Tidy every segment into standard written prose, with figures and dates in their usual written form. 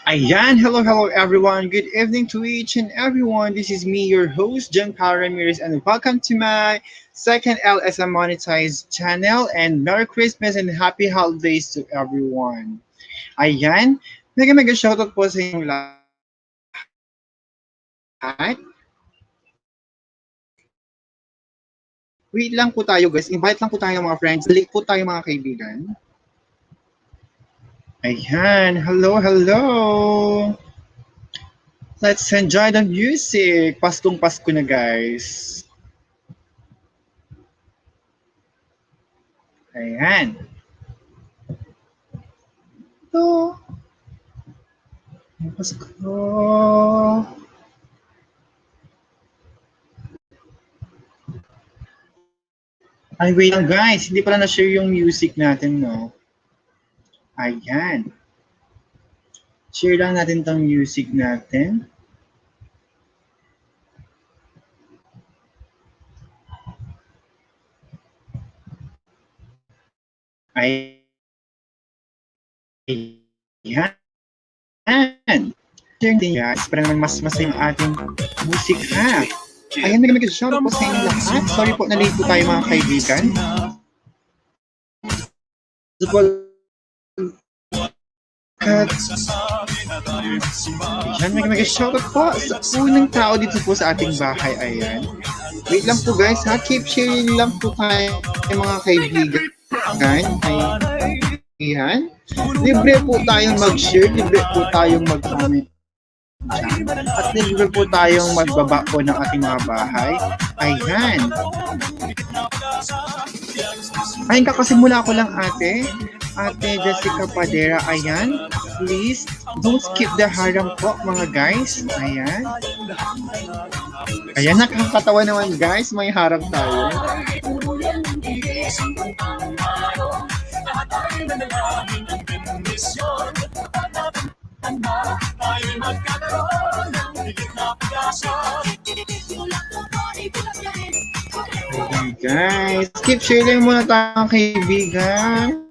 Ayan, hello everyone. Good evening to each and everyone. This is me, your host, Paulo Ramirez, and welcome to my second LSM monetized channel. And Merry Christmas and Happy Holidays to everyone. Ayan, mega shoutout po sa inyong lahat. Wait lang po tayo guys, invite lang po tayo ng mga friends. Late po tayo mga kaibigan. Ayan, hello. Let's enjoy the music. Paskong Pasko na guys. Ayan. Ito. Pasko. Ay, wait lang guys. Hindi pala na-share yung music natin, no? Ayan. Share lang natin tong music natin. Ayan. Share natin guys. Para naman mas masaya yung ating music ha. Ayan, mega shoutout po sa inyo lahat. Sorry po, na-late po tayo mga kaibigan. Ayan, mega shoutout po sa unang tao dito po sa ating bahay. Ayan. Wait lang po guys ha. Keep sharing lang po tayo mga kaibigan. Ayan. Libre po tayong mag-share. Libre po tayong mag-comment. At libre po tayong magbaba po ng ating mga bahay. Ayan. Ayun, kakasimula ko lang ate. Ate Jessica Padera, ayan. Please, don't skip the harang po mga guys. Ayan. Ayan, nakakatawa naman guys. May harang tayo. Okay, guys, keep sharing muna tayong kaibigan.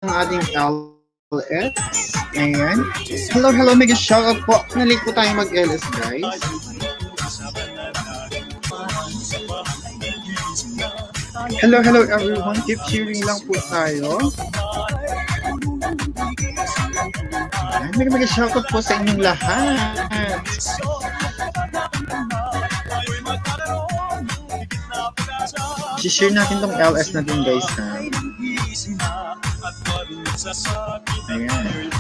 Ang ating LS. Ayan. Hello, mega shoutout po. Nalate po tayo mag-LS, guys. Hello everyone. Keep sharing lang po tayo. Ayan, mega shoutout po sa inyong lahat. I-share natin tong LS natin guys ha. Ayan.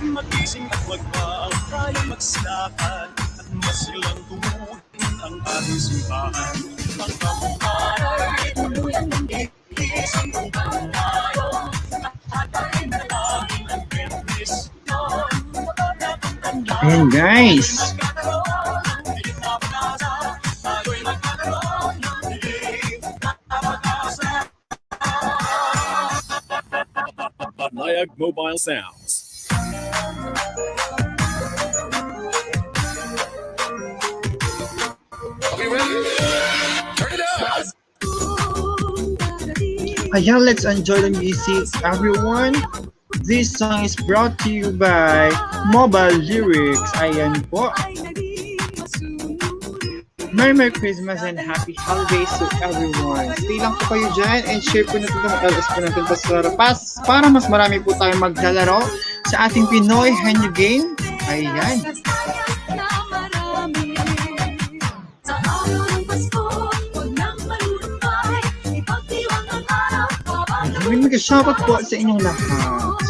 Magising at wagwag tayo magsilakad at masilang tumuhin ang ating simbahan. Ang kamuhay ay tuluyan ng iisang tungkang tayo at ay nalaging ang bendisyon. Ayan guys. Layag Mobile Sounds. Are we ready? Turn it up! Ayan, let's enjoy the music, everyone. This song is brought to you by Mobile Lyrics. Ayan po. Merry Christmas and Happy Holidays to everyone. Stay lang po kayo dyan and share po natin itong LS po natin para mas marami po tayong maglalaro sa ating Pinoy Henyo Game. Ayan. Ayan, mag-shoutout po sa inyong lahat.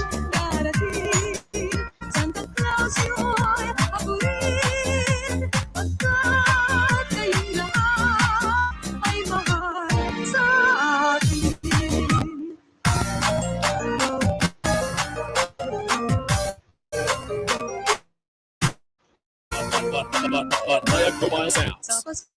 Layag Mobile Sounds.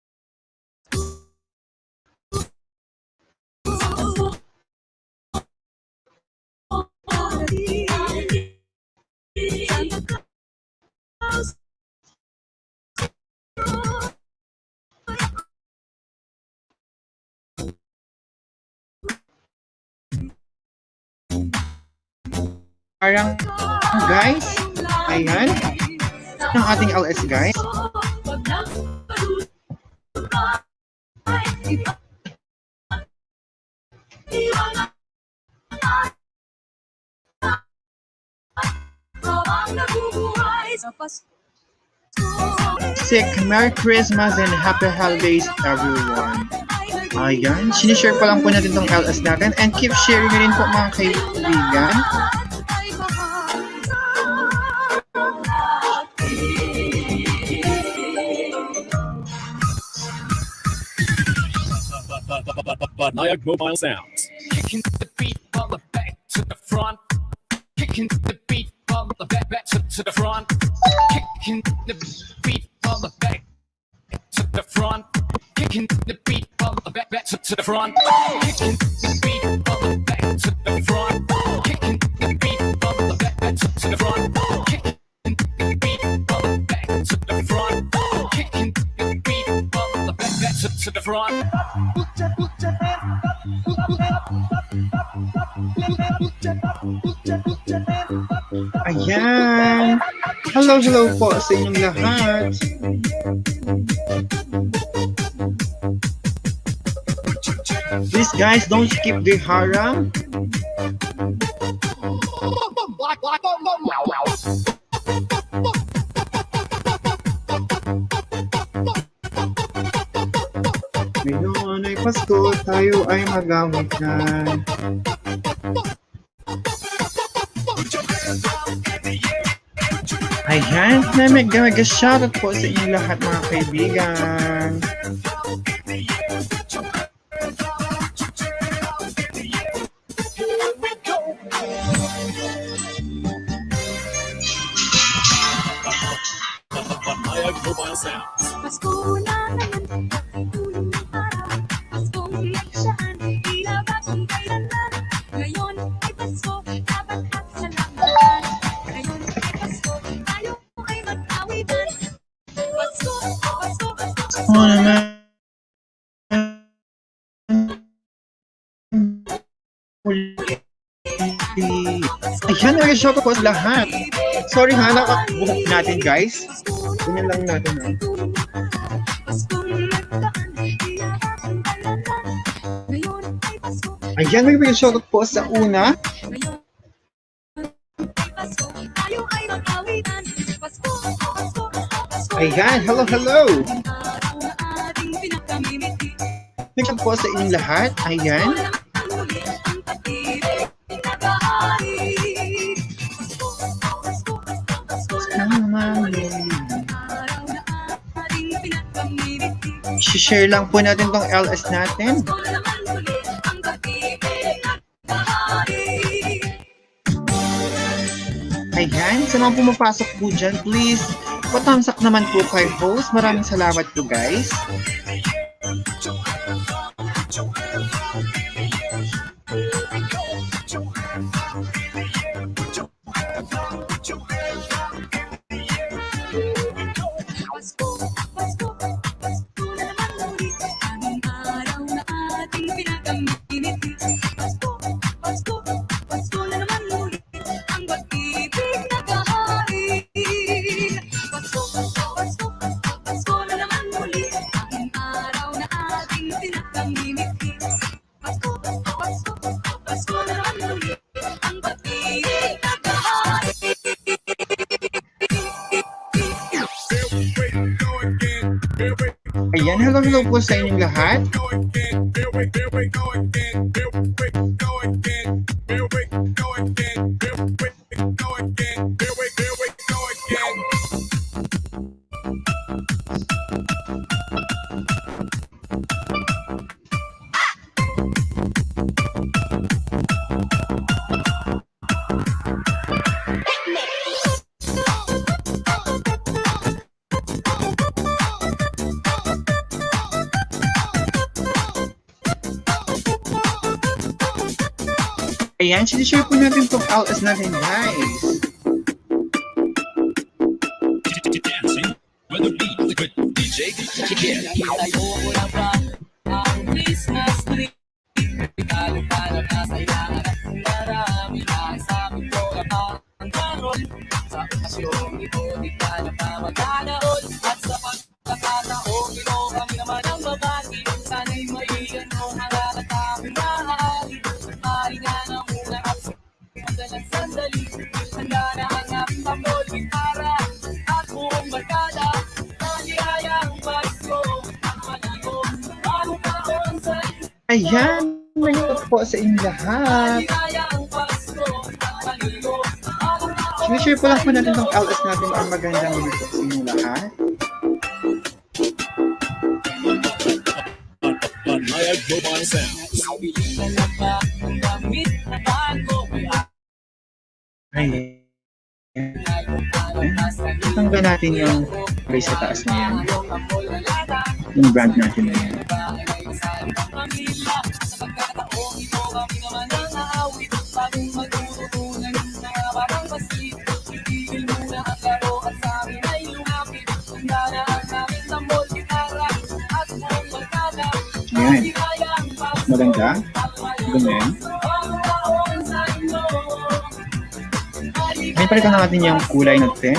harang guys. Ayan. Ang ating LS guys. Sick, Merry Christmas and Happy Holidays everyone. Ayan, sinishare pa lang po natin tong LS natin and keep sharing nyo rin po mga kaibigan. Nayag Mobile Sounds. Kicking the beat from the back to the front. Kicking the beat from the back to the front. Kicking the beat from the back to the front. Kicking the beat from the back to the front. Kicking the beat from the back to the front. Kicking the beat from the back to the front. Kicking the beat from the back to the front. Kicking the beat from the back to the front. Ayan. Hello po sa inyong lahat. Please guys, don't skip the harang. Ngayon ay Pasko, tayo ay magawitan. Ayan, mega shoutout po sa inyong lahat mga kaibigan. Nayag Mobile Sounds. Pasko na naman, tulong ng araw. Paskong laksaan, tila bagong kailanman. Ngayon ay Pasko, laban at salamat. Ngayon ay Pasko, tayo ay mag-awitan. Pasko, Pasko, Pasko, Pasko na naman. Ayan, mega shoutout po sa lahat. Sorry ha, nakabuhok natin guys. Ganyan lang natin ha. Ayan, may shoutout po sa una. Ayan, hello. Nagshoutout po sa inyong lahat. Ayan. share lang po natin tong LS natin. Ayan, sa mga pumapasok po dyan, please, patamsak naman po kay host. Maraming salamat po guys. Ayan, hello po sa inyong lahat. Ayan, sinishare po natin itong LS natin, guys. Dancing with the beat, the good DJ. Tayo ko lang pa ang Christmas tree. Regalo para na sa ilangan at marami lang sa aking programa. Ayan, nandito po sa inyong lahat. Sinishare po lang po natin itong LS natin ang magandang gabi po sa inyong lahat. Unlive mobile sounds. Ayan. Tanggal natin yung base sa taas na yan. Yung brand natin na yan. Ayan. Maganda. Ganyan. May palitan natin yung kulay natin.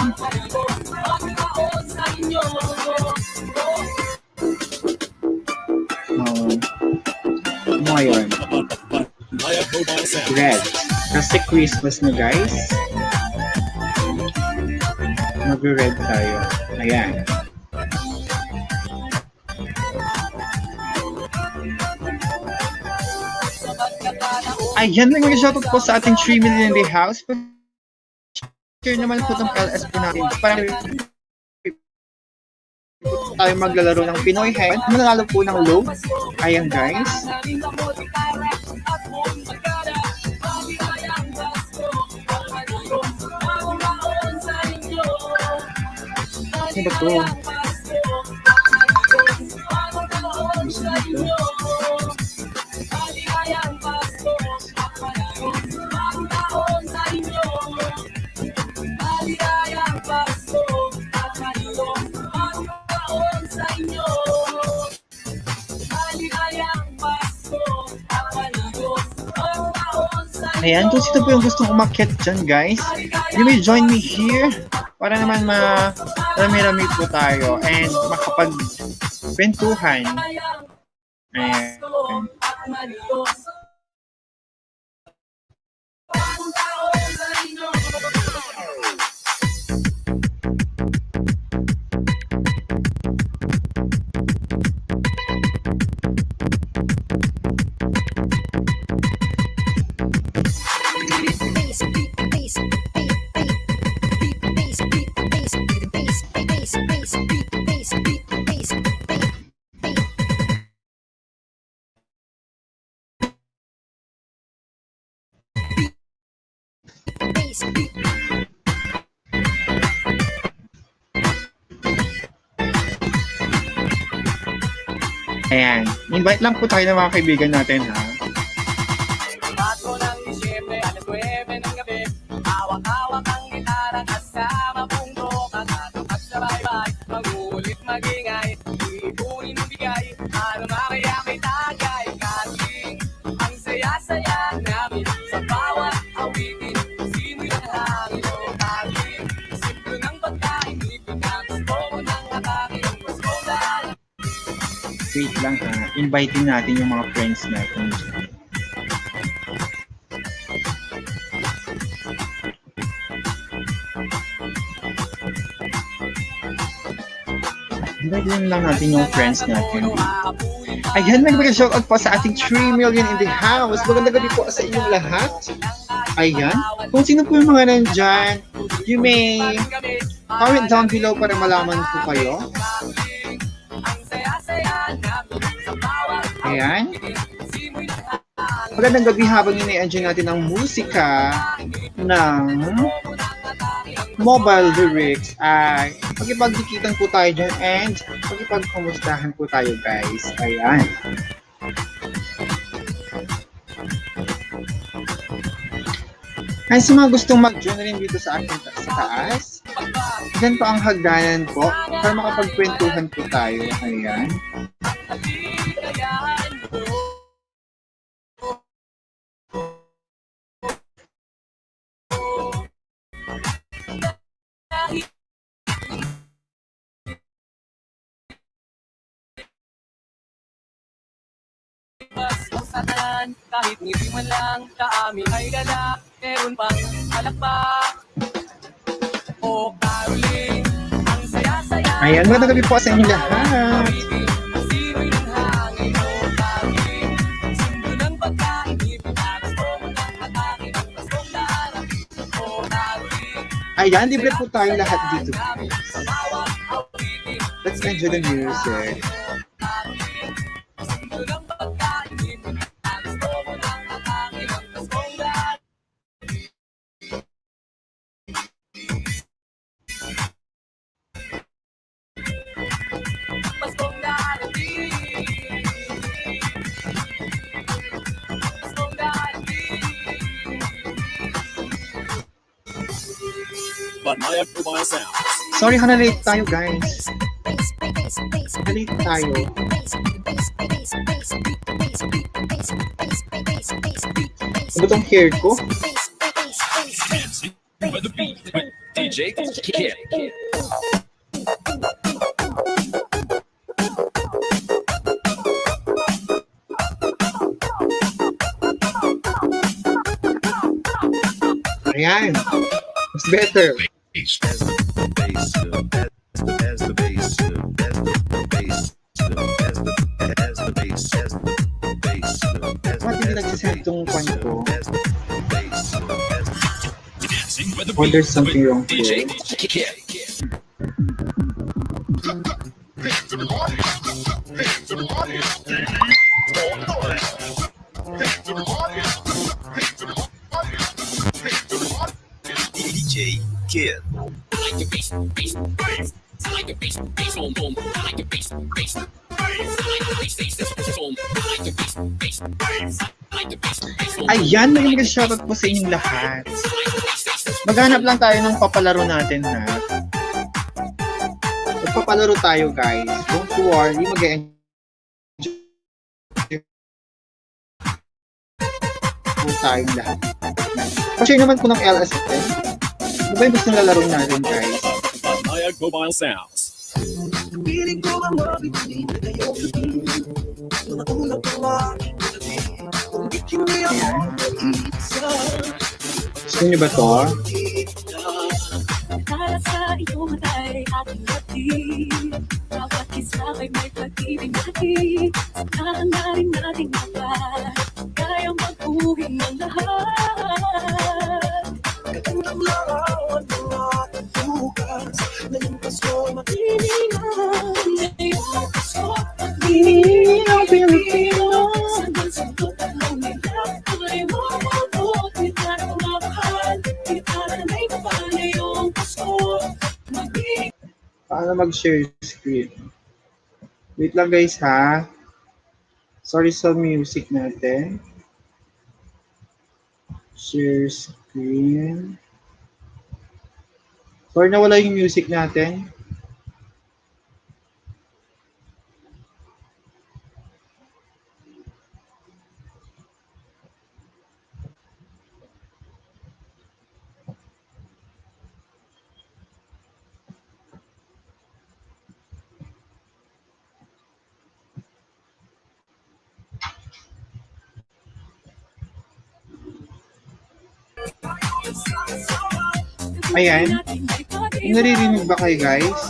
Ngayon, Unlive mobile sounds. red. Kasi Christmas na guys. Mag-red tayo. Ayan. Ayan, may mag-shoutout po sa ating 3 million in the house. Share naman po itong LS po natin. Para tayo maglalaro ng Pinoy Head. Manalo po ng load. Ayan guys. Ano ba to? Ayan, kung sino po yung gustong umakyat dyan guys, you may join me here para naman marami-rami po tayo and makapag-kwentuhan. Ayan. Ayan. Invite lang po tayo ng mga kaibigan natin ha. Pasko ng Disyembre, alas 9 ng gabi. Hawak-hawak ang gitara kasama bundok. At sabay-bay, mag-uulit magingay. Iipunin ng bigay, ano makaya may tagay. Kating ang saya-saya namin sa bawat awitin. Simoy ng hangin o tagin. Simple ng pagkain, lipin na gusto ko ng atake. Pasko dahil Wait lang ha. Inviting natin yung mga friends natin. Inviting lang natin yung friends natin. Ayan, may mag-shoutout po sa ating 3 million in the house. Magandang gabi po sa inyong lahat. Ayan. Kung sino po yung mga nandyan, you may comment down below para malaman po kayo. Ayan. Magandang gabi habang ini-enjoy natin ang musika ng mobile lyrics ay magipagdikitan po tayo dyan and magipagkumustahan po tayo guys. Ayan. Ay, sa mga gustong mag-join rin dito sa akin sa taas, dyan po ang hagdanan po para makapagkwentuhan po tayo. Ayan. kahit ngiti man lang kaamin ay dala, meron pang palakpak. O Caroline, ang saya-saya. Ayan, magandang gabi po sa inyo lahat. Simoy ng hangin o Caroline, Ayan, libre po tayong lahat dito, guys. Let's enjoy the music. But my amplifier sounds. Sorry ka na late tayo, guys. Late tayo. Ano tong hair ko? Dancing by the beat with DJ Kid. Ayan. It's better. Bass. As the bass, as the bass, as the bass, as the bass, as the bass, Bakit hindi nagsisend tong pan ko? dancing by the Or there's something wrong DJ here. Kid. DJ Kid. I like the bass, bass, bass. I like the bass, bass, boom, boom. I like the bass, bass, bass. I like the bass, bass, bass, boom. I like the bass, bass, bass. I like the bass, bass, boom. Ayan, magandang shoutout po sa inyong lahat. Maghanap lang tayo ng papalaro natin, ha? Magpapalaro tayo, guys. Don't worry, mag-enjoy po tayong lahat. Pa-share naman po ng LSN. Ano ba yung gusto nang lalaro natin, guys? Panayag Mobile Sounds. Piling ko ang mabibili na iyong sabihin. Natulog ko aking gabi. Kung di hindi ako mag-iisa. Gusto niyo ba to? Para sa iyong matay ating hatid. Bawat isa ay may pag-ibig natin. Sakahan na rin nating mapat. Kayang mag-uwing ng lahat. Katulad lang ang mga bukas. Ngayong Pasko makilingan. Ngayong Pasko Pilipino, Pilipino. Sandal sa tutak ng nilap. Tuloy mo mabot. Di ka na kumamahal. Di ka na may kapal. Ngayong Pasko magbibigay. Paano mag-share screen? Wait lang, guys, ha? Sorry sa music natin. Share screen. Sorry, nawala yung music natin. Ayan. Naririnig ba kayo, guys?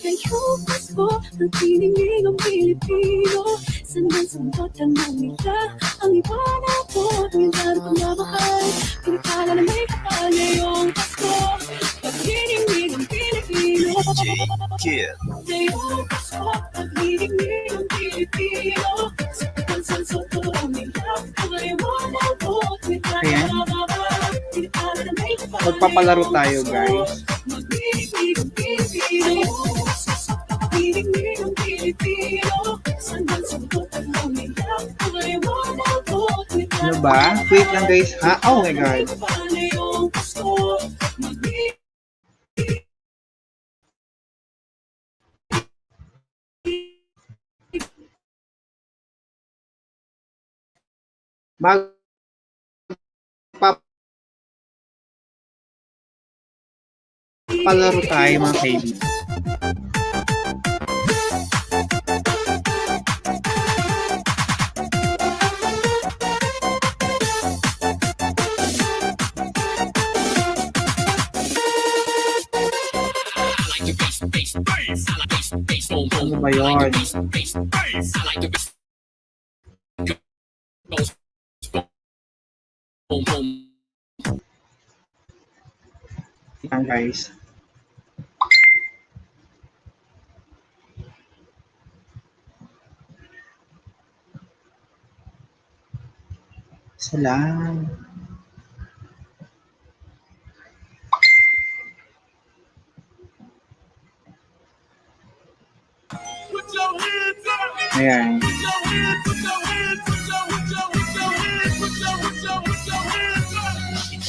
Ngayong Pasko, ang tiningin ng Pilipino. Sandal-sandot ang lumita. Ang iba na po, minsan kong mabakal. Pinakala na may kapal ngayong Pasko. Pag-tiningin ng Pilipino. DJ Kid. Ngayong Pasko, ang tiningin ng Pilipino. Sandal-sandot ang lumita. Ang iba na po, minsan Ayan. kong mabakal. Pinakala na may kapal. Magpapalaro tayo, guys. Mag-ibig ang Pilipino. Pag-ibig ang Pilipino. Sandal-sandot ang lumita. Ang iba na po, Ano ba? Wait lang, guys, ha? Oh my God. Magpapalaro tayo, mga kaibigan. Ano ba yun? Yan guys. Salam. Ayan.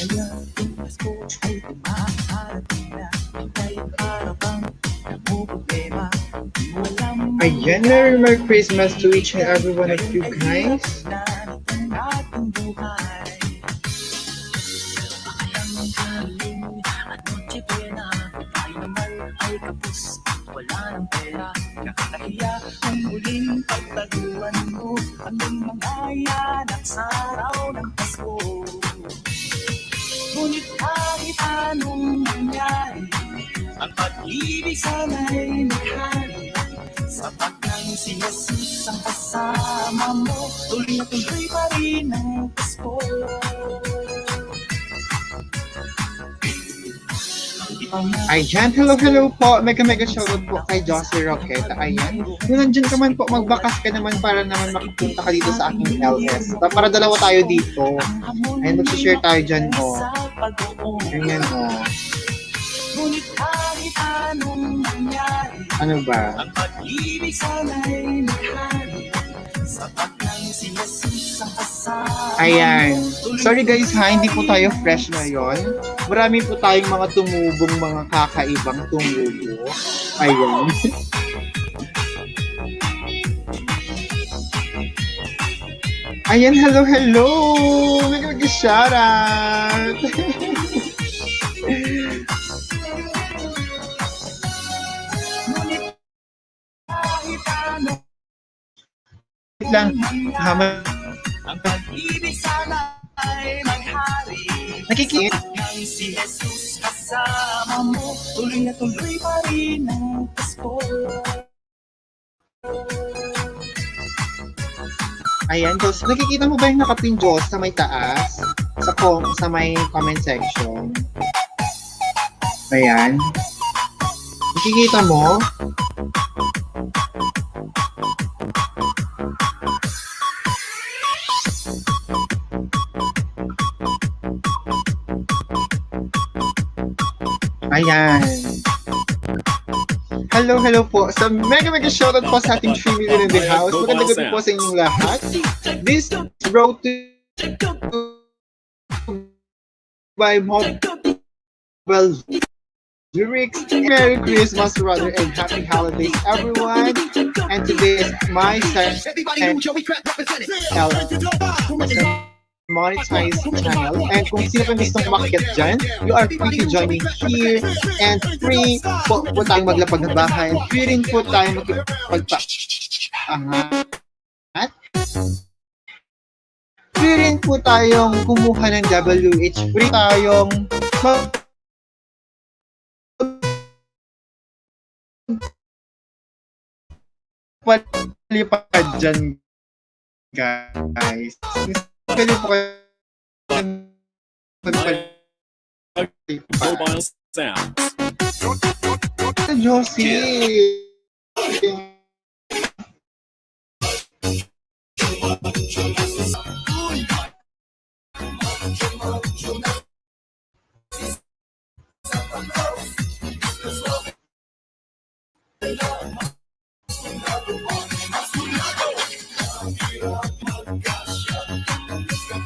Kaya tumas ko ay tumaarating na Hintay ang harapang namumblema Di mo alam Ayan, Merry Christmas to each and every one of you guys. na itong ating buhay Alam ang galing at noche buena Tayo naman ay kapos wala ng pera Nakakahiya ang muling pagtaguan mo Ang mga yanak sa araw ng Pasko Ngunit kahit anong nangyari Ang pag-ibig sana'y may Sapat lang si Jesus ang kasama mo Tuloy na tuloy pa rin ang Pasko Ayan, hello po. Mega shoutout po kay Josie Roqueta. Ayan. Kung nandyan ka man po, magbakas ka naman para naman makapunta ka dito sa aking LS. Para dalawa tayo dito. Ayan, mag-share tayo dyan, oh. Ayan, oh. Ngunit kahit anong nangyari Ano ba? Ang pag-ibig sana'y may Sapat lang si Jesus ang kasama Ayan. Sorry guys ha, hindi po tayo fresh ngayon. Marami po tayong mga tumubong, mga kakaibang tumubo. Ayan. Ayan, hello! Mag-shoutout! Wait lang. Hama. Ang pag-ibig sana'y maghari Nakikita. Nang si Jesus kasama mo Tuloy na tuloy pa rin ang Pasko Ayan, Diyos. Nakikita mo ba yung nakapin Diyos sa may taas? Sa may comment section. Ayan. Nakikita mo? Ayan. Hello po. Sa mega shoutout po sa ating 3 million in the house. Magandang gabi po sa inyong lahat. This road to by Mobile Lyrics. Merry Christmas, brother, and happy holidays, everyone. And today is my second monetized channel. And kung sino pa gustong umakyat dyan, you are free to join me here. And free po tayong maglapag ng bahay. Free rin po tayong magpagpa-angat. Free rin po tayong kumuha ng WH. Free tayong palipad dyan, guys. Pwede po kayo Mobile sounds. Josie.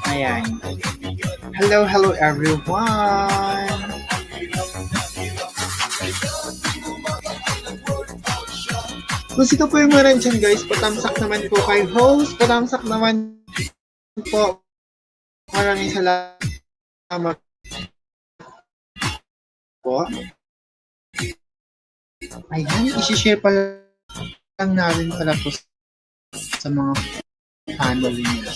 Ayan. Hello everyone. Kung sino po yung mga dyan guys, patamsak naman po kay host, patamsak naman po. Maraming salamat po. Ayan, isi-share pa lang namin pala po sa mga family nila.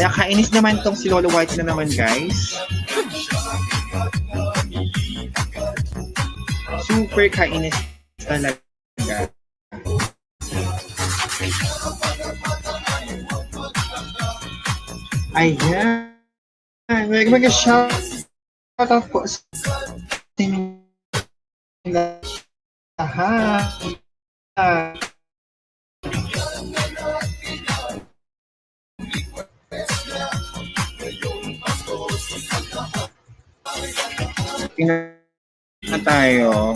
Nakakainis naman tong si Lolo White na naman, guys. Super kainis talaga. Ayan. Mag-shout out po sa inyong lahat. Tingnan na tayo.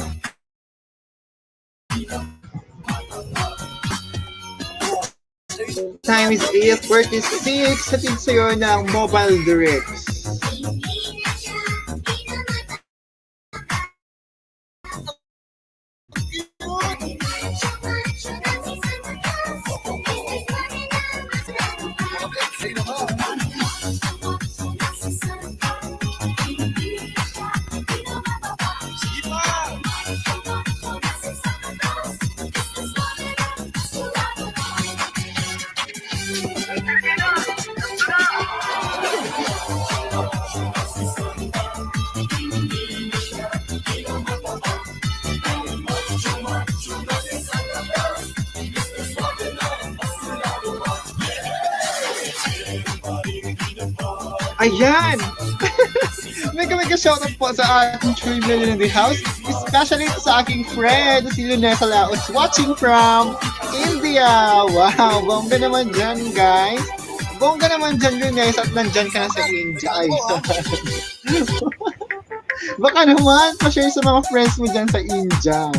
Time is 8:46. Hatid sa'yo ng mobile lyrics. Ayan! Mega shoutout po sa ating 3 million in the house, especially sa aking friend, si Lunesa Laos, watching from India. Wow! Bongga naman dyan, guys. Bongga naman dyan, Lunesa, at nandyan ka na sa India. Ay, baka naman, pa-share sa mga friends mo dyan sa India.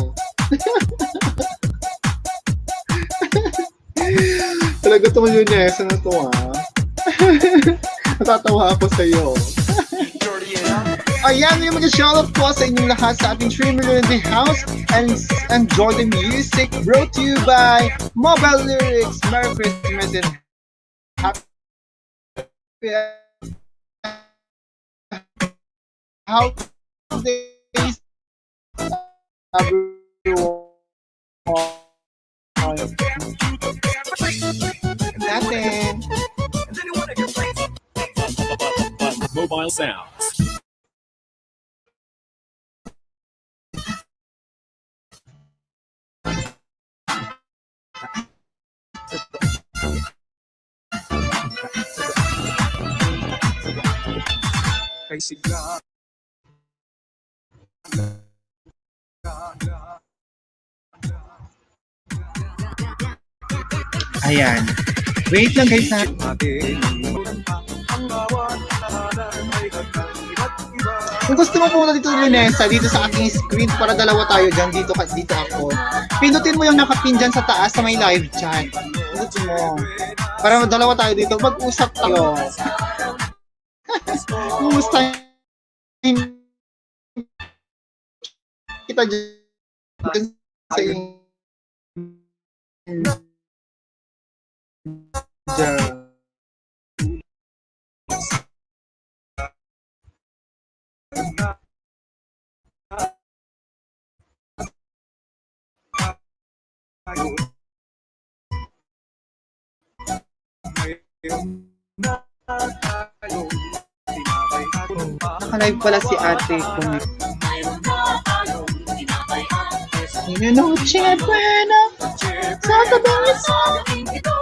Talaga itong Lunesa na to, ha? Natatawa ako sa iyo. Ayan, may mag-shoutout po sa inyong lahat sa ating 3 million in the house and enjoy the music brought to you by Mobile Lyrics. Merry Christmas and Happy holidays, everyone. Natin. Mobile sounds. Ayan. Wait lang guys ha. Kung gusto mo pumunta dito Lunesa, dito sa aking screen para dalawa tayo dyan, dito ako. Pindutin mo yung nakapin dyan sa taas sa may live chat. Pindutin mo. Para dalawa tayo dito, mag-usap tayo. Kumusta kita dyan sa dyan. Naka-live pala si ate ko. Yun noche buena sa tabing ito.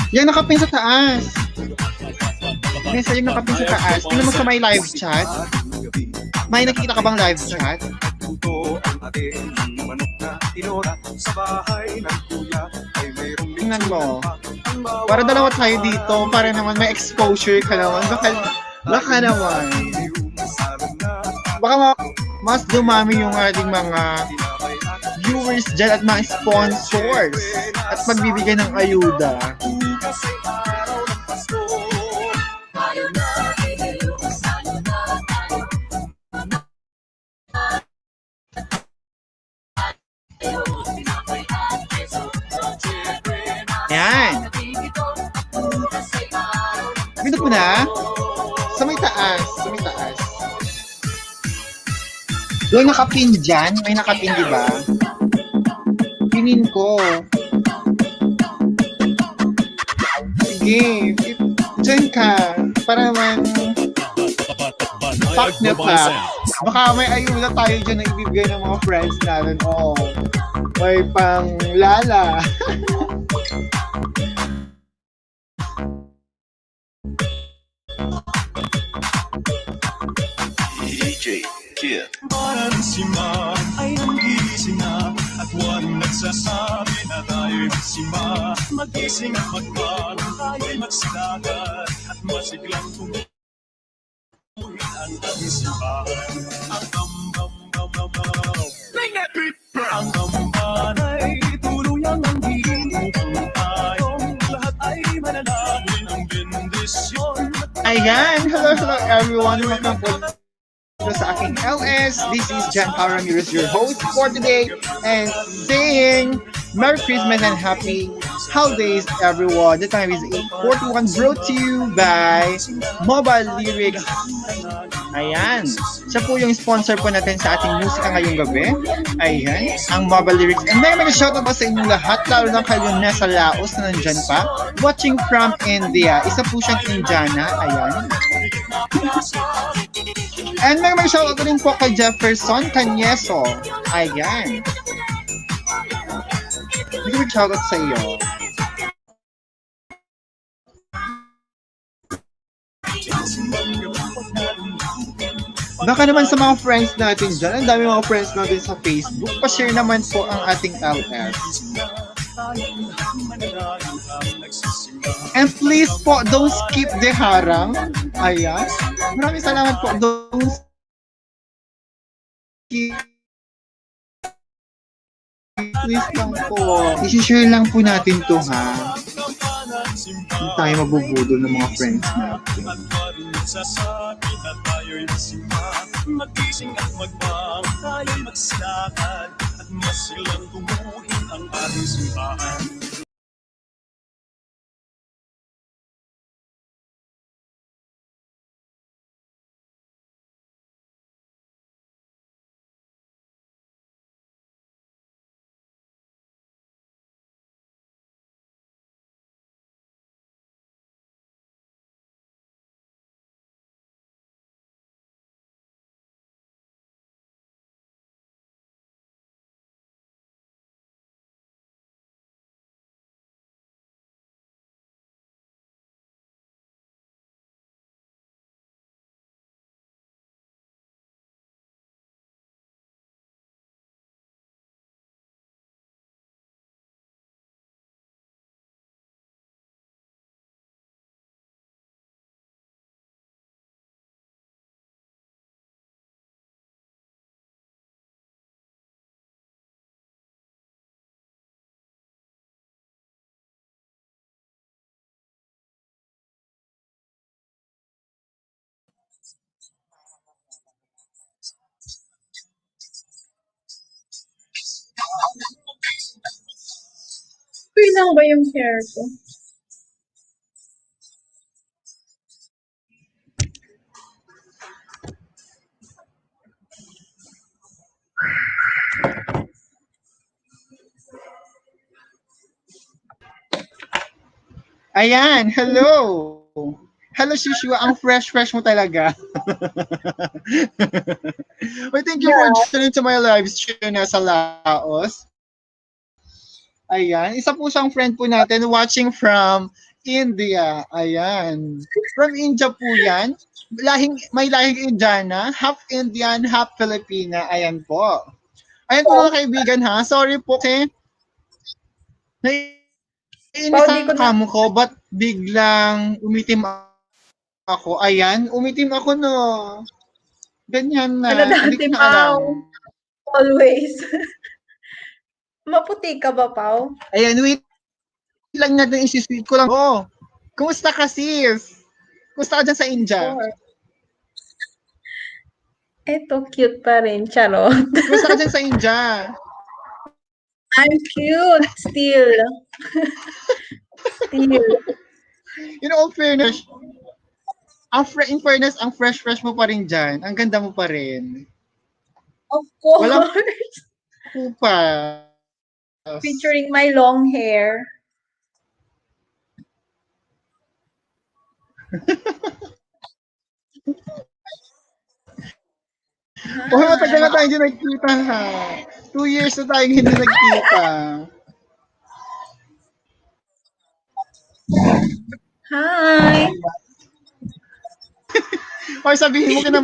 Yan nakapin sa taas. Nesa yung nakapin sa taas. Tingnan mo sa may live chat. May nakikita ka bang live chat? Tingnan mo. Para dalawa tayo dito. Para naman may exposure ka naman. Baka naman. Baka mas dumami yung ating mga viewers dyan at mga sponsors at magbibigay ng ayuda. Pindutin mo na. Sa may taas. Sa may taas. Yung nakapin dyan. May nakapin, di ba? Pinin ko. Sige. Diyan ka. Para naman pack na pa. Baka may ayuda tayo dyan na ibibigay ng mga friends natin. Oh, may pang lala. DJ Kid. Paransima ay nanggising na at walang nagsasabi na tayo'y magsima. Magising at magpang tayo'y magsilagat at masiglang tumuhin ang ating simbahan. Ang bam-bam-bam-bam. Bring that beat back! Ang tamban ay tuluyang ang hiling upang tayong lahat ay manalangin ang bendisyon. Ayan. Hello, hello everyone. Welcome po sa aking LS. This is Paulo Ramirez, your host for today, and saying Merry Christmas and Happy Holidays, everyone. The time is 8:41, brought to you by Mobile Lyrics. Ayan. Siya po yung sponsor po natin sa ating musika ngayong gabi. Ayan. Ang Mobile Lyrics. And may shoutout pa sa inyong lahat, lalo na kayo nasa Laos na nandyan pa. Watching from India. Isa po siyang Indiana. Ayan. And may shoutout rin po kay Jefferson Canyeso. Ayan. May shoutout sa iyo. Baka naman sa mga friends natin dyan, ang dami mga friends natin sa Facebook, pa-share naman po ang ating LS. And please po, don't skip the harang. Ayan. Maraming salamat po. Don't skip. Please lang po. I-share lang po natin to, ha? Hindi tayo mabubudol ng mga friends natin. Sasabi na tayo'y masima. Magising at magbang tayo'y magsilakad at masilang tumuhin ang ating simbahan. Okay lang ba yung hair ko? Ayan, hello! Hello, Shishua. Ang fresh-fresh mo talaga. Well, thank you for joining to my live stream na sa Laos. Ayan, isa po siyang friend po natin watching from India. Ayan. From India po yan. May lahing Indiana, half Indian, half Filipina. Ayan po. Ayan po mga kaibigan, ha. Sorry po kasi naiinis Di ko ang na kamo ko, ba't biglang umitim ako? Ayan, umitim ako, no. Ganyan ano na. Hindi dati, ko na alam. Pao. Always. Maputi ka ba, Pao? Ayan, wait lang natin, isisweet ko lang. Oh, kumusta ka, sis? Kumusta ka dyan sa India? Sure. Eto, cute pa rin. Charot. Kumusta ka dyan sa India? I'm cute still. Still. In all fairness, In fairness, ang fresh-fresh mo pa rin diyan. Ang ganda mo pa rin. Of Walang course. kupas. Featuring my long hair. Uy, matagal na Hi. tayong hindi nagkita ha. 2 years na tayong hindi nagkita. Hi. Or sabihin mo kina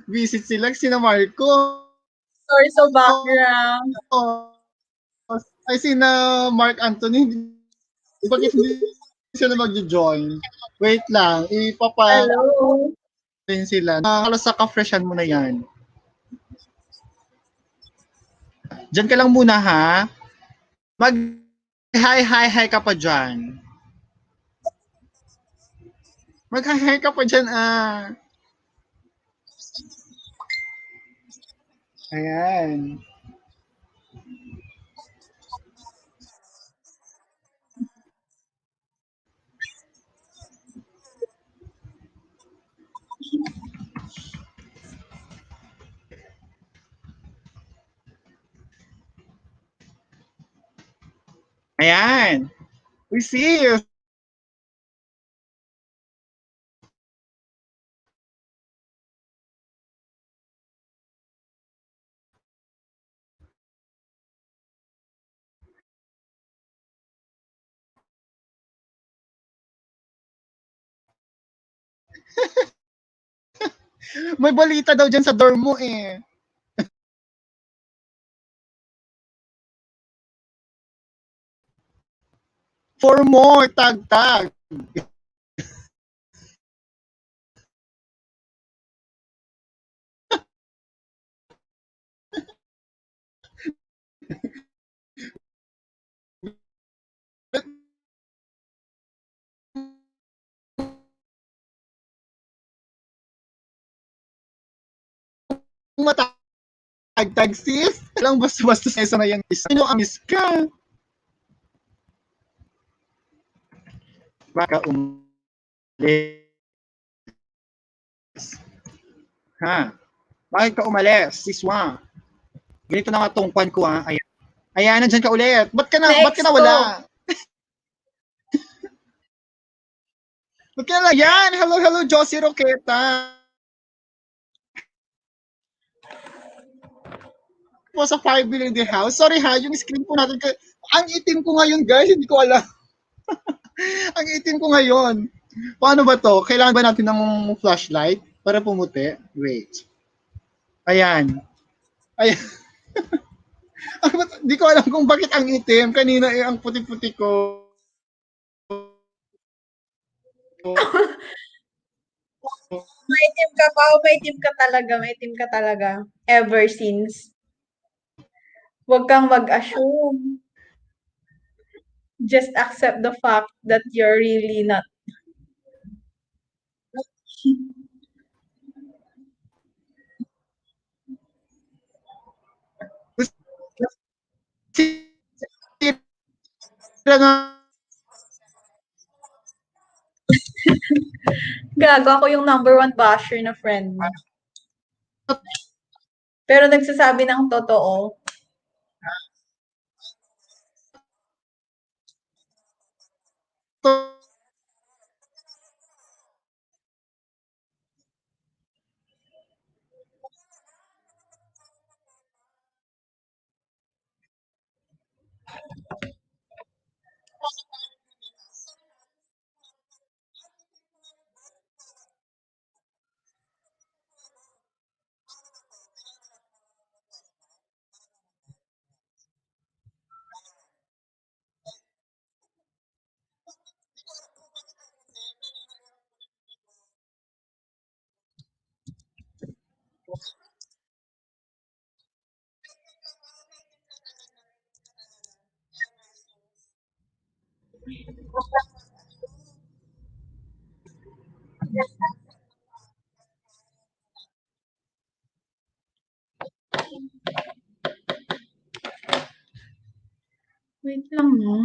visit sila, sina Marcos. Sorry sa background. Ay, sina Mark Anthony. Bakit hindi sila mag-join? Wait lang, Hello. rin sila. Halos sa ka-freshan mo na yan. Diyan ka lang muna ha. Mag-hi ka pa dyan. Mag-hi ka pa dyan ah. Ayan. Ayan. We see you. May balita daw dyan sa dorm mo eh. 4 more, tag-tag. Matag-tag sis. Lang basta-basta sa isa na yan. Sino ang miss ka? Baka umalis. Ha? Bakit ka umalis, siswa? Ganito na nga tong kwan ko ha. Ayan. Ayan, nandyan ka ulit. Ba't ka Next go. nawala? Ba't ka nawala? Yan! Hello, hello, Josie Roqueta. Po sa 5 billion the house. Sorry ha, yung screen po natin. Ang itim ko ngayon guys, hindi ko alam. Ang itim ko ngayon. Paano ba to? Kailangan ba natin ng flashlight para pumuti? Wait. Ayan. Ayan. Hindi ko alam kung bakit ang itim. Kanina eh, ang puti-puti ko. Maitim ka pa. Maitim ka talaga. Maitim ka talaga. Ever since. Huwag kang mag-assume. Just accept the fact that you're really not. Gago, ako yung number one basher na friend mo. Pero nagsasabi ng totoo. Wait lang nga.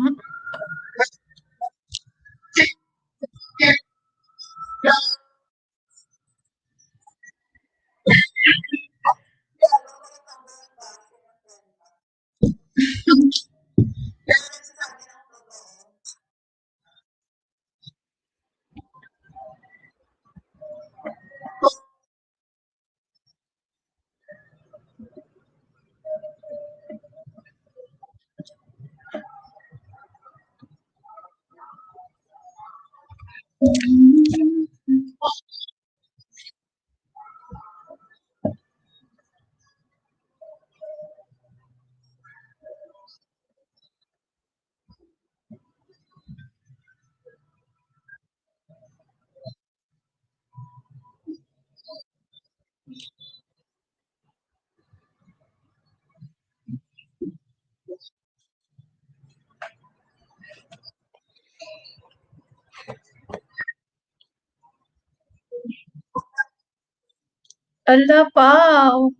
Hala, Pao.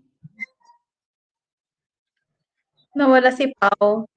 Nawala si Pao.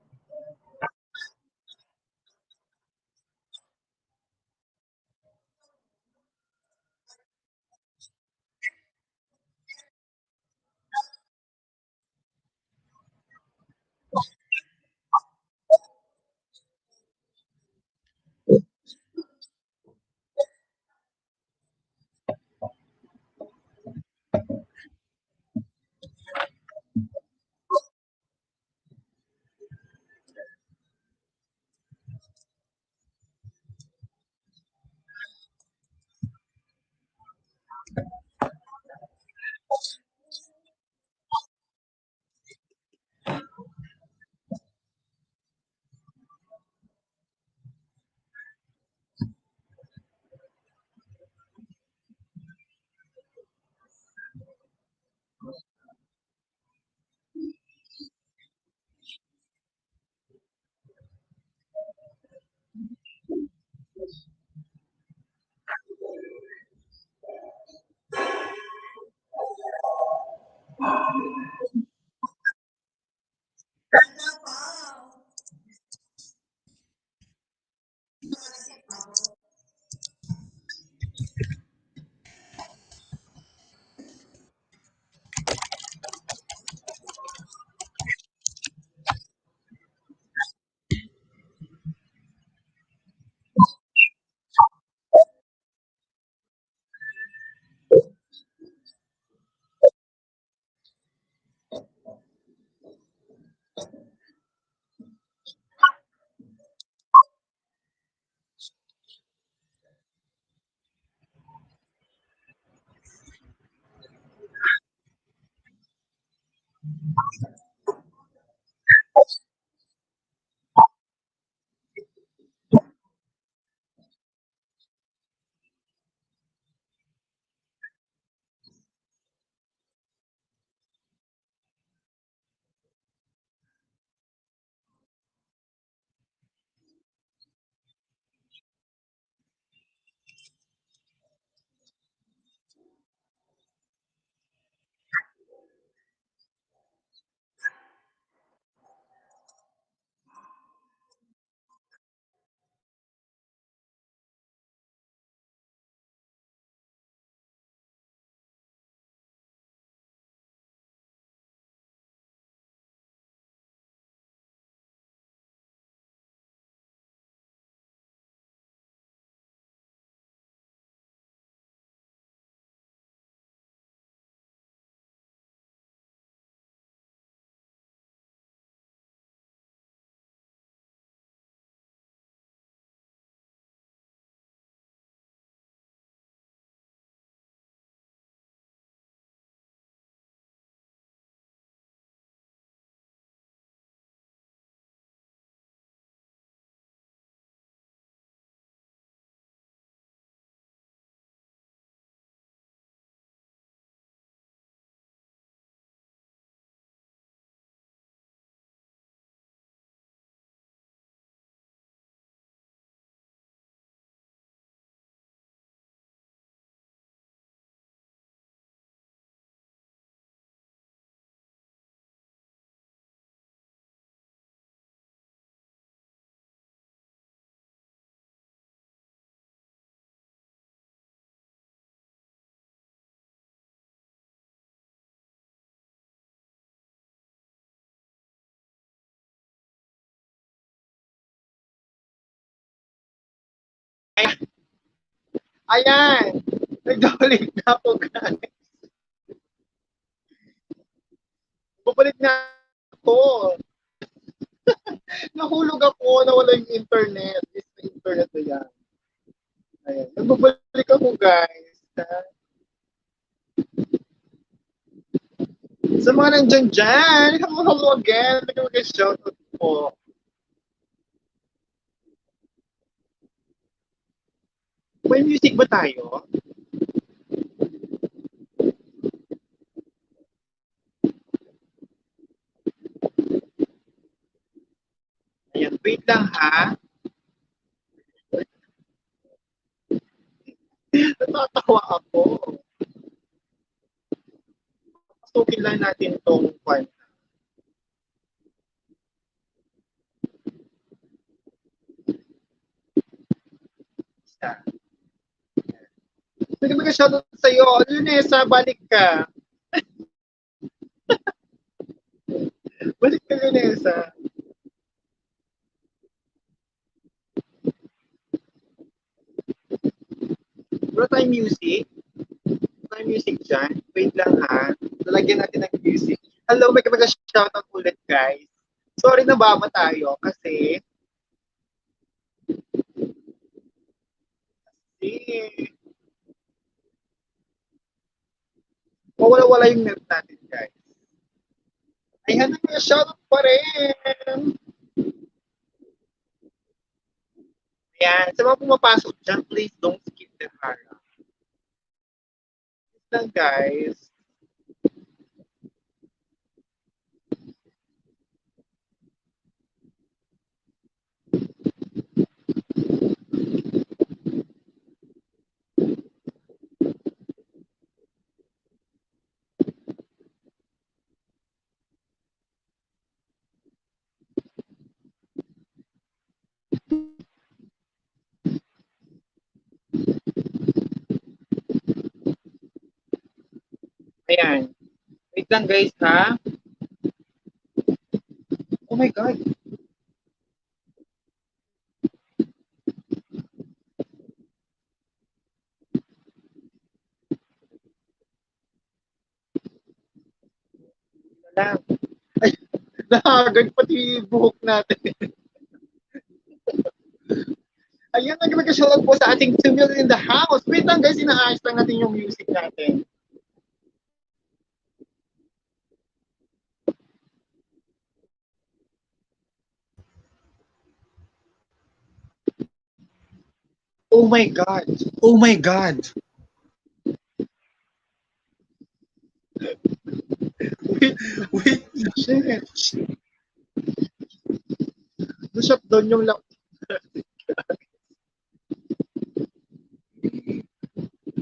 Ayan! Nagdaulit na ako, guys. Babalik na ako. Nahulog ako, nawala yung internet. Is na internet na yan. Ayan. Nagbabalik ako guys. Sa mga nandyan dyan, hello, hello again. Nag-shoutout po. May music ba tayo? Ayan, wait lang ha. Natatawa ako. Pasukin lang natin tong kwanta. Nag-shoutout sa'yo. Lunesa, balik ka. Balik ka, Lunesa. Wala tayong music. Wala tayong music dyan. Wait lang ha. Lalagyan natin ng music. Hello, may shoutout ulit guys. Sorry na baba tayo kasi mawala-wala yung net natin guys. Ayan na mga shoutout pa rin. Ayan, sa mga pumapasok dyan, please don't skip the harap. Lang guys. Ayan. Wait lang guys ha. Oh my God. Lang. Ay, nahagad pati buhok natin. Ayan, nag-shoutout po sa ating 2 million in the house. Wait lang guys, inaayos lang natin yung music natin. Oh my God. Oh my God. Wait, shit. Na-shutdown yung laptop.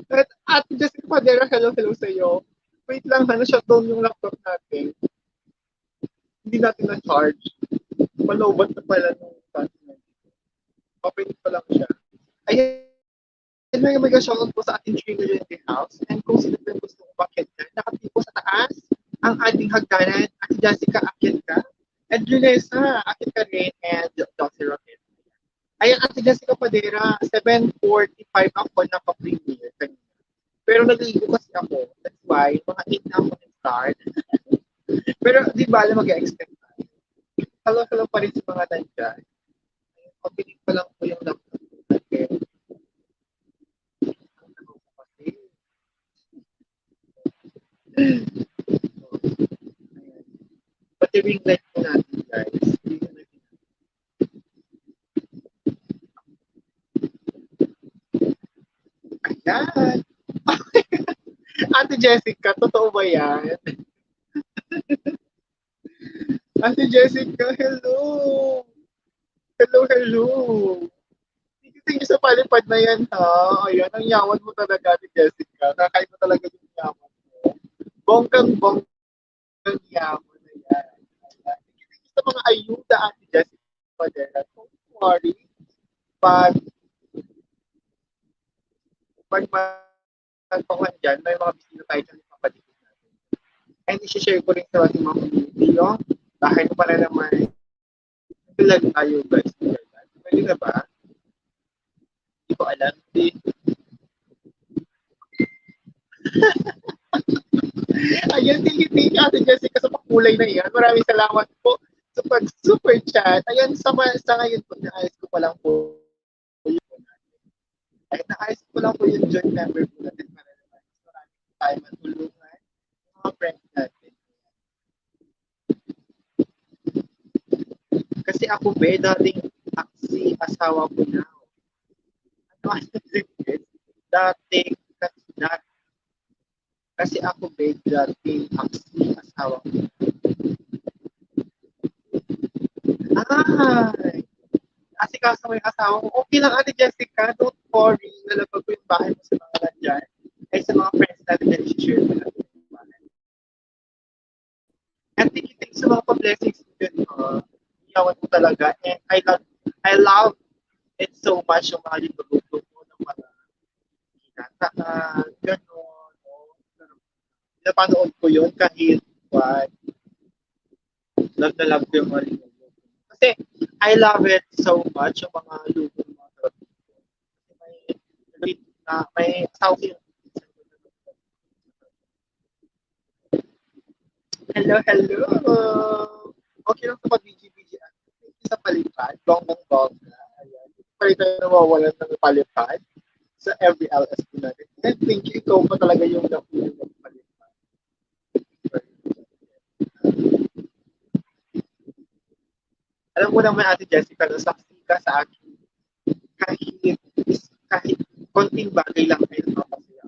At Ate Jessica Padera, hello, hello sa'yo. Wait lang ha, na-shutdown yung laptop natin. Hindi natin na-charge. Malobat na pala nung battery. Open pa lang siya. Ayan, may shoutout po sa ating 3 million in the house. And kung sino po yung gusto kong bakit na, nakatipo sa taas ang ating hagdanan. Ate Jessica, akit ka. And Lunesa, akit ka rin. And Dr. Rocket. Ayan, Ate Jessica Padera, 7:45 ako naka-premiere kanina. Pero nag-iigo kasi ako. That's why, mga 8 na ako nag-start. Pero di ba, alam mag-expect tayo. Hello, hello pa rin sa mga nandiyan. Opening pa lang po yung laptop. Okay. Pati ring light po natin, guys. Ayan. Ate Jessica, totoo ba yan? Ate Jessica, hello. Hello, hello. Thank you sa palipad na yan, ha? Ayan, ang yaman mo talaga, Ate Jessica. Kakain mo talaga yung yaman mo. Bonggang-bonggang yaman na yan. Thank you sa mga ayuda, Ate Jessica. Don't worry. Pag magpagpakuhan dyan, may mga bisita tayo dyan ipapaligid natin. And isi-share ko rin sa ating mga community yung bahay ko para naman ilag tayo guys. Pwede na ba? Hindi ko alam. Ayan, thank you Ate Jessica sa pakulay na iyan. Maraming salamat po sa pag-super chat. Ayan, sa ngayon po, naayos ko pa lang po. Kahit na-ayos ko lang po yung joint member po natin para naman mas marami tayo matulungan yung mga friends natin. Kasi ako be, dating aksi asawa ko na. Ano ang secret? Dating, dat, kasi ako be, dating aksi asawa ko. Ay! Kasi kaso mo yung asawa ko, okay lang Ate Jessica, don't worry, nalabag ko yung bahay mo sa mga nandyan. Ay sa mga friends natin na i-share mo natin yung bahay. And thank you sa mga pa-blessings mo dyan, ha. Iyawan mo talaga. And I love it so much yung mga linuluto mo ng mga ginataan, gano'n, no? Napanood ko yun kahit what, love na love ko yung mga linuluto. Kasi I love it so much yung mga luto ng mga tropico. May asawa ko yung hello, hello! Okay lang sa pag-BG-BG. Thank you sa palipad. Bonggang-bongga. Ayan. Pa rin tayo nawawalan ng palipad sa every LS po natin. And thank you. Ikaw pa talaga yung napunin ng palipad. Alam mo naman, Ate Jessica, no, saksi ka sa akin. Kahit, kahit konting bagay lang kayo napapasaya.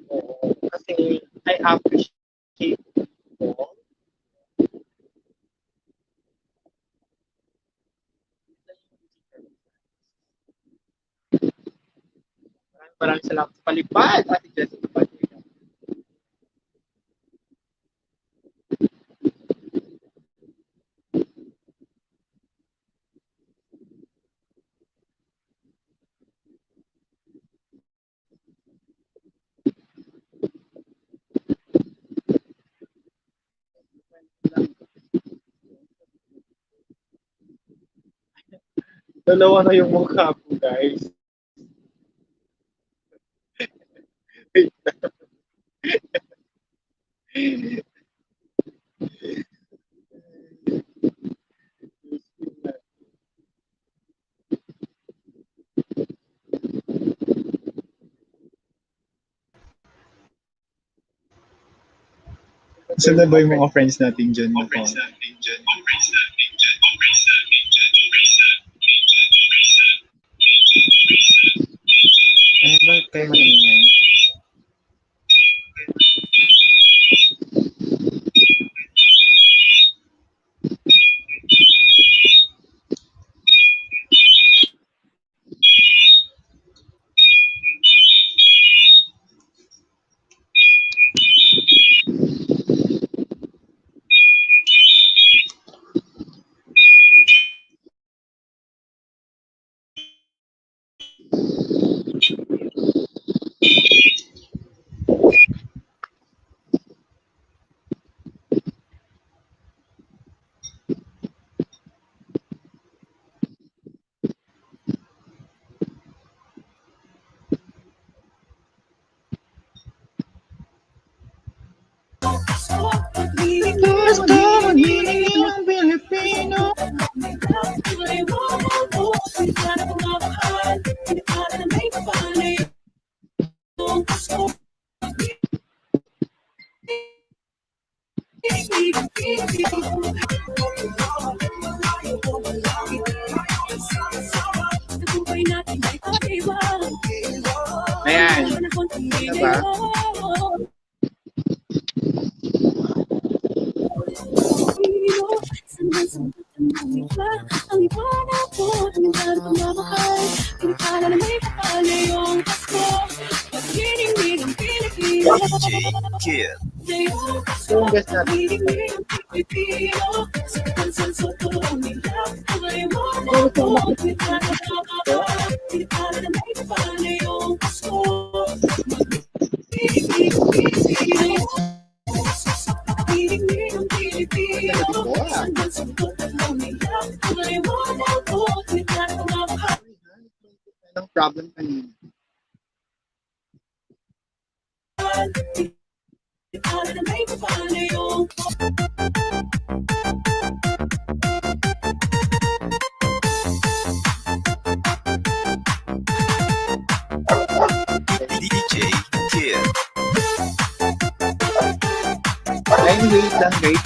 Oo. Kasi I appreciate people. Maraming salamat sa palipad, Ate Jessica Padilla. Dalawa na yung mukha ko, guys. Wait Saan na ba yung mga friends natin dyan? Ay, bakit kayo maningay? Gusto magiging ang Pilipino. Ayan. Diba? Ang iba na po, ang dahil pagmamahal, pinikala na may kapaliyong Pasko. Pag-ibig ang Pilipino. DJ Kid. Yung guest natin. Anong problem kanina? wait lang guys.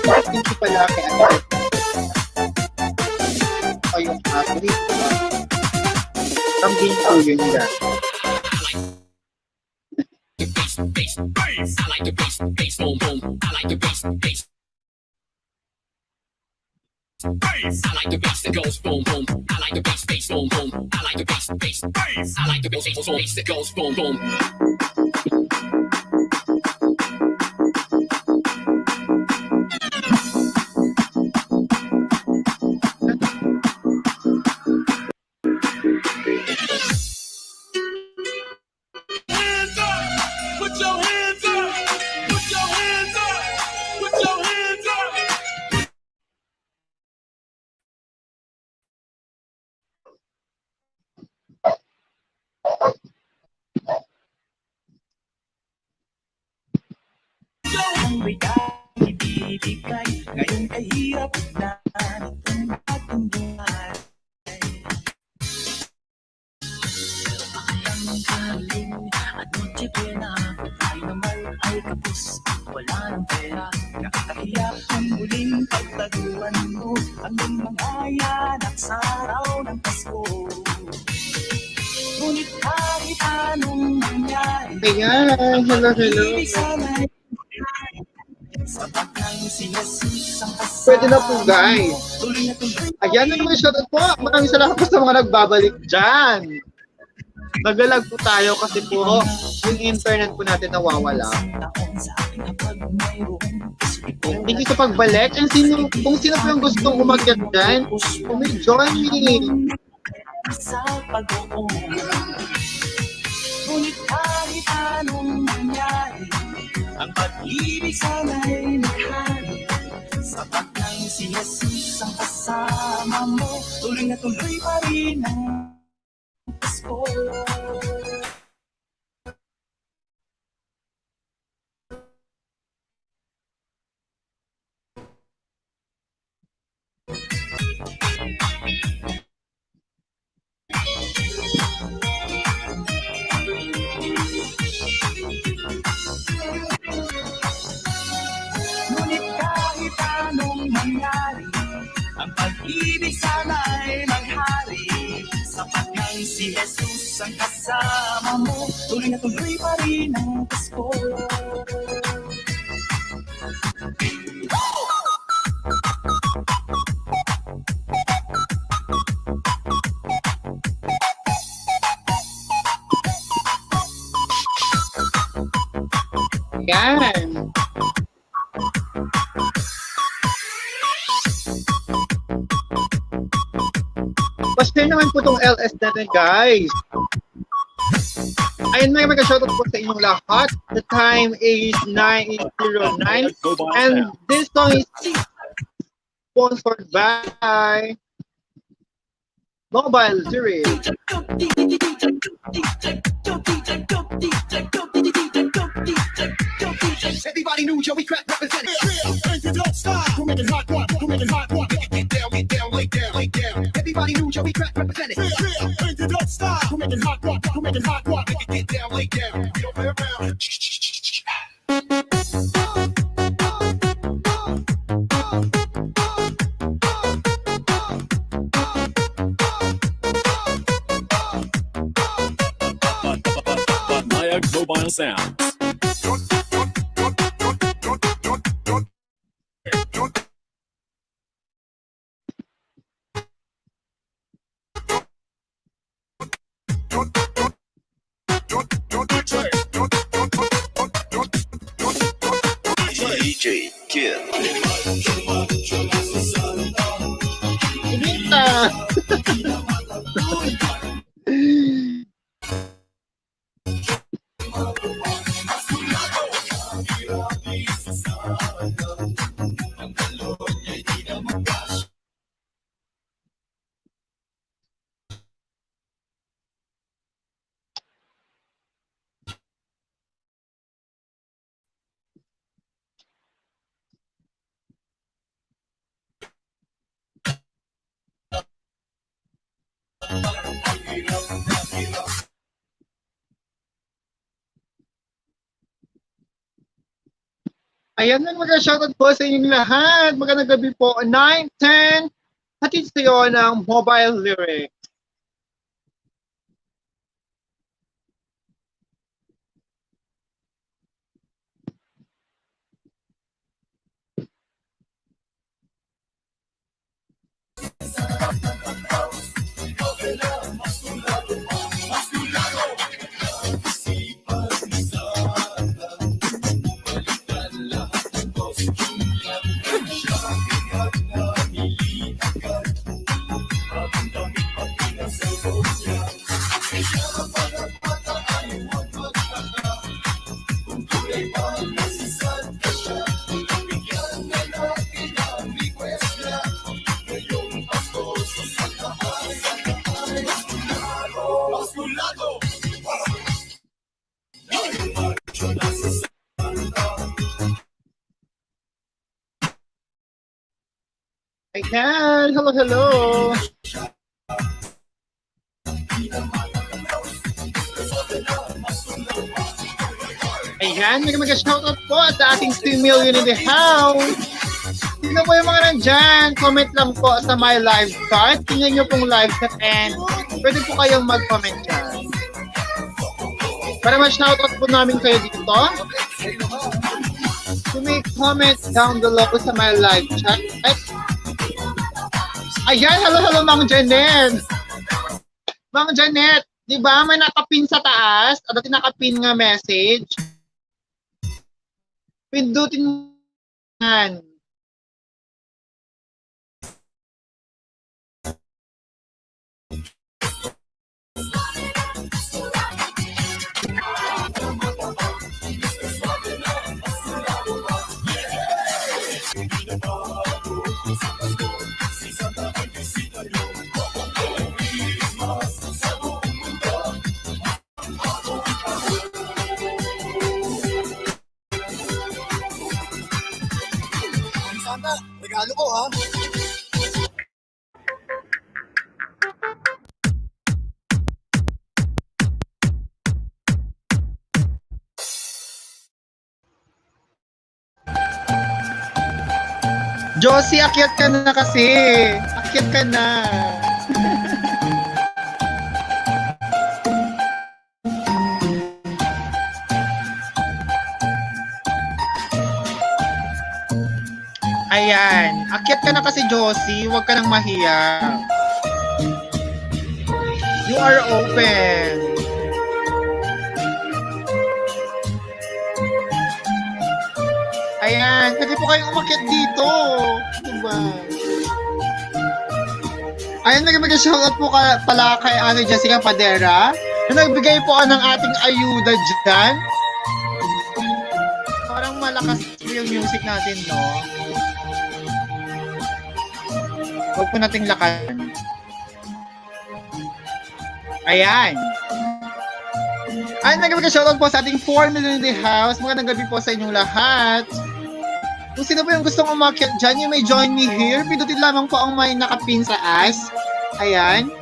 Thank you pala kay Ate. O yung wait. Kambing po yun yan. I like the bass, bass, boom, boom. I like the bass, bass. I like the bass that goes boom, boom. I like the bass, bass, boom, boom. I like the bass, bass. I like the bass that goes boom, boom. Hands up! Put your hands up! Put your hands up! Put your hands up! Ang may ibibigay ngayong kahirap na itong ating buhay. Ang galing at noche buena, tayo naman ay kapos, wala ng pera. Nakakahiya ang muling pagtaguan mo, ang iyong mga yanak sa araw ng Pasko. Ngunit kahit anong mangyari, Ayan, hello, hello. ibig sana'y sapat ng si Jesus ang Pwede na po kasama guys. mo. Tuloy na tuloy Ayan na naman shoutout po. Maraming salamat po sa mga nagbabalik dyan. Nagalag po tayo kasi po yung internet po natin nawawala. taon sa ating hapag mayroong positibo. Thank you sa pagbalik. And kung sino po yung gustong umakyat dyan, join me. Sa pag-uong ngunit kahit anong mangyari, ang pag-ibig sana'y maghari. Sapat lang si Jesus ang kasama mo, tuloy na tuloy pa rin ang Pasko. Ngunit kahit anong mangyari, ang pag-ibig sana'y maghari. Sapat lang si Jesus ang kasama mo, tuloy na tuloy pa rin ang Pasko. Ayan. Pa-share naman po itong LS natin guys. Ayun, may mag-shoutout po sa inyong lahat. The time is 9:09 and this song is sponsored by Mobile Series. Everybody knew Joey Crack represented. And you don't stop. We're making hot one. We're making hot one. Get down, get down, lay down, lay down. Everybody knew Joey Crack represented. And you don't stop. We're making hot one. We're making hot one. Get down, lay down. We don't play around. Maya's mobile sound. DJ Kid. Pinita! Ayan na, mag-shoutout po sa inyong lahat. Magandang gabi po, 9:10. Hatid sa'yo ng mobile lyric. Ayan, hello, hello. Ayan, mag-shoutout po sa ating 2 million in the house. Tingnan po yung mga nandyan. Comment lang po sa my live chat. Tingnan nyo pong live chat and pwede po kayong mag-comment dyan. Para ma-shoutout po namin kayo dito. You may comment down below sa my live chat. Ayan, hello, hello, Mang Janet. Mang Janet, di ba may nakapin sa taas? At nakapin nga message. Pindutin mo yan. Regalo ko ha. Josie, akyat ka na kasi. Akyat ka na. Ayan. Akyat ka na kasi, Josie. Huwag ka nang mahiya. You are open. Ayan. Pwede po kayong umakyat dito. Diba? Ayan, mag-shoutout po pala kay Jessica Padera na nagbigay po ng ating ayuda dyan. Parang malakas yung music natin, no? Huwag po nating lakasan. Ayan. Ayan, mag-shoutout po sa ating 4 million in the house. Magandang gabi po sa inyong lahat. Kung sino po yung gustong umakyat dyan, you may join me here. Pindutin lamang po ang may nakapin sa as. Ayan.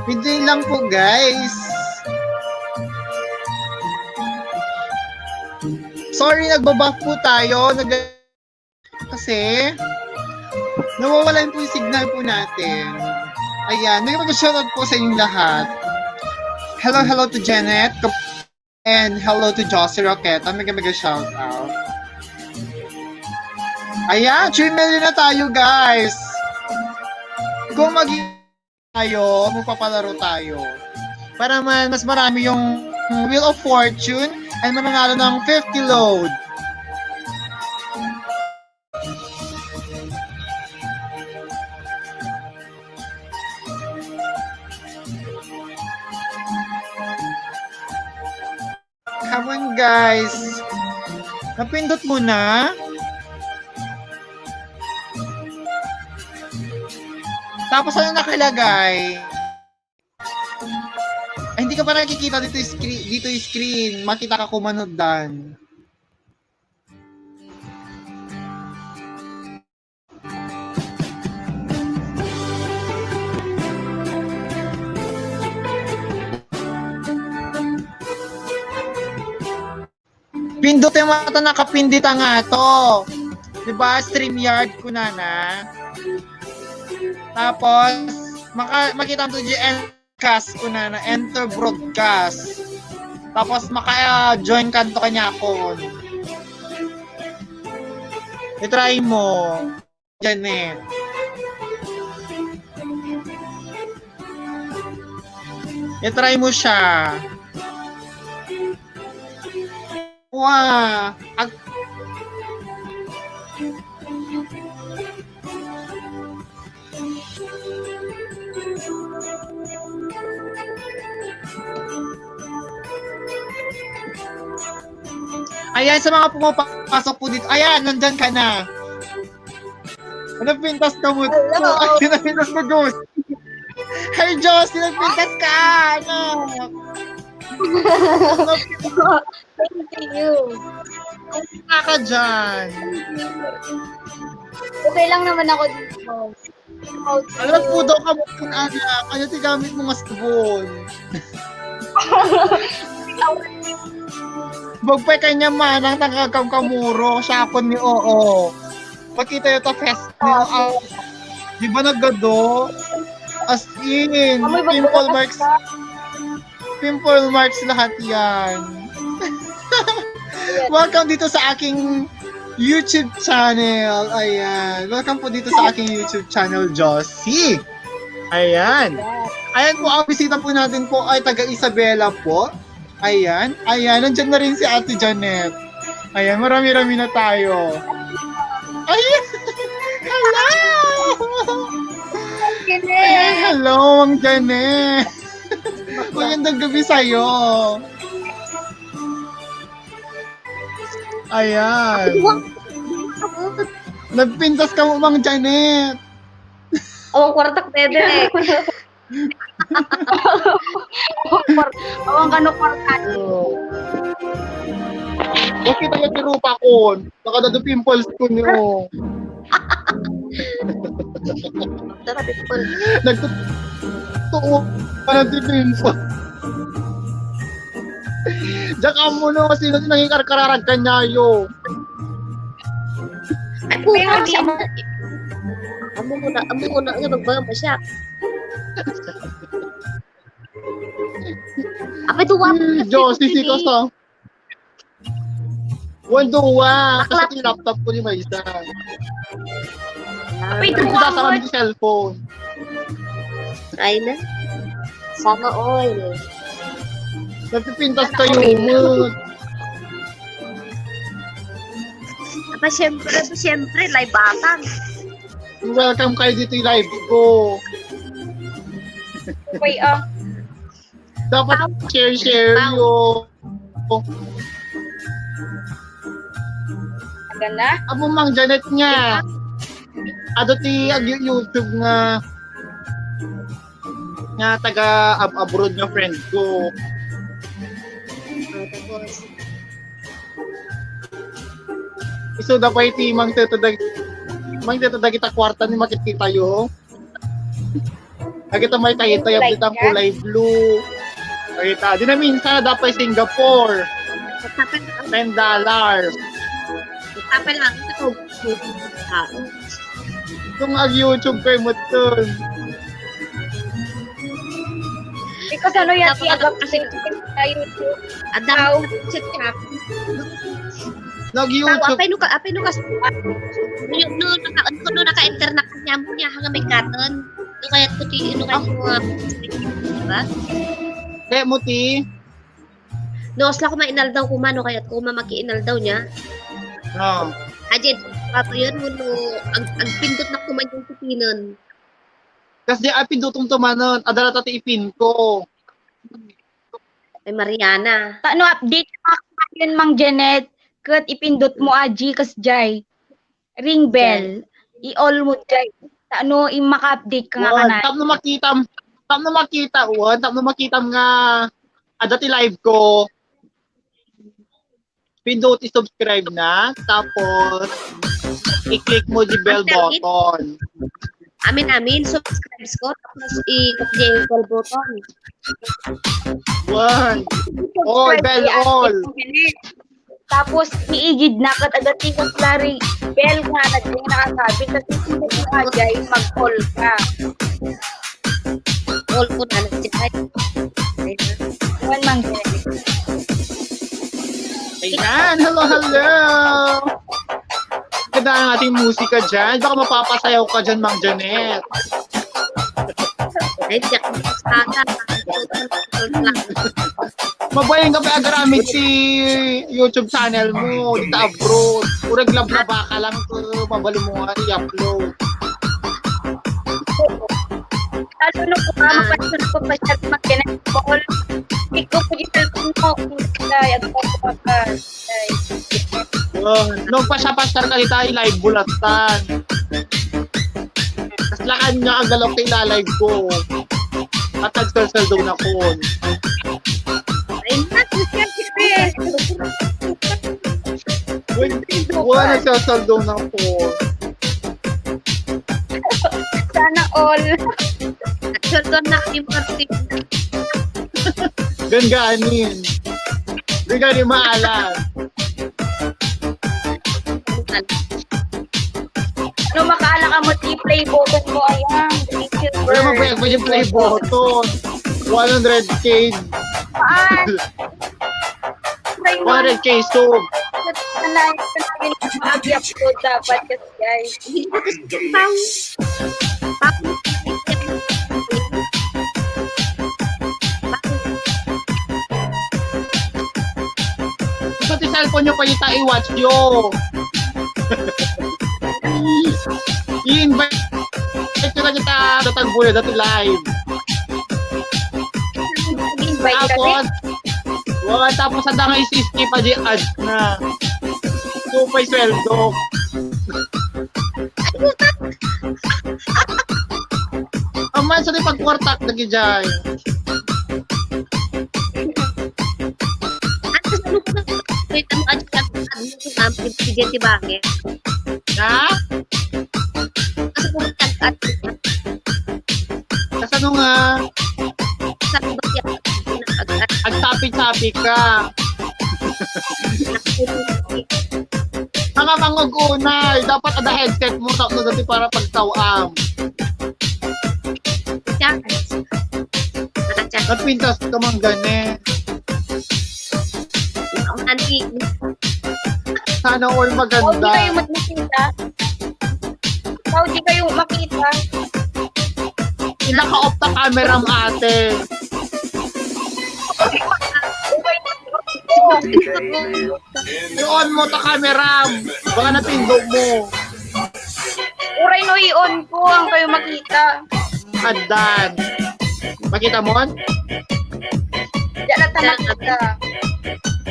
Pindutin lang po, guys. Sorry, nagbabuff po tayo. Kasi, nawawalan po yung signal po natin. Ayan, mag-shoutout po sa inyong lahat. Hello, hello to Janet. And hello to Josie Roqueta. Mag-shout out. Ayan, 3 million na tayo, guys. Kung tayo, magpapalaro tayo. Para mas marami yung Wheel of Fortune and mananalo ng 50 load. Come on, guys. Napindot mo na. Tapos ano nakalagay? Ay, hindi ka pa nakikita dito yung screen. Makita ka kumanoddan. Pindot yung mata nakapindita nga to. Diba? StreamYard ko na. Tapos, makita mo to dyan, broadcast ko na. Enter broadcast. Tapos, maka-join ka to kanya ako. I-try mo. Janet. I-try mo siya. Wow. Ayan, sa mga pumapasok po dito. Ayan, nandyan ka na. Pintas ka mo. Hello. Pintas ko, Diyos. Hey, Diyos, pintas ka. Ano? Thank you. Kung ka dyan. Okay lang naman ako dito. Alam po daw ka mo kung anak. Kaya tigamit mo nga sabon. Bagpay kanya manang tagagam kamuro. Syakon ni Oo. Pagkita yung ta-fest ni Oo. Di ba nagado? As in. Pimple marks. Pimple marks lahat yan. Welcome dito sa aking YouTube channel. Ayan. Welcome po dito sa aking YouTube channel, Josie. Ayan. Ayan po, ang bisita po natin po ay taga Isabela po. Ayan. Ayan, nandyan na rin si Ate Janet. Ayan, marami-rami na tayo. Ayan. Hello! Ayan, hello, Mang Janet. Magandang gabi sa'yo. Ayan. Nagpintas ka mo, Mang Janet. Awang kwartak dede eh. Awang kano kwartak. Bakit tayo tirupa ko? Nakadado pimples ko niyo. Tara, people. Nagtutuo pa ng pimples. Diyan ka muna kasi naging karkararag ka niyo. Ay, puta siya. Amo muna nga magbama siya. Apa itu wap? Josie, si ko sa. Wanduwa. Kasi yung laptop ko ni Maisa. Apa itu Kasi wap? sasama ng cellphone. Ay na. Sana all. Nagpipintas kayo mo. Apa siyempre, live batang. Welcome kayo dito yung live ko. Wait, Dapat share yo. ganda? Amo Mang Janet nga. Ado ti YouTube nga taga abroad nga friend ko. Tapos, Iso da pa iti mang tetedag kita kwarta ni makikita yo. Nakita may tayo bitang kulay blue. Nakita, di na minsan dapat Singapore. $10. tapay lang. Ito. Kung YouTube kayo mo to. Ikaw ano yan? Siya kasi sa YouTube. Adam, check ka. Nag-YouTube. Apay no kas. No naka-enter na kanya mo niya hanga may katon. No kaya puti kaya diba? Kaya mo ti. No sila ko mainal daw kumano kaya ko mamakiinal daw niya. No. Ajed, pato yun mo ang pindot na kuman yung pupinon. Kasi di apin dutong tumanon. Adala tati ipin ko. Ay Mariana. Ano update yun, Mang Janet? Kat ipindot mo aji kas jay. Ring bell. I-all mo jay. Ano, maka-update ka nga ka na. Tap na makita nga adati live ko. Pindot i-subscribe na. Tapos, i-click mo the bell button. Amin, subscribe ko, tapos i-click yung bell button. One. All, bell all. Tapos iigid na kat agad tikas lari bell nga na din nakasabi kasi hindi mo ajay mag-call ka. All po na lang siya. One mang Janet. Ayan, hello! Ganda ang ating musika dyan. Baka mapapasayaw ka dyan, Mang Janet. Ay, siya kung sana. Mabayang ka pa agaramit si YouTube channel mo. Dito abroad. Urag lablaba ka lang to. Mabalo mo nga i-upload. Lalo na po nga mapasyon ko pa siya mag-Janet call. Ikaw po yung cellphone mo. Ay, agpapapa ka. Ay. Nung pasya-pastar ka tayo live bulatan. Tapos lakan niya ang galaw kay live ko. At nag-sell daw na ko. Ay, naku siya si Chris. Wala nag-sell daw na ko. Sana all. Nagsulto na yung party. Ganganin. Ganganin maalam. Ano makaala ka mo play button mo ayan. Wala magbayag pa yung play button. 100k. Paan? Try mo. 100k sub. Sanayin mag-upload dapat kasi guys. Hindi ko kasi pang. Sa cellphone nyo pa yung i-watch nyo. I-invite nyo na kita tatagbuya dati live. Invite ka Tapos, tapos sa dangay isi-skip pa di ads na. So, pa'y sweldo. Aman sa di pag-quartak na gijay. Wait, ano aja sige ti bakit? Ha? Kasi kung tag-at Kasano nga? sa ba siya nag-at Agtapik-tapik ka. Mga mangugunay, dapat ada headset mo tapos dati para pagtawam. siya. Nakachat. Nagpintas ka mang gani. Anti, Sana all O di maganda. kayo makikita. O di kayo makita. Naka-off na camera ang ate. I-on mo ta camera. Baka napindog mo. Uray no i-on ko ang kayo makita. Adan. Makita mo? Diyan na ta makita.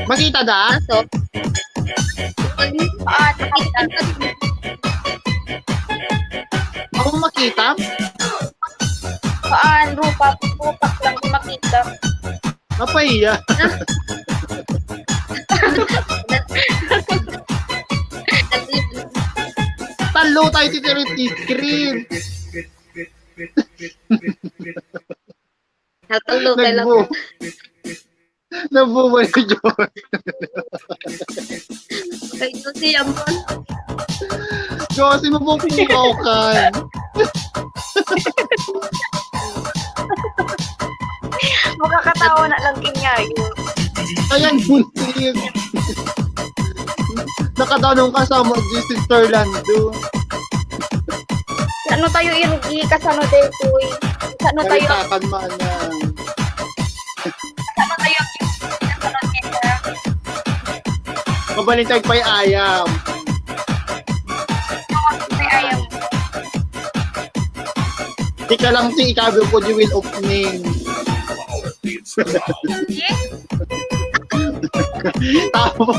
Makita da? so, Makita. Ako makita? Paan, rupak lang ko makita. Napaiya. Talo tayo titirit screen. Natalo kay lang. Nabubuhay yun. Kay ito siya mo. Kasi mabukukaw ka. Makakatawa na lang kinyayo. Ayan, bullshit. Nakatanong kasama si Sister Lando. Ano tayo irugi kasano tayo kuy? Ano tayo? Kalitakan man yan. Ano tayo? Kasano tayo? Mabalintag pa'y ayam. May ayaw. Di ka lang si ikabi ko di will opening. Tapos,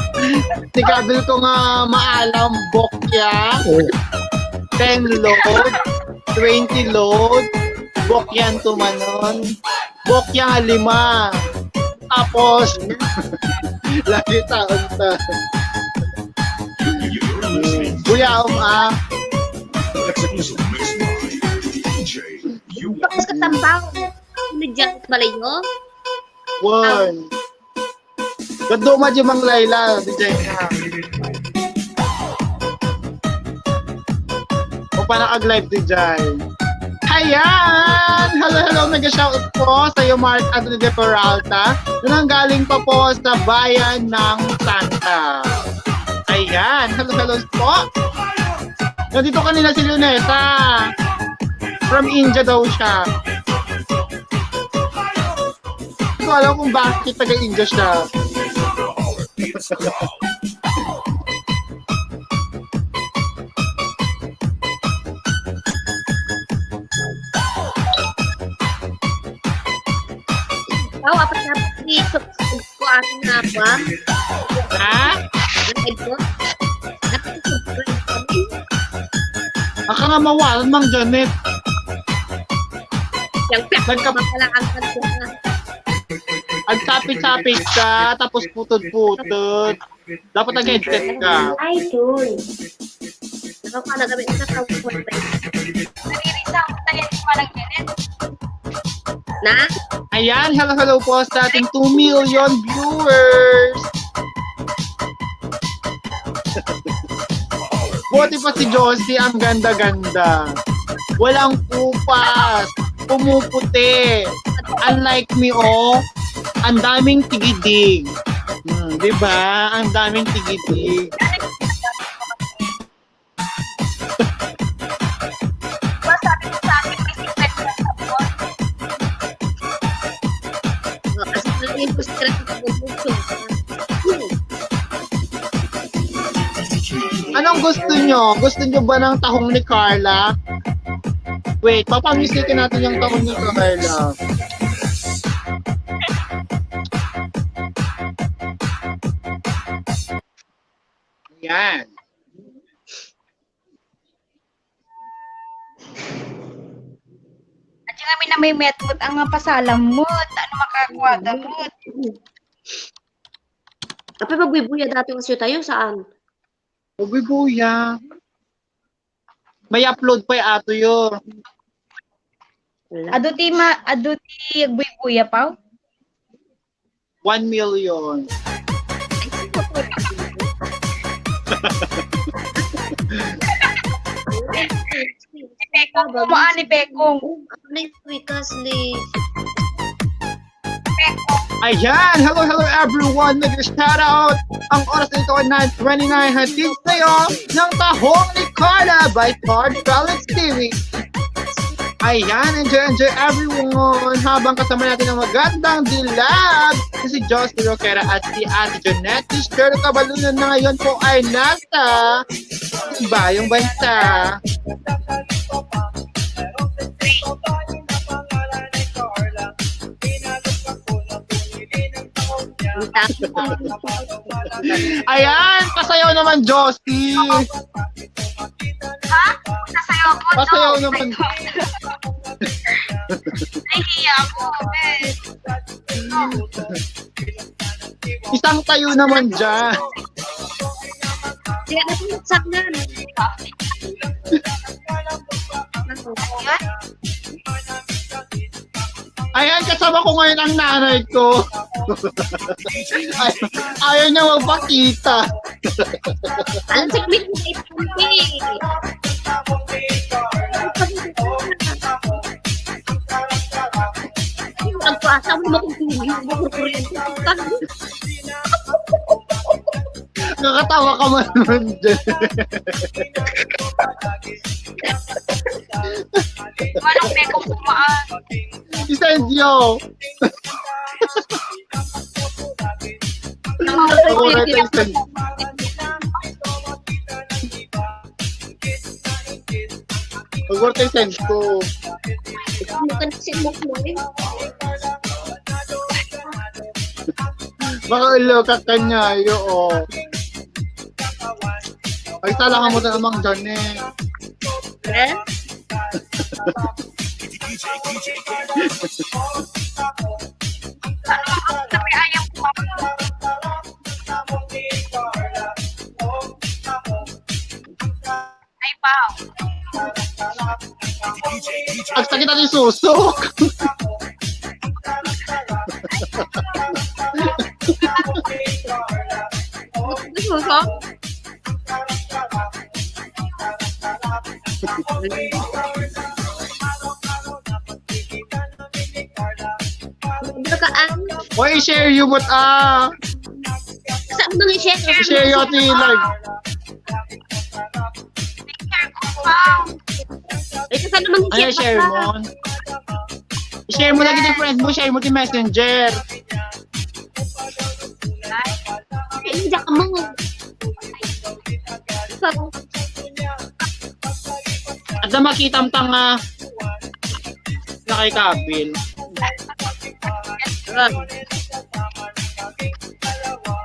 si Gabil ko nga maalam, bokya, 10 load, 20 load, bokyan tumanon, bokya 5. Tapos, lagi taon ta. Buyaom Tapos katambang. Nagyan balay mo. One. Kaduma di Mang Layla, DJ na. O pa naka-live DJ. Ayan! Hello, nag-shoutout po sa iyo, Mark Anthony de Peralta, na nanggaling pa po sa bayan ng Santa. Ayan! Hello po! Nandito kanina si Lunesa. From India daw siya. Hindi ko alam kung bakit taga-India siya. Ikaw, apat na subscribe ko aking na ba? Ha? Live ko? Nakasubscribe kami. Aka nga mawalan, Mang Janet. Yung pek, Nagka- pala ang kanto na. Ang sapit-sapit ka, tapos putod-putod. Dapat nag-headset ka. Idol. Nakakala kami sa kawal. Naririsa ako tayo si Manang Janet. Na? Ayan, hello po sa ating 2 million viewers. Buti pa si Josie, ang ganda-ganda. Walang kupas, pumuputi. Unlike me, ang daming tigidig. Di ba? Ang daming tigidig. Diba sabi ko sa akin, may secret na sabon. Kasi na yung secret na bubuso. Anong gusto nyo? Gusto nyo ba ng tahong ni Carla? Wait, papamusikin natin yung tahong ni Carla. Yan. At yung kami na may metmut ang nga pasalamot. Ano makakuha damot? Apa magbibuya dati kasi tayo saan? Uy, kuya. May upload pa yung ato yun. Aduti agbuy-buya pa? 1 million. Si Pekong, kumaan ni Pekong. Ano yung wikas li? Ayan! Hello everyone! Nag-shoutout! Ang oras na ito ay 9:29. Hatid sa'yo ng tahong ni Carla by Todd Felix TV. Ayan! Enjoy everyone! Habang kasama natin ang magandang dilag si Josie Roquera at si Ate Jonette Pero Kabalunan na ngayon po ay nasa Bayong Bansa. Ayan! Pasayaw naman, Josie! Ha? Nasayaw ko. Pasayaw naman. Nahihiya ako. Isang tayo naman dyan. Sige, nasunod na. Ayan, kasama ko ngayon ang nanay ko. Ayaw niya magpakita. Alam sa kami kung ito ang pasa mo makukuhin mo kuryente. Nakatawa ka man naman dyan. Manong Pekong kumaan. Isendio! Pag-work ay send ko. Bukan si mo eh. Baka ulo ka kanya, oo. Ay, tala ka mo na namang dyan eh. Eh? Tapi ayaw kumaan. Ay, pao. Ang sakit natin susok. Suso? Bagaan. Oy, share you but Saan bang i-share? share you ati live. Ay, saan naman Ano i-share? share mo? I-share mo lagi ng friend mo, share mo ti Messenger. Ay, hindi ka mo. At na makita ang tanga na kay Kabil.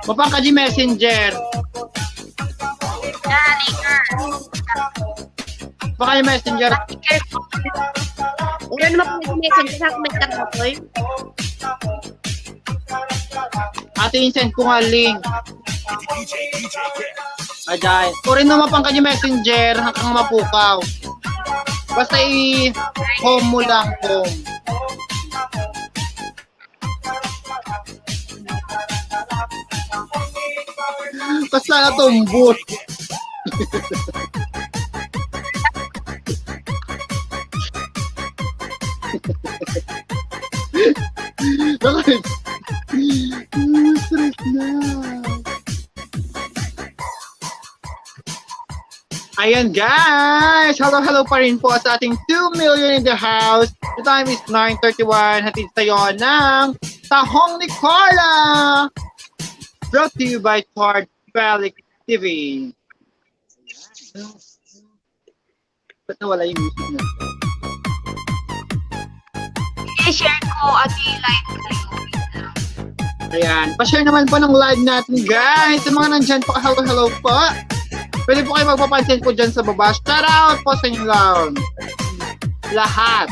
Mapang ka di Messenger. Baka yung Messenger. Wala naman kung may message sa comment ka po. Ate, send ko nga link. Ajay. O rin naman pang kanya Messenger hanggang mapukaw. Basta i-home mo lang, home. Basta natumbot. Bakit? Stress na. Ayan guys! Hello pa rin po sa ating 2 million in the house. The time is 9:31. Hatid tayo ng Tahong ni Carla! Brought to you by Tard Pelic TV. Ba't nawala yung music na? I-share ko at i-like. Ayan. Pa-share naman po ng live natin guys. Sa mga nandyan po, hello po. Pwede po kayo magpapansin po dyan sa baba. Shout out po sa inyo lang. Lahat.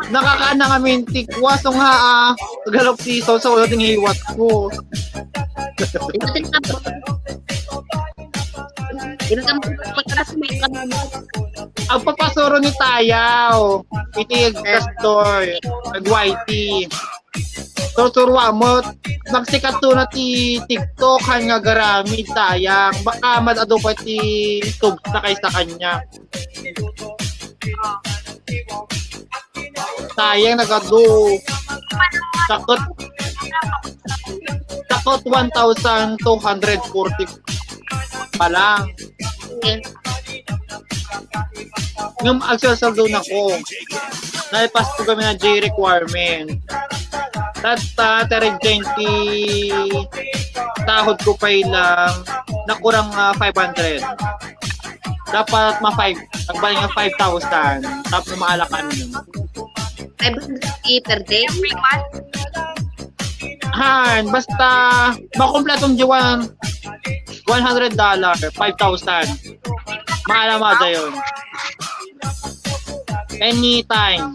Nakakana kami tikwas ng haa. Tagalog siso sa ulo ting hiwat ko. Ang papasuro ni Tayaw. Itig Castor. Nag-YT. Tuturwa mo. Magsikat to na ti TikTok nga garamid sayang. Baka madado pa ti tube na kay sa kanya. Sayang nagado. Takot 1,240 pa lang. Ngam agsasaldo na ko. Naipas ko kami na J requirement. Tata, terigenti tahod ko pa lang nakurang 500. Dapat nagbalik nga 5,000. Tapos na maalakan yun. 550 per day? Han, basta makumpletong diwan $100, 5,000. Maalamada yun. Anytime.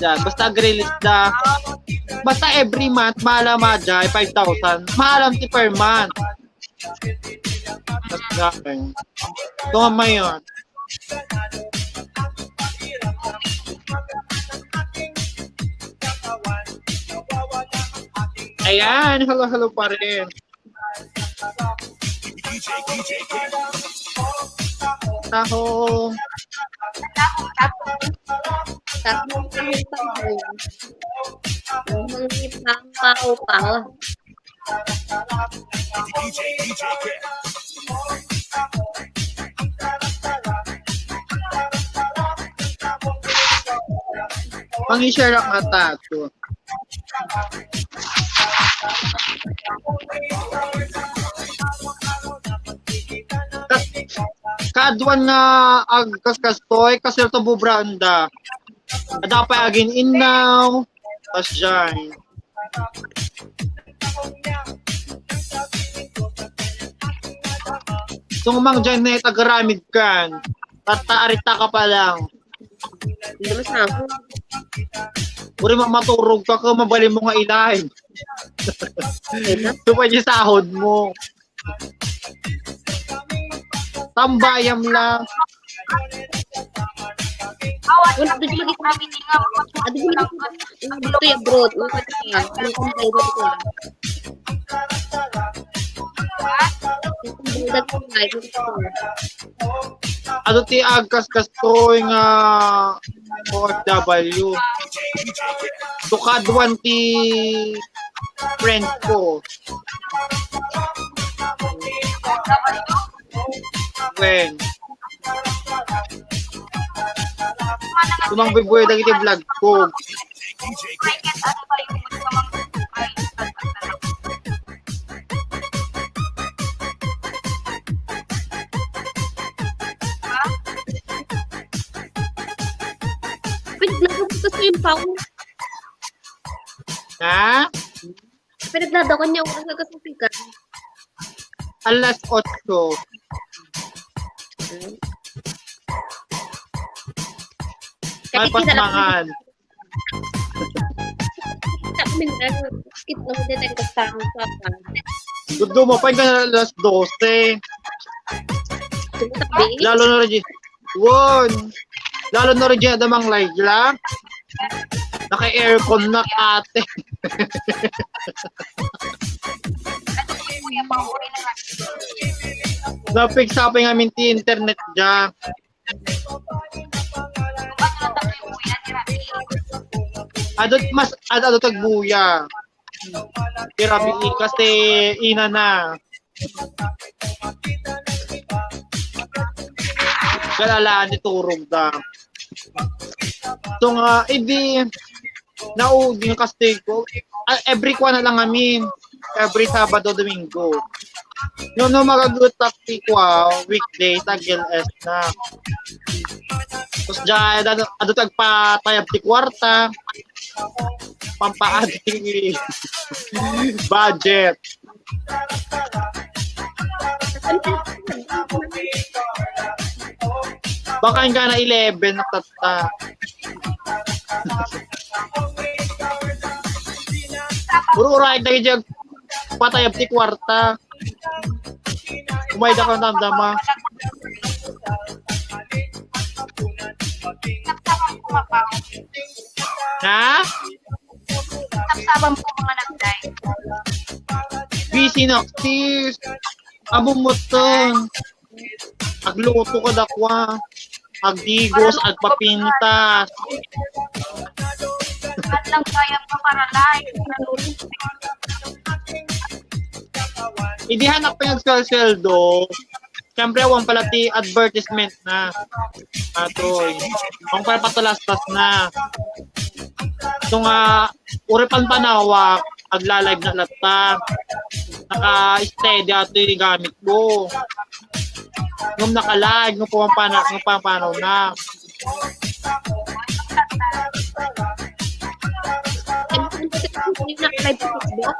Basta release na. Basta every month, maalamada 5,000. Maalam ti per month. Basta ganyan. Tuma yun. Ayan, hello pa rin. Taho. Tatlong tahong taho. Hindi pang paupaw. Pang-i-share ang atato. Kadwan nga agkas-kastoy kasi ito bubranda. Adapay agin inaw. Pas dyan. So mang dyan na itagaramid kan. Tataarita ka pa lang. Hindi naman sa ako. Uri maturog ka ka, mabali mo nga ilahin. So pwede sahod mo. Tambayam lang. Awan Wala lang dito kayo lagi ko. kami nga Adi magpapasok ko lang lagi. Dito yung abroad. Wala ka nga. Ang kumpay ba ito? Ang kumpay ba ito? Ano ti agkas ko nga OFW. Tukadwan ti friend ko. When Tumang bibuhay dagiti vlog ko. Cricket, ano ba yung magkamang ay Pinaglado ko yung pao. Ha? Pinaglado ko niya ako sa sikat. Alas 8. Ay pasmangan. Kita kami na. Skip lang din tayo kasama sa pan. Gusto mo pa ka na alas 12. Sumutabi. Lalo na rin. Won. Lalo na rin damang live lang. Naka-aircon na ate. kuya pauwi na nga. Na-fix up yung amin ti internet dyan. Ano na tayo yung kuya ni Rabi? Adot tagbuya. Kirabi kasi ina na. Kalalaan ni turog da. So nga, hindi naudi ng Castigo. Every kwa na lang amin. Every Sabado, Domingo. No magagutak ti kwa, weekday, tag-LS na. Tapos dyan, ano tagpatayab ti kwarta. Pampaad ti budget. Baka nga na 11 nakata. Uro-uray tayo dyan patayab ti kwarta. Kumain ka ng damdama. Sapsapang kumapaw. Ha? Sapsapang po mga nagday. Busy na sis. Abo mo ton. Agluto ka dakwa. Agdigos, agpapintas. At lang kaya pa para live. Hindi hanap pa yung sweldo. Siyempre, wang pala ti advertisement na. Atoy. Wang pala patalastas na. So nga, uripan panawak, agla-live na lata. Naka-steady ato yung gamit ko. Nung naka-live, nung pumapanaw na. Yung naka-live sa Facebook.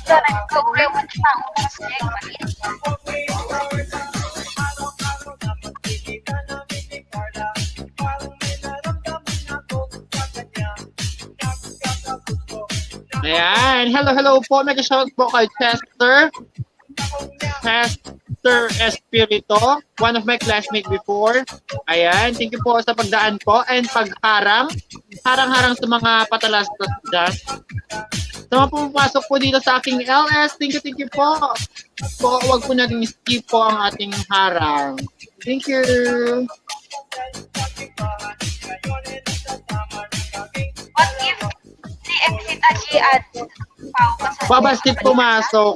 Ang problema sa tao na siya. Maliit. Ayan. Hello po. Nag-shout po kay Chester Espirito, one of my classmates before. Ayan. Thank you po sa pagdaan po and pagharang. Harang-harang sa mga patalastas dyan. Sa mga pumapasok po dito sa aking LS, thank you po. Huwag po natin skip po ang ating harang. Thank you. What if si exit aji at pao ka sa Babastit pumasok.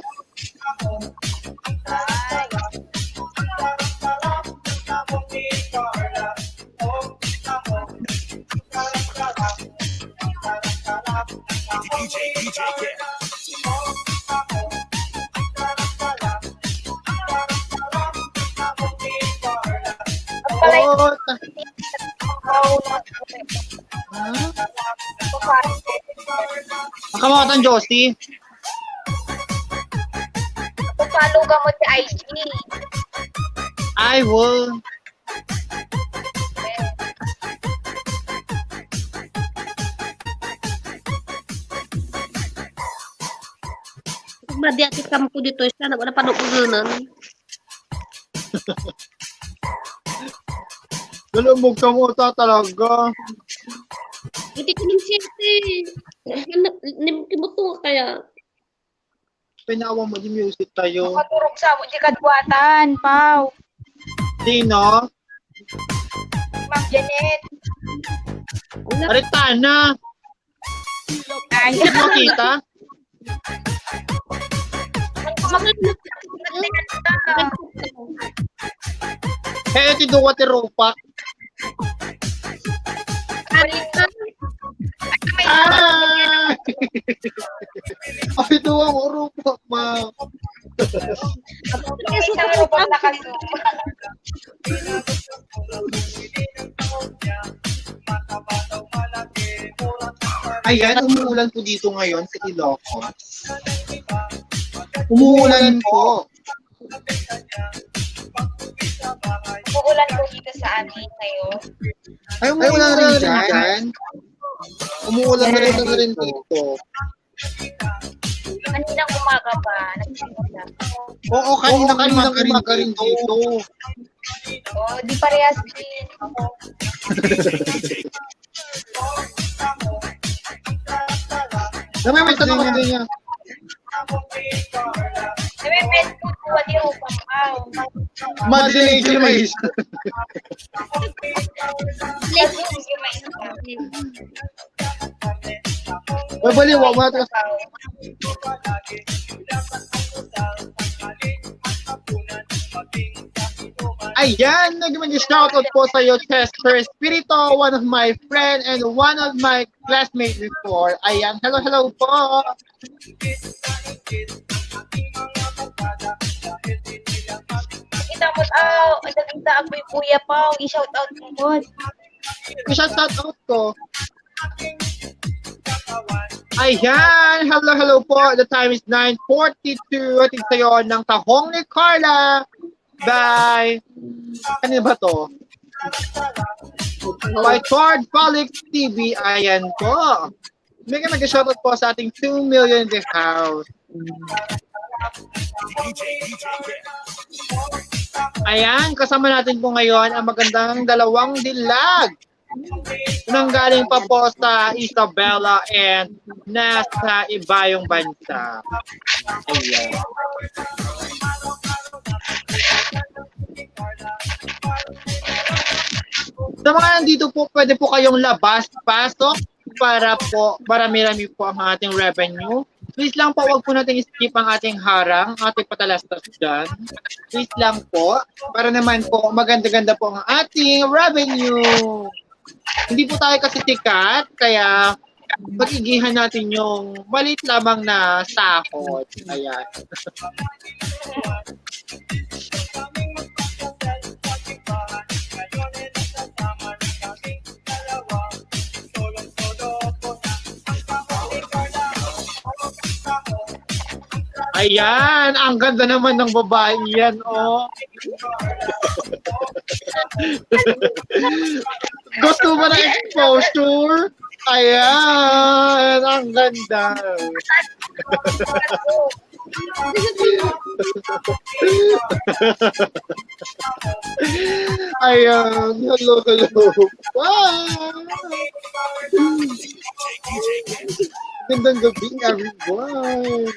Oh, Makamatan Josie. Follow ka mo si IG. I will. Madiatik kampo dito siya. Wala pa nung ugunan. Nalumog ka mo talaga. Hindi ko nang siyete. Kimuto kaya. Pinawa mo yung music tayo. Makaturog sa mo, di kadwatan, Pau. Sino? Ma'am Janet. Aritana. Ay, Hindi mo kita? Eh, tiduwa ti Rupa. Ah! Ay, duwa mo Rupa, ma. isang robot na kaso. Ayan, umuulan po dito ngayon sa Ilocos. Umuulan po. Uulan po dito sa amin ngayon. Ay, umuulan rin dyan. Umuulan na rin dito. Kaninang umaga pa, nagsimula. Oo, kanina umaga rin dito. Oh, di parehas din. May tanong din niya. May pet food po, di upa, Pau. Madilig yung mais. Let's go, may isa. May baliwa, mga Pau. Ayan, nag-shoutout po sa iyo, Chester Espirito, one of my friend and one of my classmates before. Ayan, hello po. Kita mo, nagkita ako yung kuya, Pau. I-shout out mo po. I-shoutout ko. Ayan, hello po. The time is 9:42. Atin sa'yo ng tahong ni Carla. Bye. Ano ba to? White Card Felix TV. Ayan po. May mag-shoutout po sa ating 2 million in the house. Ayan, kasama natin po ngayon ang magandang dalawang dilag. Nanggaling pa po sa Isabela and nasa ibayong bansa. Ayan. Sa mga nandito po, pwede po kayong labas, pasok para po marami-rami po ang ating revenue. Please lang po, wag po natin skip ang ating harang, ating patalastas dyan. Please lang po, para naman po maganda-ganda po ang ating revenue. Hindi po tayo kasi sikat, kaya pag-igihan natin yung maliit lamang na sahod. Ayan. Ayan, ang ganda naman ng babaeng yan, oh. Gusto mo na exposure? Ayan, ang ganda. Ayan, hello. Wow! Gandang gabi, everyone.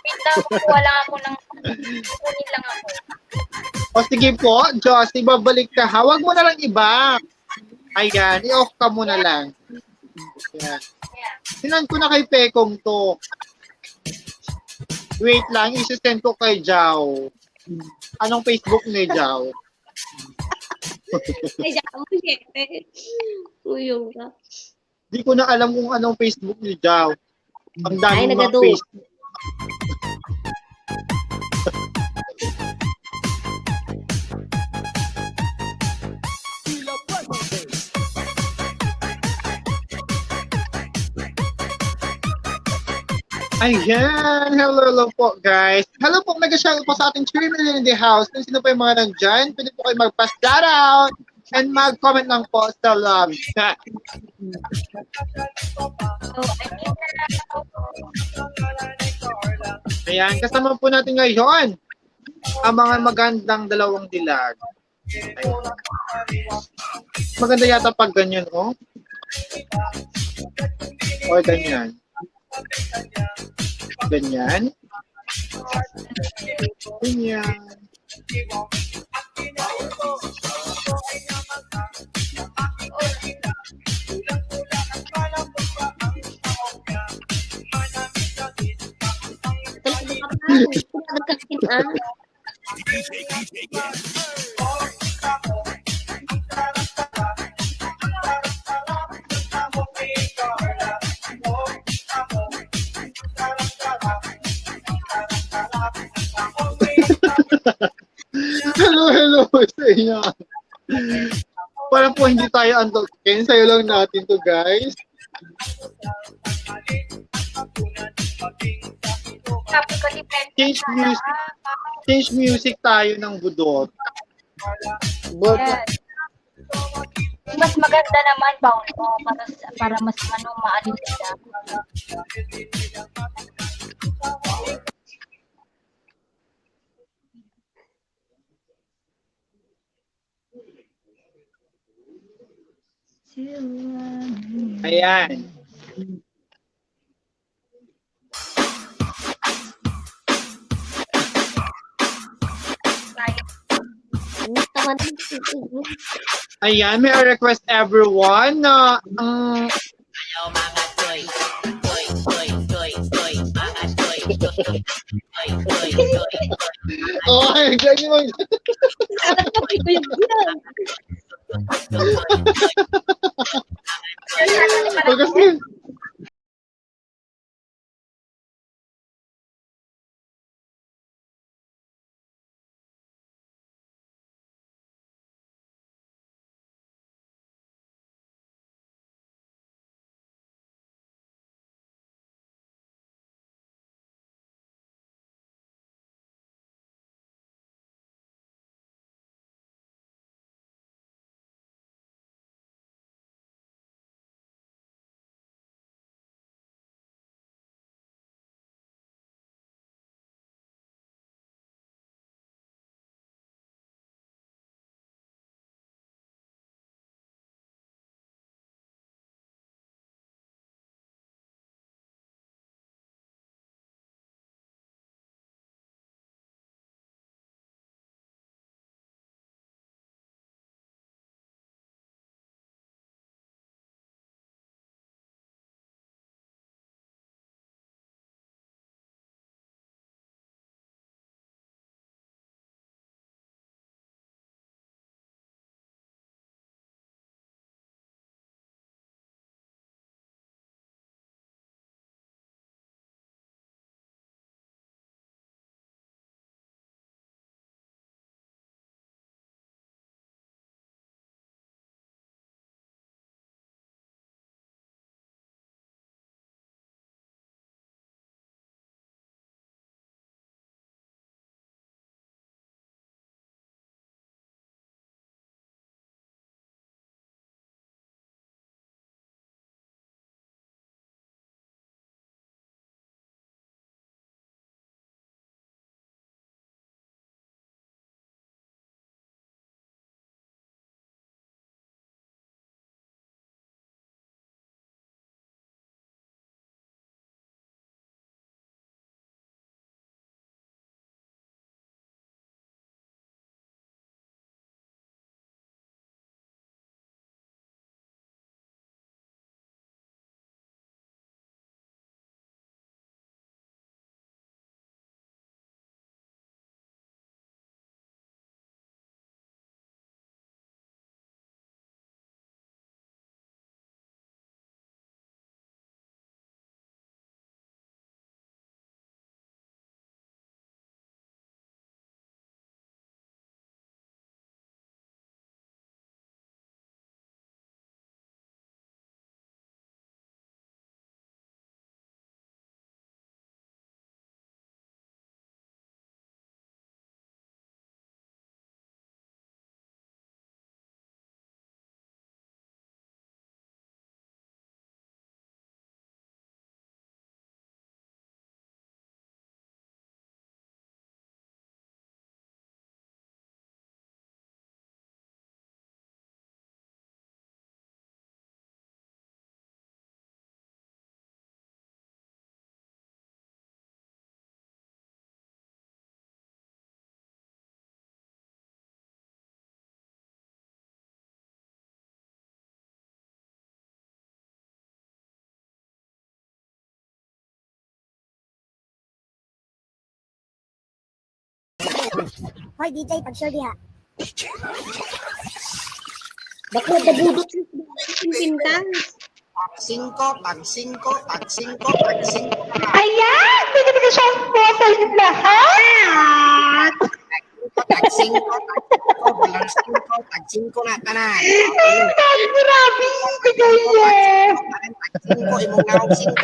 Pinta ko, wala ako ng kunin lang ako. O sige po, Josie, babalik ka ha. Huwag mo na lang iba. Ayan, i-off ka muna lang. Ayan. Sinan ko na kay Pekong to. Wait lang, isi-send ko kay Jao. Anong Facebook ni Jao? Ay, diyan mo siyete. Uyong ka. Di ko na alam kung anong Facebook ni Jao. Ang dami mga nagado. Facebook. Ayan, hello po guys. Hello po, nag-shout po sa ating 3 million in the house. Kung sino po yung mga nandyan, pwede po kayo mag-shout out and mag-comment lang po sa love chat. Ayan, kasama po natin ngayon Ang mga magandang dalawang dilag. Ayan. Maganda yata pag ganyan, oh. Or ganyan. Ganyan. Ganyan. Talaga ka pa. Talaga ka kin ah. Hello, hello sa inyo. Para po hindi tayo antokin, sa'yo lang natin to guys. Sabi ko depende Change sa music, change music tayo ng budot. But, yes. Mas maganda naman Paulo para mas maalin sila. ayan. Taman. Ayan, may I request everyone na Ayaw mga toy. Toy, toy, toy, toy. Mga toy, toy. Toy, toy, toy. oh, ganyan mo. Sabi ko yun. Kasi Hoy, DJ, pag-sure diha. Bakla babudot yung pintang. Tag 5. Ayan! Pwede ba siya ang bottle ng lahat? Tag 5. Balang 5. Tag 5 na tanan. Ay, grabe! Kagaya! Tag 5 imong naog 5.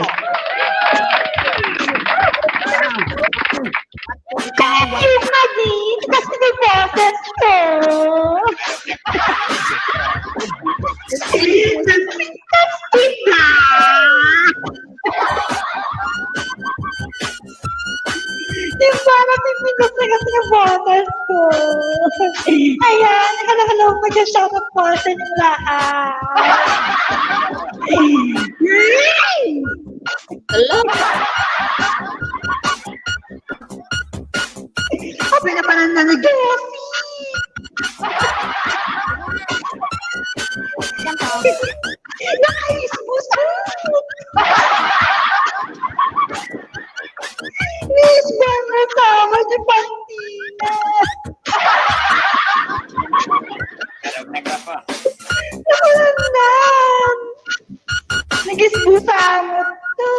Yung kadit! Kasi may boses ko! Yung parang pipindas na kasi yung boses ko. Ayan, nakalakalawag pa dyan siya ng boses ng lahat. Hello? Sabi na parang nanag-Josie. Nakaisbus mo. Miss Bang kasama si Pantina. Nakalandan. Nag-isbusa mo to.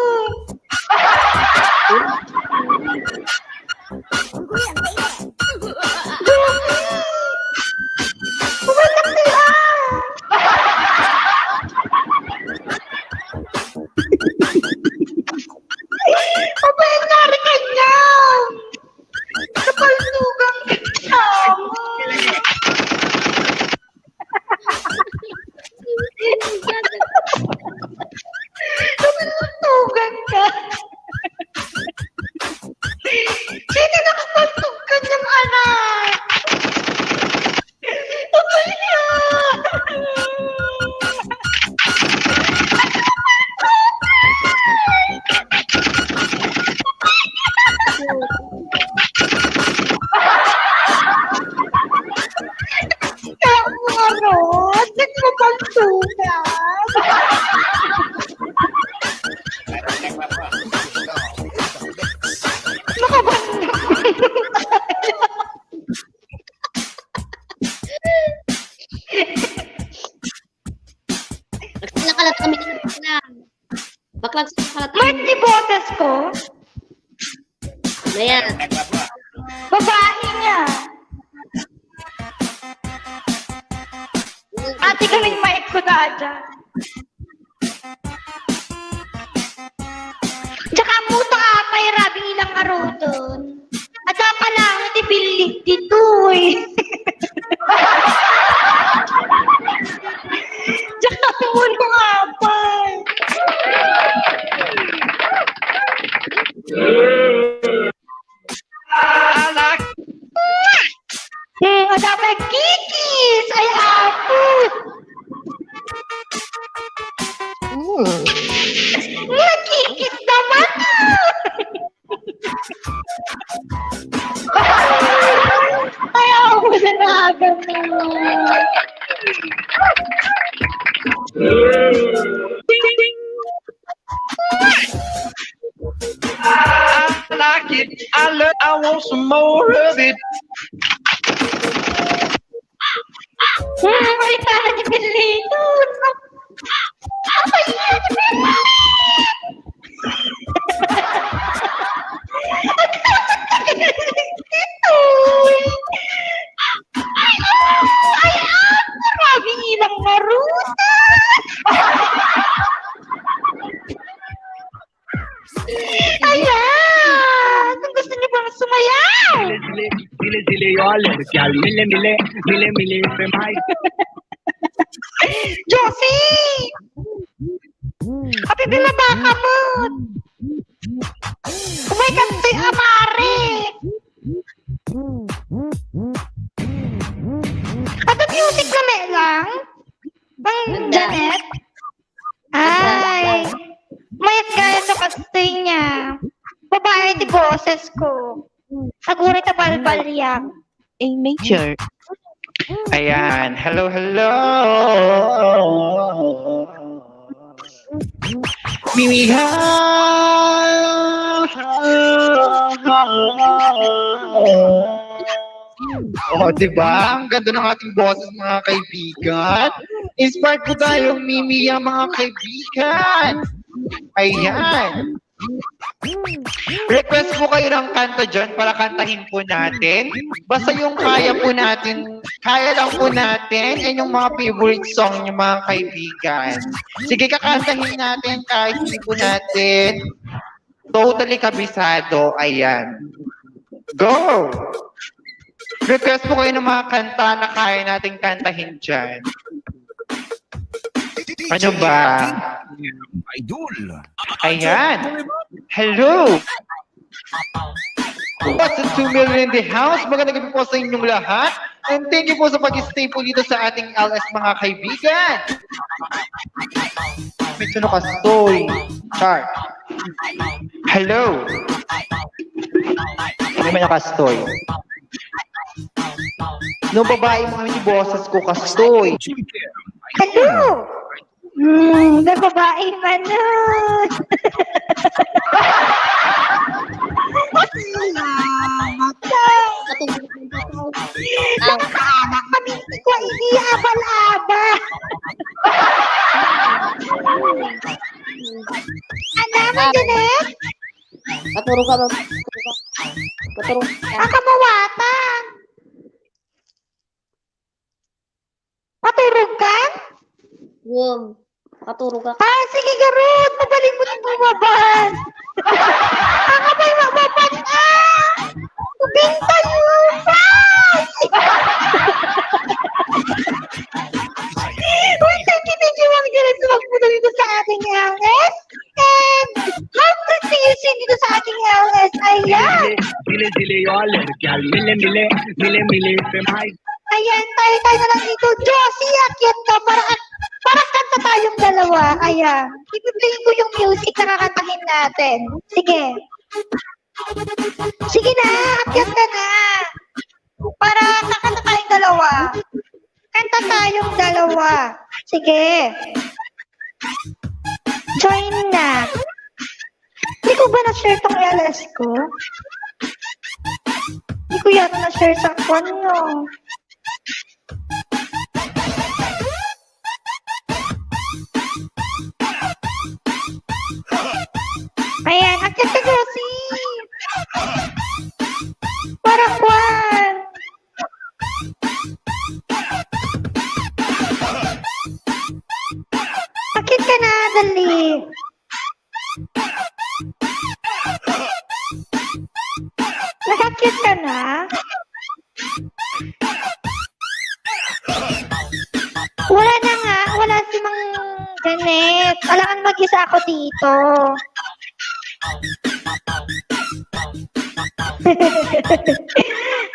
Pumatak sila. Apa yang narik kanya? Kapaltugang kasama. Kapaltugan ka. Sino nakapaltugan ng anak? Apa yan? Kamu ano? Nagpapaltugan. Nakalat kami ng bakla. Bakla sa nakalat May kami. tibotes ko. Ayan. Babae niya. Ate kaming maik ko na dyan. Tsaka muta apay rabing ilang aruton. At pala iti bilig dito eh. Tsaka mulo apay. Ada apa kikis? Ay apo. Nakikis naman. Ay ako na naagam na. I like it. I want some more of it. Ay para di pilito. Ay di pilito. Ay, marami ilang maruta. Ayan! Kung gusto niyo bang sumayaw? Dile, y'all, gal, mile, my. Josie! Happy baka mo! Umay ka to'y amare! At music na may lang? Bang Janet? Ay! Mayat gaya no kastoy niya. Babae di boses ko. Aguri ta balbalyang. A major. Ayan. Hello, hello. Mimi, Oh, di ba? Ang ganda ng ating boses, mga kaibigan. Inspired po tayong mimiya, mga kaibigan. Ayan. Request po kayo ng kanta dyan para kantahin po natin. Basta yung kaya po natin, kaya lang po natin, ay yung mga favorite song niyo, mga kaibigan. Sige, kakantahin natin kahit hindi po natin totally kabisado. Ayan. Go! Request po kayo ng mga kanta na kaya nating kantahin dyan. Ano ba? Idol. Ayan. Hello! What's the 2 million in the house? Magandang gabi po sa inyong lahat. And thank you po sa pag-stay po dito sa ating LS, mga kaibigan. May tuno ka story. Char. Hello! May naka-story. No babae mga ni boses ko kastoy. Hello! Na babae man nun. Salamat ka. Nakaanak kami, hindi ko iiabal-aba. Ano mo, Janet? Paturo ka ba? Paturo ka. Ang kamawatan. Paturog ka? Yung, paturo ka. Ah, sige, Garot. Magaling mo ng bumaban. Ang abay mababan na. Ubinta yun. Uy, thank you, Ma'am Janet, sa magpunta dito sa ating LS. And, how to see dito sa ating LS. Ayan. Ayan, tayo na lang dito. Josie, akyat ka para kanta tayong dalawa. Ayan. Ipiplayin ko yung music na kakantahin natin. Sige. Sige na, akyat ka na. Para kakanta tayong dalawa. Kanta tayong dalawa. Sige. Join na. Hindi ko ba na-share tong LS ko? Hindi ko yata na-share sa konyo. Ayan, akyat ka, Josie. Para kwan. Akyat ka na, dali. Nakakyat ka na? Wala na nga. Wala si Mang Janet. Alangan mag-isa ako dito.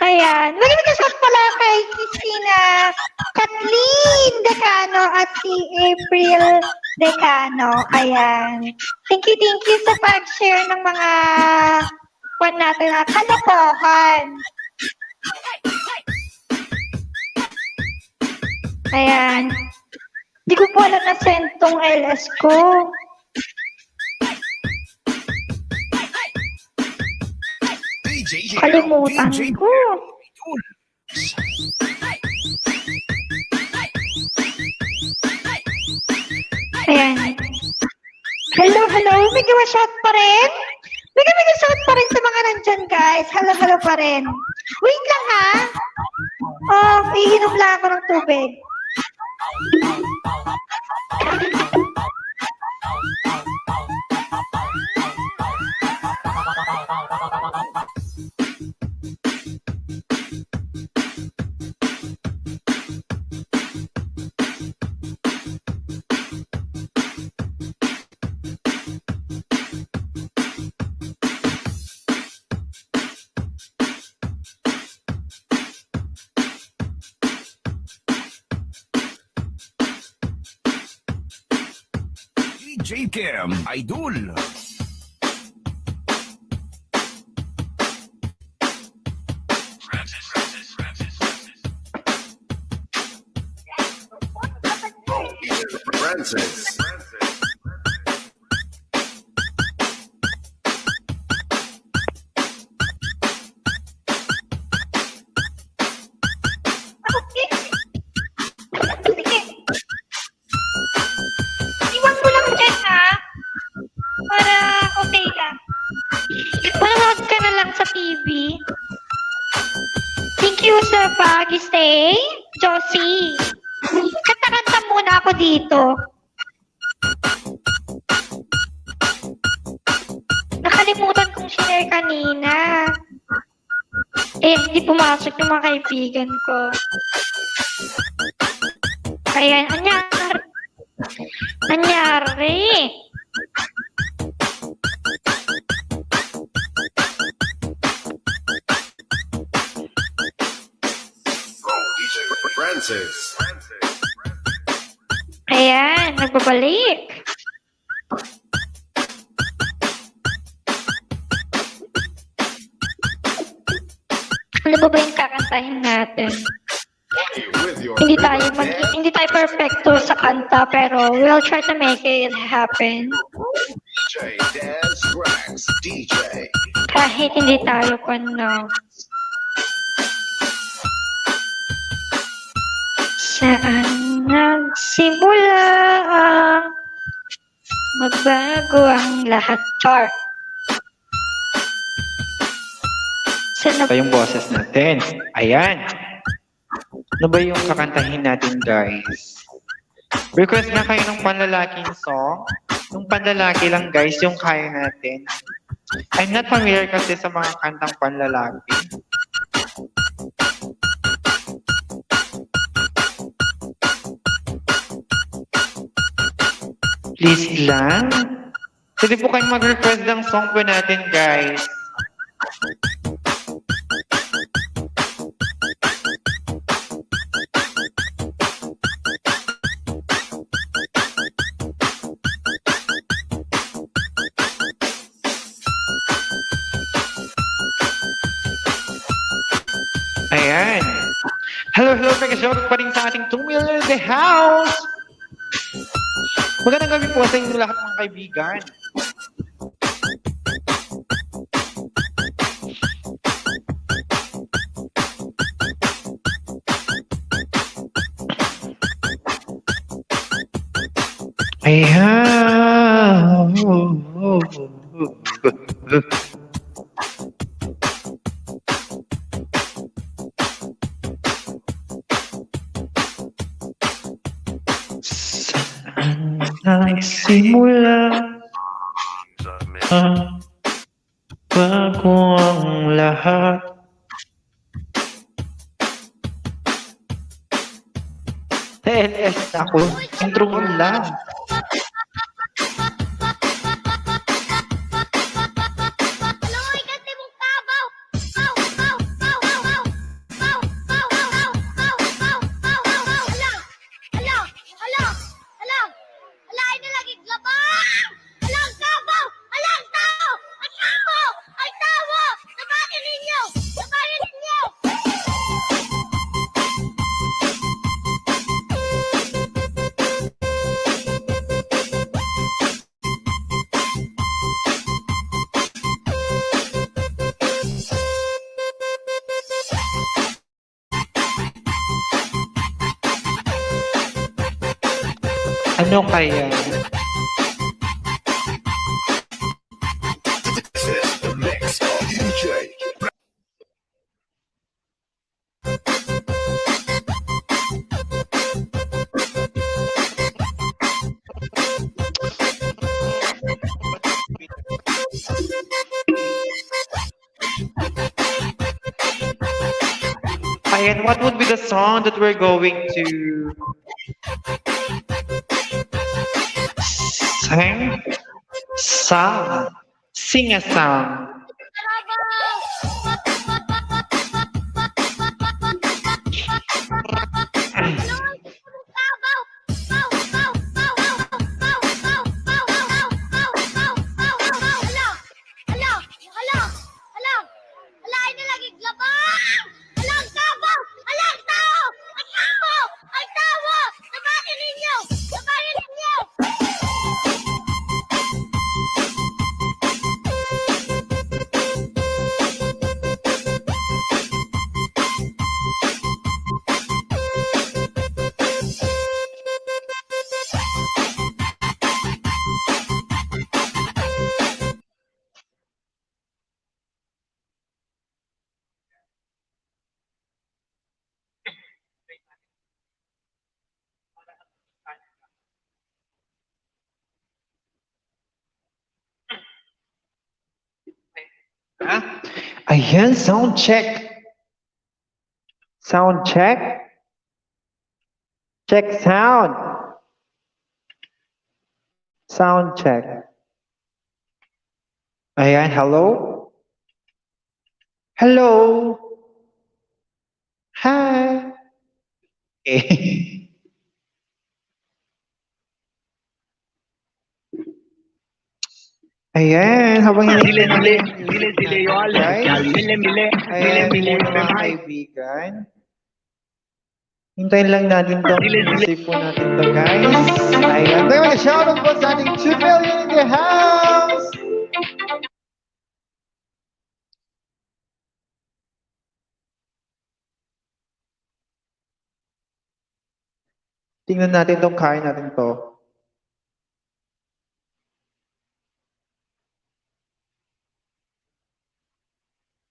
Ayan. Magiging shot pala kay Christina Kathleen Decano at si April Decano. Ayan. Thank you sa pag-share ng mga kwan natin na kalokohan. Ayan. Di ko po alam na send tong LS ko. Kalimutan ko. Ayan. Hello. May gawa-shout pa rin? May gawa-shout pa rin sa mga nandyan, guys. Hello pa rin. Wait lang, ha? Oh, iinom lang ako ng tubig. DJ Cam Idol. Francis. mag-stay? Josie, kanta-kanta muna ako dito. Nakalimutan kong share kanina. Hindi pumasok yung mga kaibigan ko. Ayan, anyari. Francis. Ayan, nagbabalik. Ano ba yung kakantahin natin? Hindi tayo perfecto sa kanta, pero we'll try to make it happen. DJ Dance Rex DJ. Kahit hindi tayo Saan nagsimula ang magbago ang lahat? Char. Saan Ito yung boses natin. Ayan. Ano ba yung kakantahin natin, guys? Request na kayo ng panlalaking song. Yung panlalaki lang, guys, yung kaya natin. I'm not familiar kasi sa mga kantang panlalaki. Please lang. Pwede po kayong mag-request ng song po natin, guys. Ayan. Hello, Pagka-shoutout pa rin sa ating 2 million in the house. Magandang gabi po sa inyo lahat mga kaibigan. Ayan. Nagsimula bago ang lahat. LS ako, intro mo lang. Ano kaya? This is the mix of DJ. Ayan, what would be the song that we're going to sing? Sing a song. Ayan, sound check. Sound check. Check sound. Sound check. Ayan, hello? Hello? Hi. Okay. Ayan, habang hinihintay natin yung music natin, guys. Ayan muna mga kaibigan. Hintayin lang natin tong music po natin to, guys. Ayan. May mga shoutout po sa ating 2 million in the house! Tingnan natin tong kain natin to.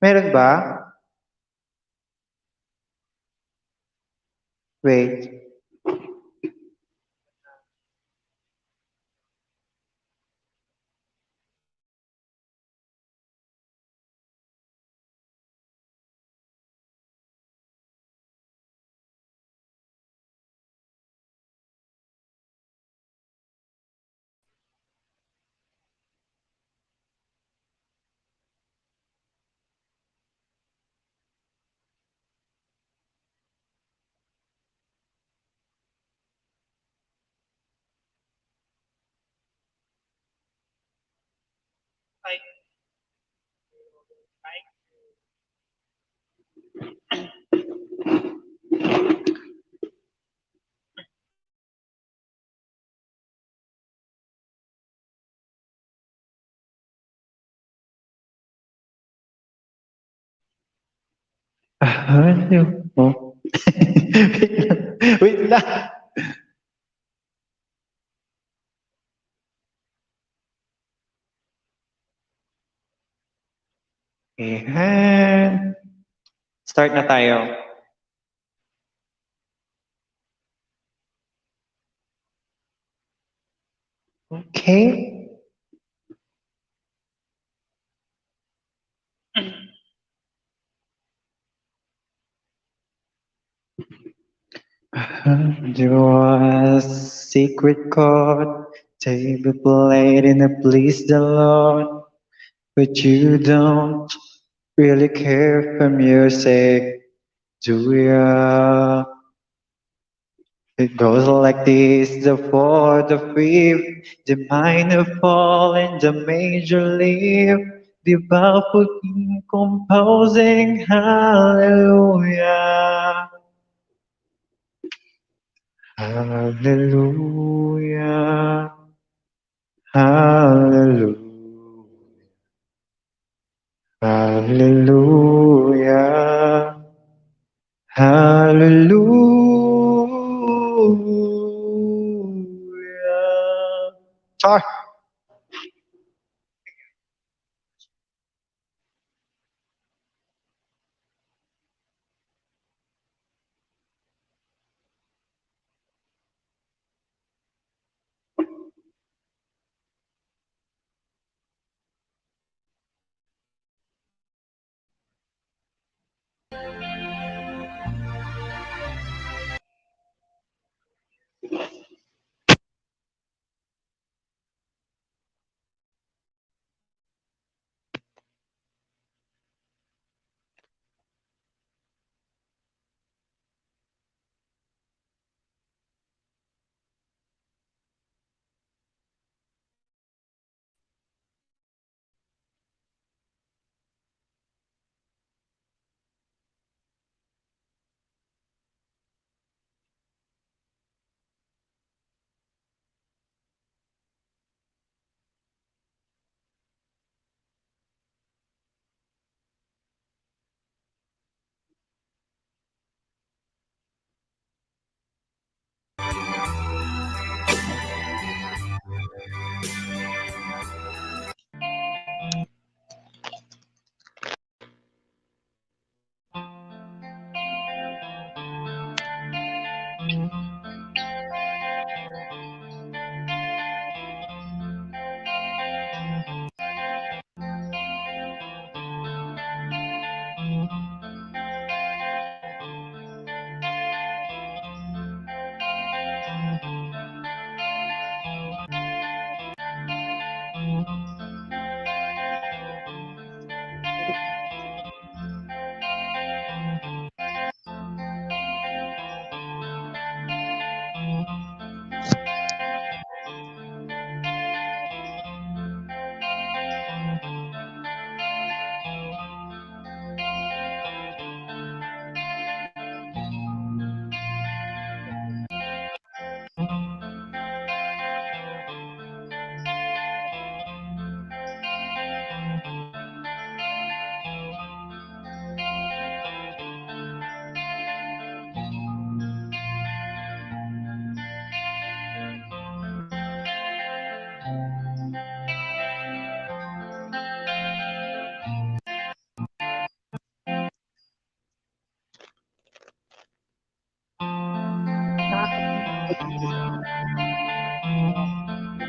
Meron ba? Wait. Ano? Oh. Wait lang. Wait lang. Ayan. Start na tayo. Okay. There was secret chord, table played in a place alone, but you don't really care for music, do ya? It goes like this, the fourth, the fifth, the minor fall and the major lift, the baffled composing hallelujah. Hallelujah. Hallelujah. Hallelujah. Hallelujah. Char.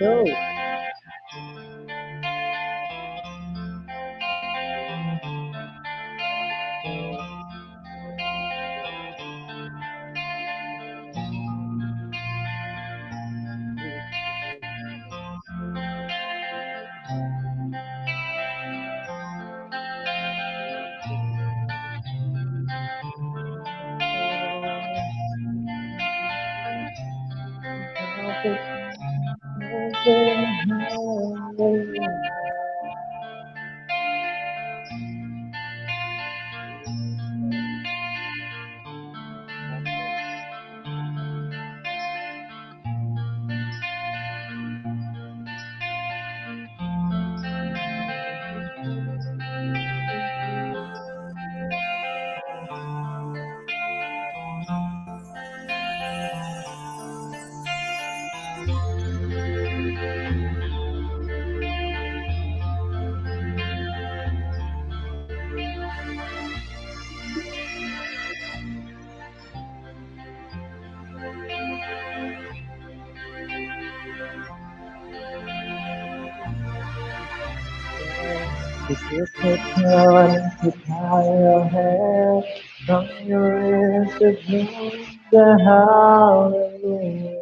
Go. This is the time to tie your hair from your ears to the hallelujah.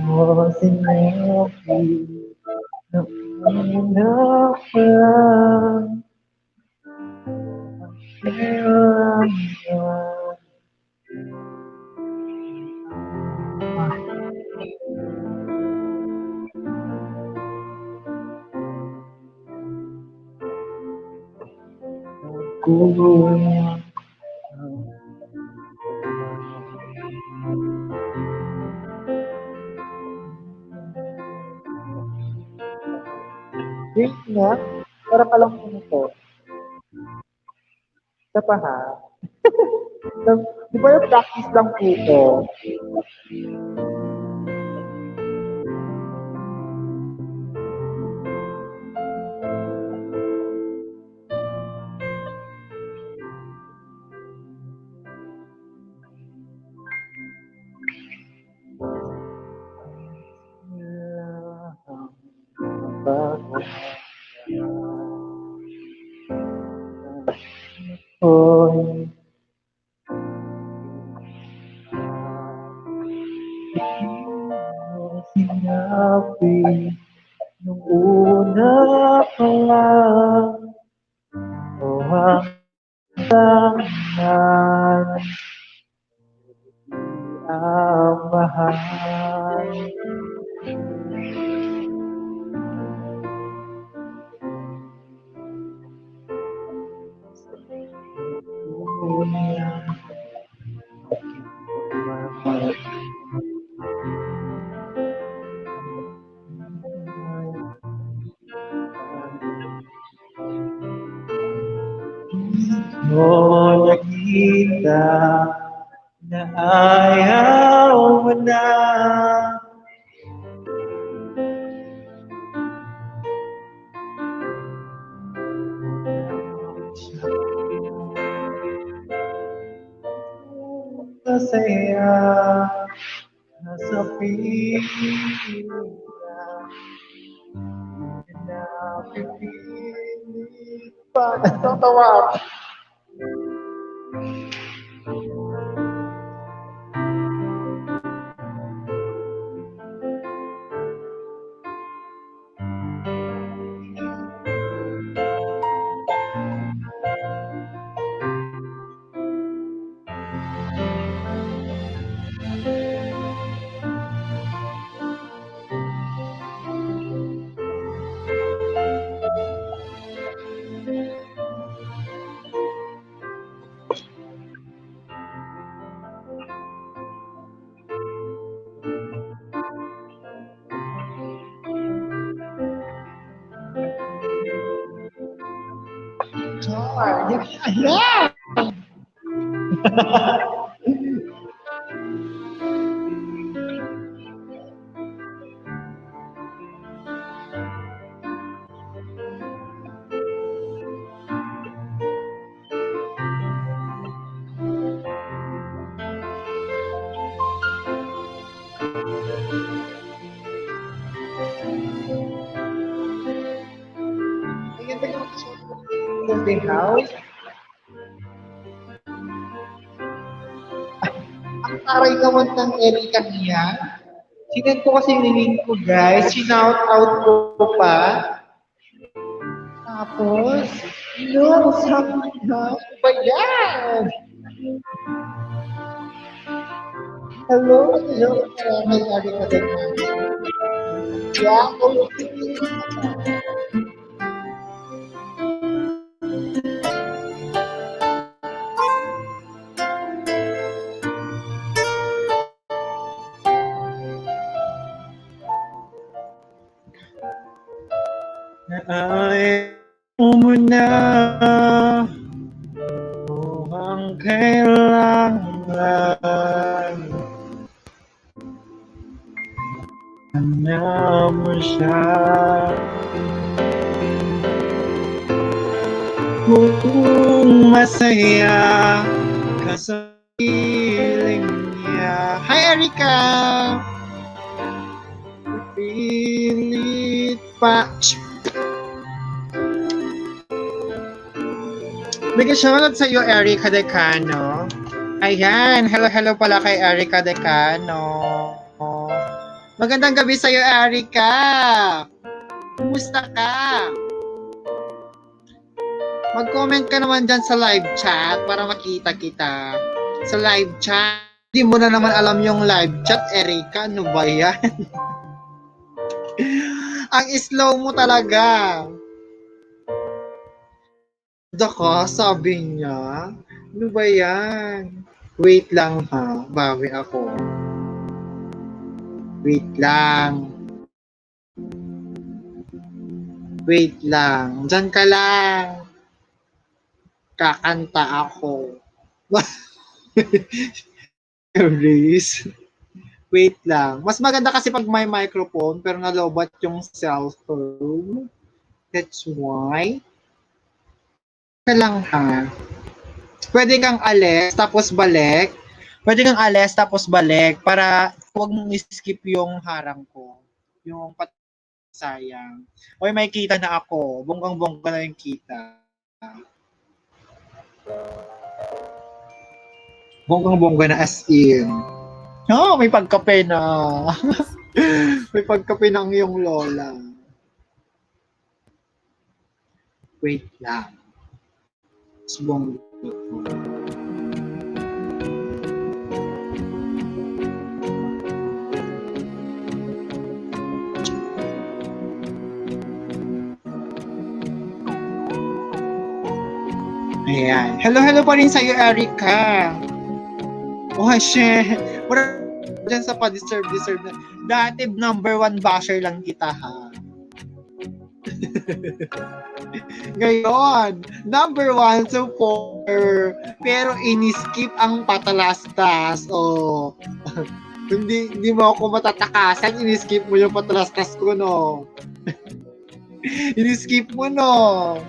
Was enough enough love, Wait nga, para palang ano to. Isa pa ha. Di ba yung practice lang po ito? Hoy, sinabi nung una pa lang, o hanggang ang mahal. ko nakita na ayaw mo na. Masaya sa piling niya, napipilit pa. Natawa. Ayan! Ayan ba yung open house? Ang taray naman ng Erika niya. Sinend ko kasi yung link ko, guys. Sinout out ko pa. Tapos, no, sabi na, ano ba yan? Hello, hello, may Erika din na. Yeah, ayaw mo na ang kailangan na mo siya kung masaya ka sa piling niya. Hi, Erika! Pilit pa. Bigyan shoutout sa iyo, Erica Decano. Ayan, hello pala kay Erica Decano. Magandang gabi sa iyo, Erica. Kumusta ka? Mag-comment ka naman dyan sa live chat para makita kita. Sa live chat. Hindi mo na naman alam yung live chat, Erica. Ano ba yan? Ang slow mo talaga. Daka, sabi niya. Ano ba yan? Wait lang ha. Bawi ako. Wait lang. Wait lang. Diyan ka lang. Kakanta ako. Please. Wait lang. Mas maganda kasi pag may microphone pero nalobat yung cellphone. That's why. Ka lang ha. Pwede kang alis tapos balik. Pwede kang alis tapos balik para huwag mong skip yung harang ko. Yung sayang. Oy, may kita na ako. Bonggang-bongga na yung kita. Bonggang-bongga na as in. Oh, may pagkape na. May pagkape ng iyong lola. Wait lang. Subong. Ayan. Hello pa rin sa'yo, Erica. Oh, shit. Wala dyan sa pa-deserve na. Dati number 1 basher lang kita, ha. Ngayon, number one, so four. Pero ini-skip ang patalastas. Oh. Hindi mo ako matatakasan, ini-skip mo yung patalastas ko, no? Ini-skip mo, no?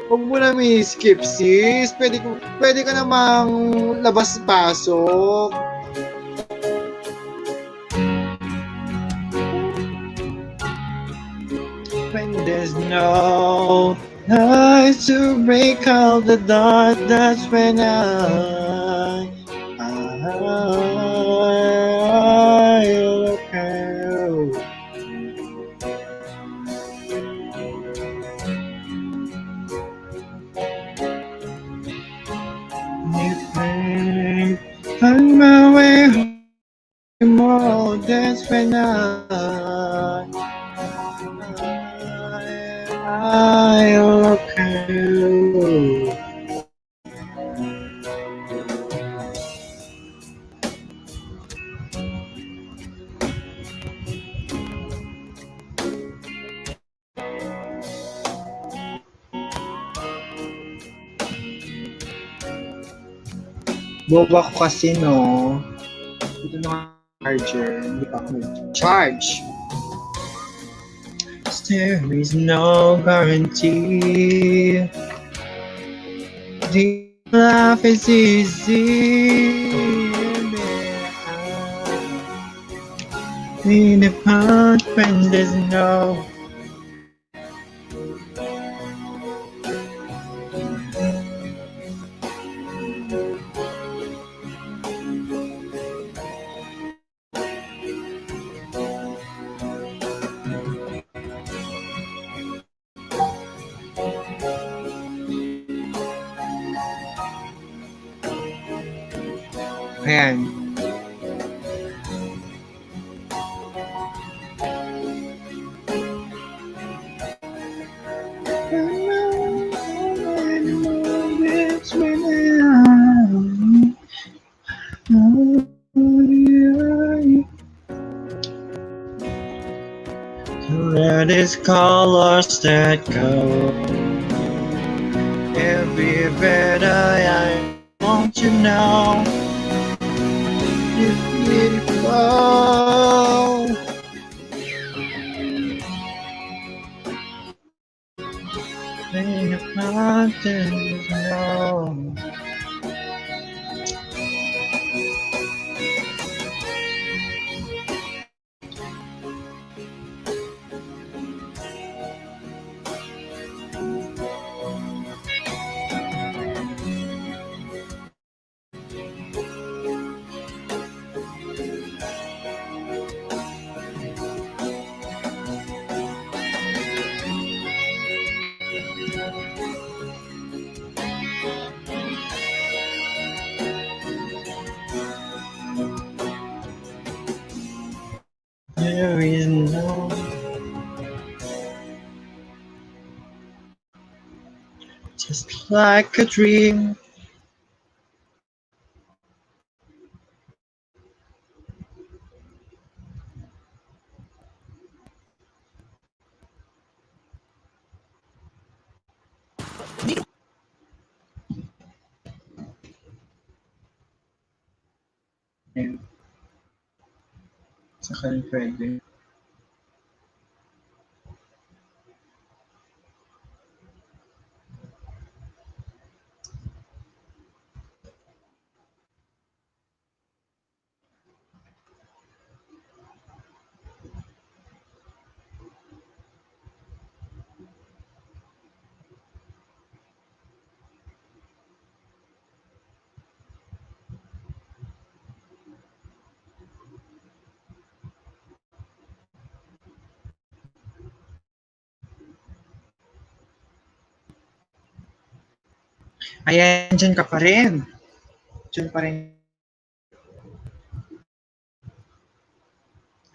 Huwag mo na may skip, sis. Pwede ka namang labas-pasok. When there's no light to break all the dark, that's when I look out. You think I'm my way home, more, that's when I look out. Boba ko kasi, no? Ito na nga charger. Hindi pa ako charge. There is no guarantee. The life is easy. In the past when there's no Ayan. Let these colors that go every bit I want to know. It's beautiful. In the mountains, no. There is no just like a dream. Ayan. Saka rin pwede. Ayan, dyan ka pa rin. Dyan pa rin.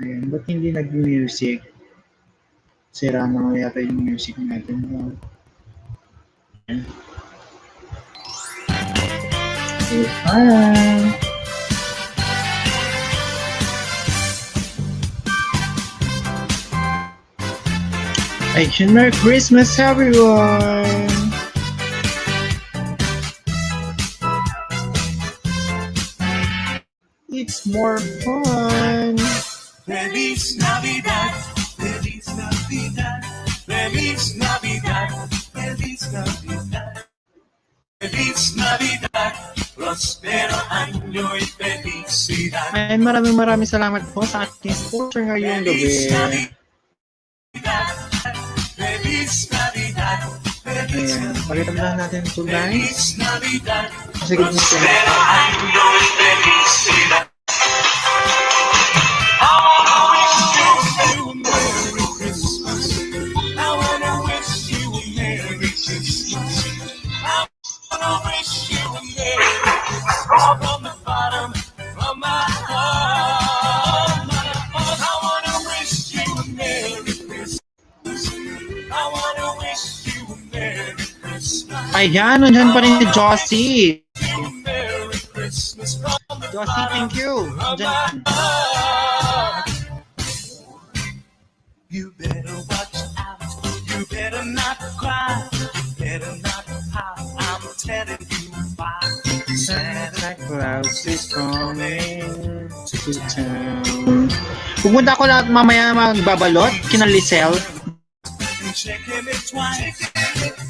Ayan, ba't hindi nag-music? Sira na yata yung music natin. Ayan. Bye! Ayun, Merry Christmas everyone! It's more fun! Feliz Navidad, Feliz Navidad, Feliz Navidad, Feliz Navidad, Feliz Navidad, prospero año y felicidad. And maraming salamat po sa ating sponsor ngayong gabi. Feliz Navidad, Feliz Ayan, pakita mo lang natin ito guys. Navidad, Sige mo siya. prospero año y felicidad. I wanna wish you a Merry Christmas. I wanna wish you a Merry Christmas. I wanna wish you a Merry Christmas from the bottom of my heart. I wanna wish you a Merry Christmas. I wanna wish you a Merry Christmas. Ayan, nandyan pa rin si Josie. You a Merry Christmas from the Josie, thank you. Nandyan. You better watch out. You better not cry. You better not pout. I'm telling you why. Santa Claus is coming to town. Pupunta ko lahat mamaya magbabalot, kina Lisel. Checking it twice.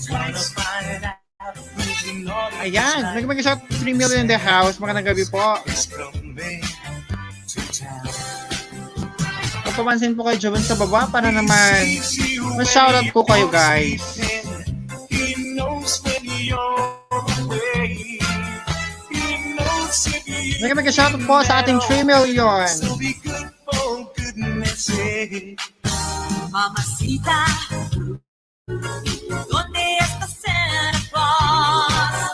Trying to find out who's naughty. Ayan, nag-shot 3 million in the house. Magandang gabi po. Is coming to town. Papansin po kayo dyan sa baba para naman ma-shoutout po kayo guys. He knows when you're away. He knows if you're Nag-shoutout po sa ating 3 million. so be good for goodness sake. Mamacita, ¿dónde está Santa Claus?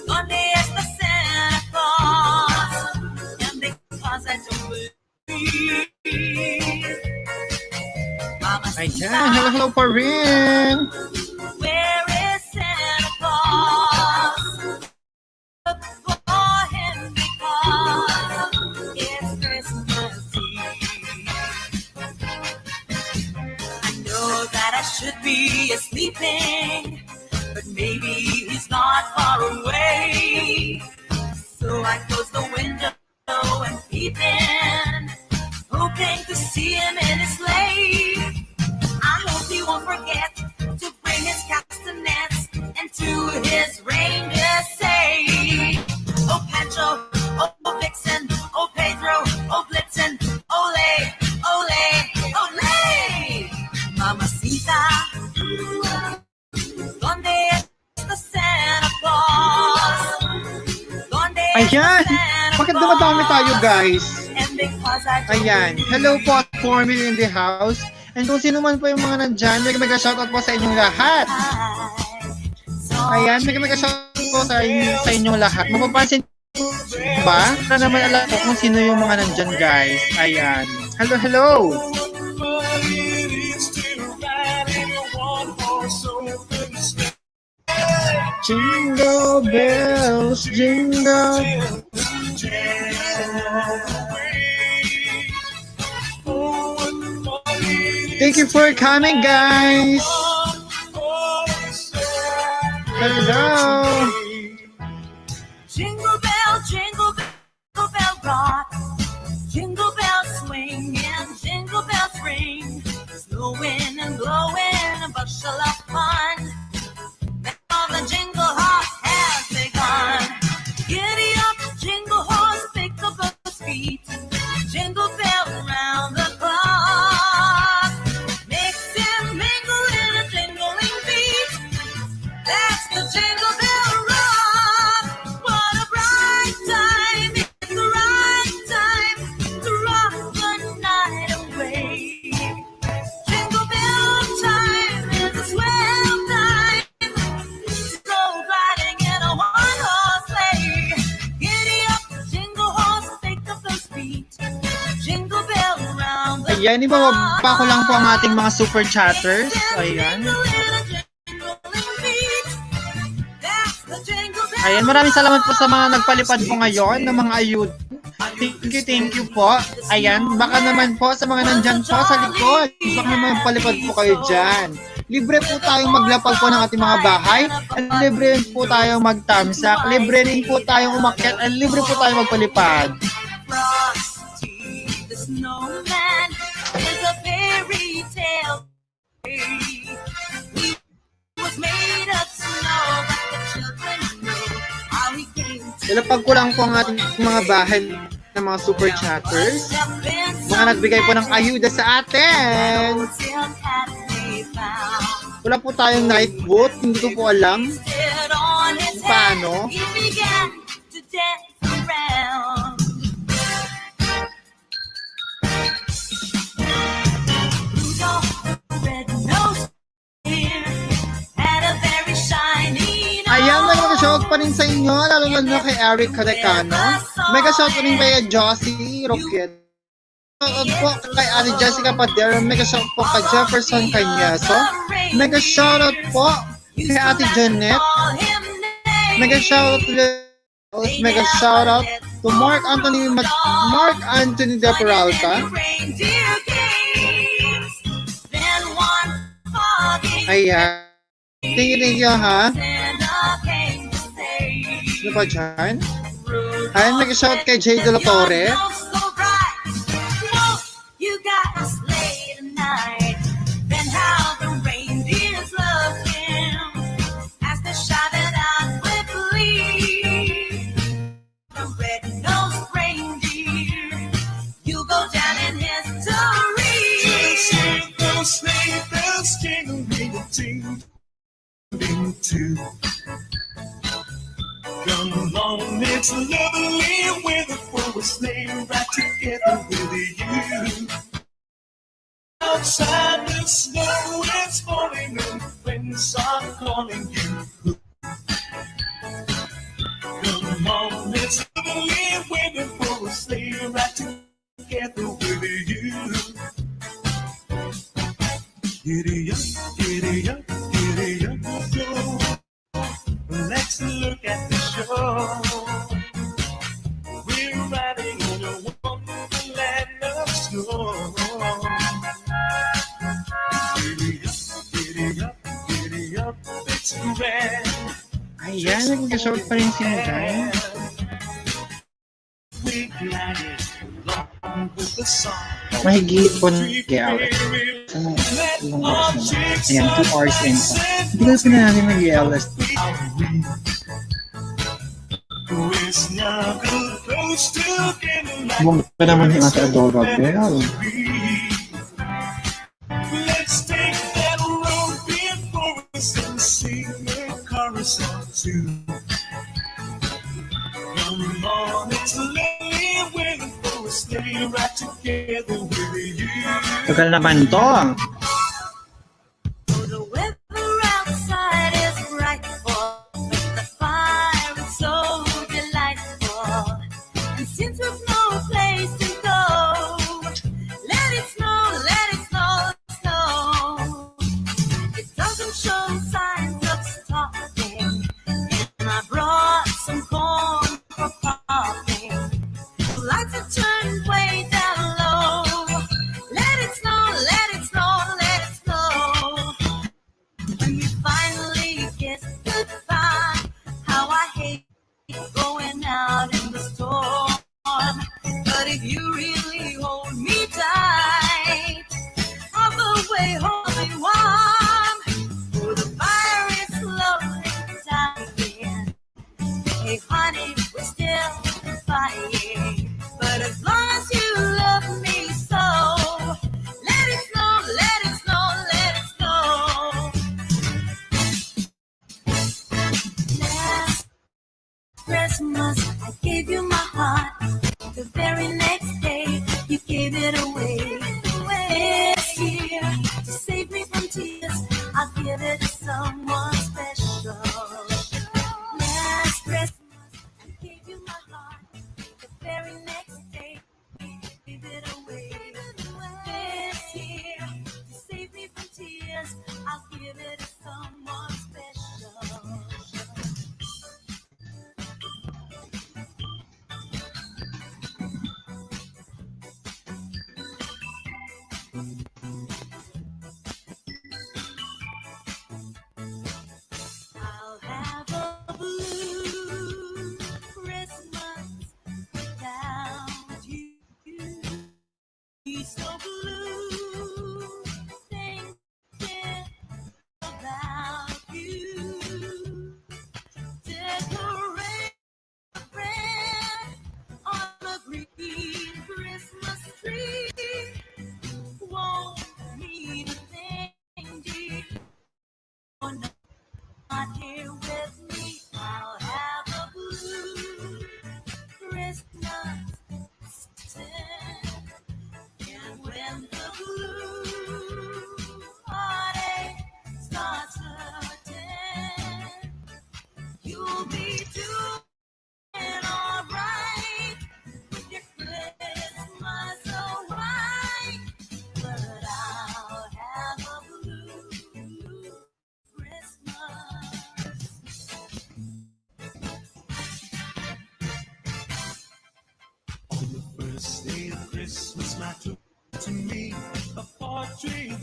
¿Dónde está Santa Claus? And because I don't believe. Ayan, hello po rin. Where is Santa Claus? Look for him because it's Christmas Eve. I know that I should be sleeping, but maybe he's not far away. So I close the window and peep in, hoping to see him in his sleigh. I hope he won't forget to bring his castanets and to his reindeer say, oh Pancho, oh Vixen, oh Pedro, oh Blitzen, ole, ole, ole. Mamacita, ¿dónde está Santa Claus? ¿Dónde está Ayan, Santa bakit dumadami tayo guys? And because I don't Ayan, hello po at 4 million in the house. And kung sino man po yung mga nandyan, mega-shoutout po sa inyong lahat. Ayan, mega-shoutout po sa inyong lahat. Mapapansin ba? Para naman alam ko kung sino yung mga nandyan guys. Ayan, hello, hello. But it is to ride in a one-horse open sleigh. Jingle bells, jingle. Oh, what fun it is. Thank you for coming guys. Hello. jingle bell rock, jingle bell swing, and jingle bells ring, snowing and blowing, a bushel of fun. Now the jingle hop has begun. Giddy up, jingle horse, pick up those feet, jingle bell around the clock. Mix and mingle in a jingling beat. That's the jingle bell rock. What a bright time! It's the right time to rock the night away. Jingle bell time is a swell time. Go riding in a one-horse sleigh. Giddy up, jingle horse, take up those feet. Jingle bell around the Ayan, ibababa ko lang po ang ating mga super chatters. Ayan. Ayan, maraming salamat po sa mga nagpalipad po ngayon ng mga ayuda. Thank you po. Ayan, baka naman po sa mga nandyan po sa likod, baka naman palipad po kayo dyan. Libre po tayong maglapag po ng ating mga bahay, at libre rin po tayong magtamsak, libre rin po tayong umakyat, at libre po tayong magpalipad. Frosty the snowman is a fairy tale. He was made of snow, but the children know how he came to Ilapag ko lang po ang ating mga bahay ng mga super chatters, mga nagbigay po ng ayuda sa atin. Wala po tayong night boat, hindi ko po alam kung paano. He began to dance around. Rudolph the red-nosed deer had a very shiny nose. Ayan, nag-shoutout pa rin sa inyo, lalo na kay Eric Cadecano. Mega shoutout rin kay Josie Roquet. Shoutout po kay Ate Jessica Pader. Mega shoutout po kay Jefferson Cañaso. Mega shoutout po kay Ate Janet. Mega shoutout mega shoutout to Mark Anthony De Peralta. Ayan. Thank you ha. Ano ba dyan? Ayan, nag-shout kay Jay De La Torre. You got a sleigh tonight. Then how the reindeers loved him as they shouted out with glee. The red-nosed reindeer, you go down in history. Sing those sleigh bells, jingle-jingle-ting, too. Come along, it's lovely with a full sleigh right together with you. Outside the snow is falling and friends are calling you. Come on, it's lovely with a full sleigh right together with you. Giddy up, giddy up, giddy up, go. Let's look at the show. We're riding on a wonderland of snow. Giddy up, giddy up, it's grand. Ayan, nag-shout pa rin sila dyan. We glided along with the song. Mahigit po ng hours. Ano, ilang oras naman. Ayan, 2 hours and pa. Hindi ko na natin mag-LS. We're snuggled close together like Bumag pa naman yung ata adorable. let's take that road before us and sing a chorus or two. Come on, it's lovely when we stay right together with you. Tagal naman to. The weather outside is frightful, but the fire is so delightful. And since we've no place to go, let it snow, let it snow, snow. It doesn't show signs of stopping, and I brought some corn for popping. The lights are turned way down low. Let it snow, let it snow, let it snow. When we finally kiss goodbye, how I hate going out in the storm. But if you really hold me tight, all the way home I'll be warm. Oh, the fire is slowly dying. Hey, honey, we're still fighting. But as long as you love me so, let it snow, let it snow, let it snow. Last Christmas, I gave you my heart. The very next day, you gave it away. This year, to save me from tears, I'll give it to someone special. Last Christmas, I gave you my heart. The very next day, you gave it away. This year, to save me from tears, I'll give it to someone special.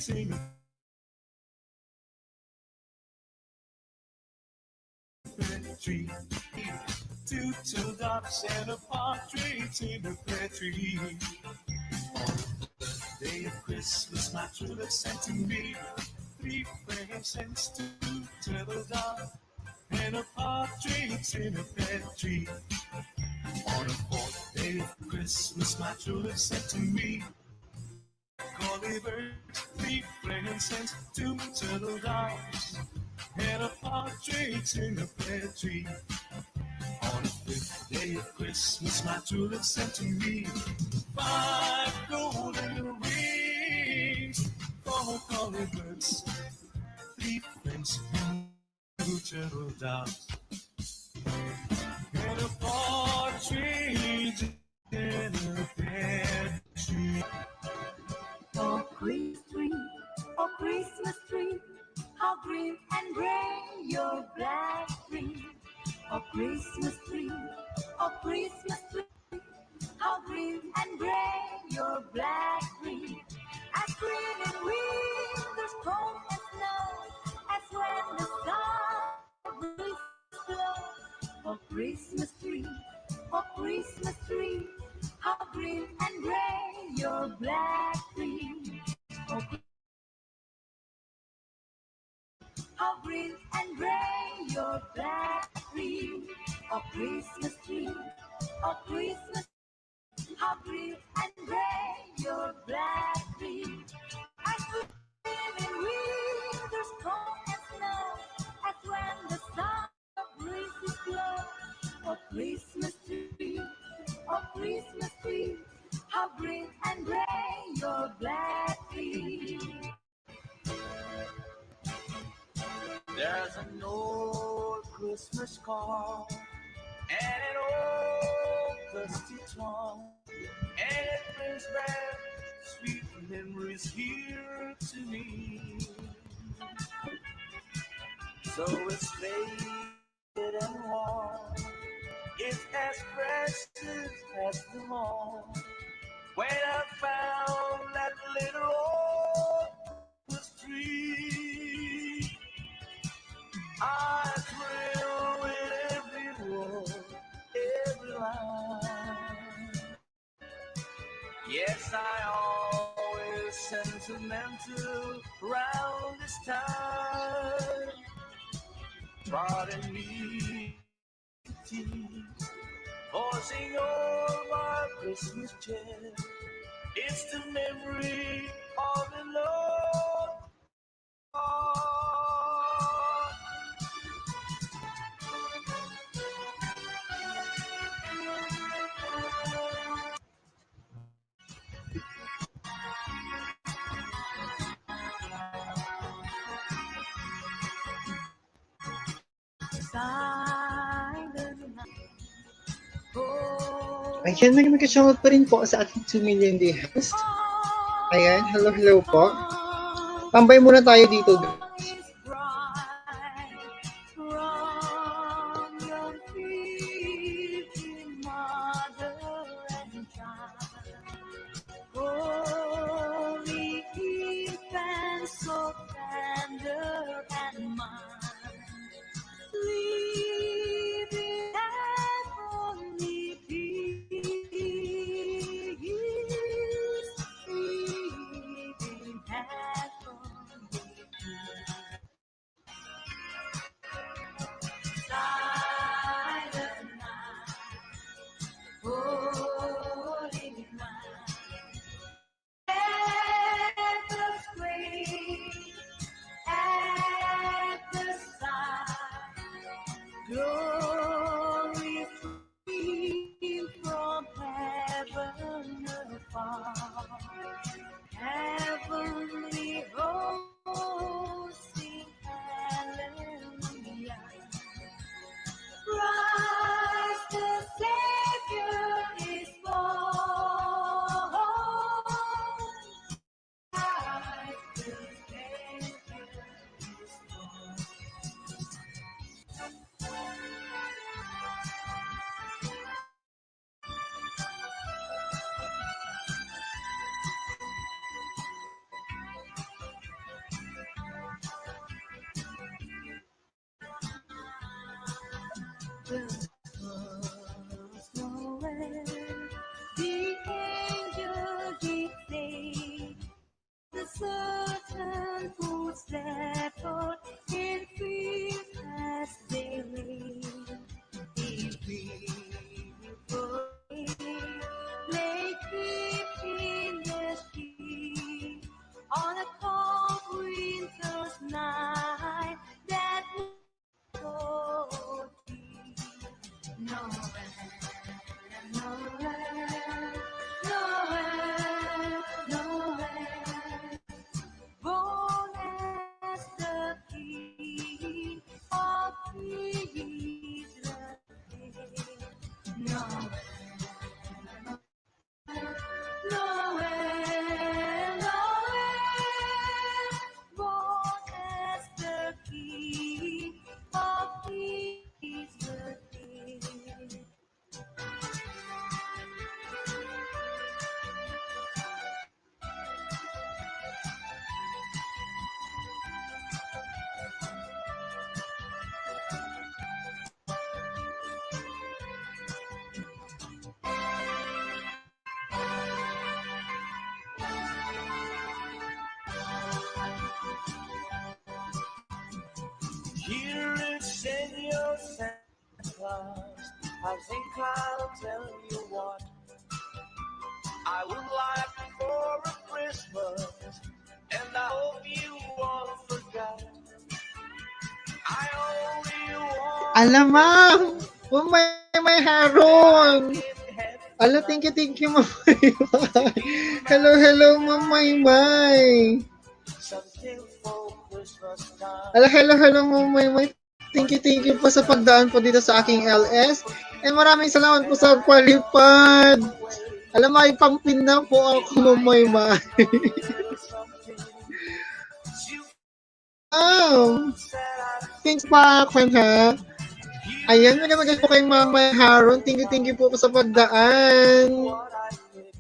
tree. Two turtles and a partridge in a pear tree. On the day of Christmas, my true love sent to me three presents, two turtle doves and a partridge in a pear tree. On the fourth day of Christmas, my true love sent to me five collie birds, three presents, two turtle doves and a partridge in a pear tree. On the fifth day of Christmas, my true love sent to me five golden rings, four collie birds, three friends, two turtle doves, and a partridge in a pear tree. Oh, Christmas tree, oh, Christmas tree, how green and gray your black tree. Oh, Christmas tree, oh, Christmas tree, how green and gray your black tree. As green in winter's cold and snow, as when the summer breezes blow. Oh, Christmas tree, oh, Christmas tree, how green and gray your black tree. Oh, how green and gray your black tree. Oh, Christmas tree, oh, Christmas, how green and gray your black tree. As green in winter's cold and snow, as when the summer breezes blow. Oh, Christmas tree, oh, Christmas tree, how green and gray your black tree. There's an old Christmas card and an old dusty tongue, and it brings back sweet memories here to me. So it's faded and warm, it's as precious as them all. When I found that little old Christmas tree, I thrill with every word, every line. Yes, I always sentimental round this time. Pardon me, tease, forcing all my Christmas cheer. It's the memory of the Lord. Silent night. Oh, Ayan, nag-shoutout pa rin po sa ating 2 million day host. Ayan, hello, hello po. Tambay muna tayo dito, guys. is bright from your feet, mother and child. Holy infant, so tender and mild, sleep in heavenly peace, sleep in heavenly peace. class has a cloud. Tell you what I would like for a Christmas, and I hope you won't forget. I only want a Alamang! Christmas May that I haron! can have Ala, tonight thank you, Mamaymay. to give my Hello, senorita Mamaymay. something for Christmas time. Hello, Mamaymay. Thank you po sa pagdaan po dito sa aking LS. And maraming salamat po And sa I don't palipad. give away. Alam, may pang-pin na po If ako, I got Mamaymay. a little something to Wow! set I Thanks pa, Kwan, ha? Ayan, you magandang po kay Mama Haron. Thank you po sa pagdaan. what I did.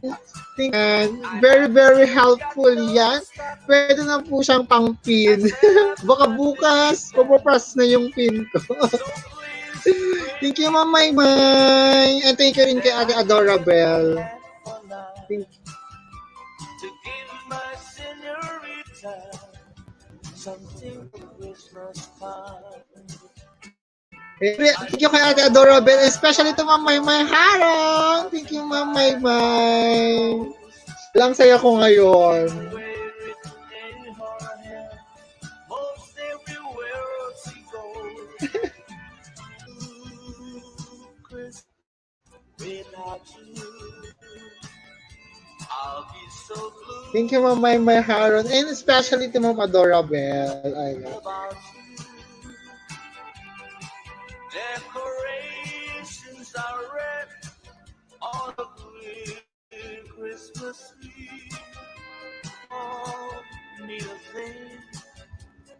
And I very haven't got helpful no yan. stuff Pwede na po siyang pang-pin. as if Baka I did bukas, that. pupupress na yung pin ko. So please bring Thank you, me Mama a gift May. And thank you rin kay that Ate I can Adorabel. have for Thank night to give my senorita something for Christmas time. Thank you kay Ate Adorabel, especially to Mama May Haron. Thank you, Mama May. Lang saya ko ngayon. Wear it in her hair most everywhere she goes. Chris, without you, I'll be so blue Thank you, Mama May Haron. And especially to Mama Adorabel. Ayun. about you. Decorations are red on the clear Christmas tree. Oh, need a thing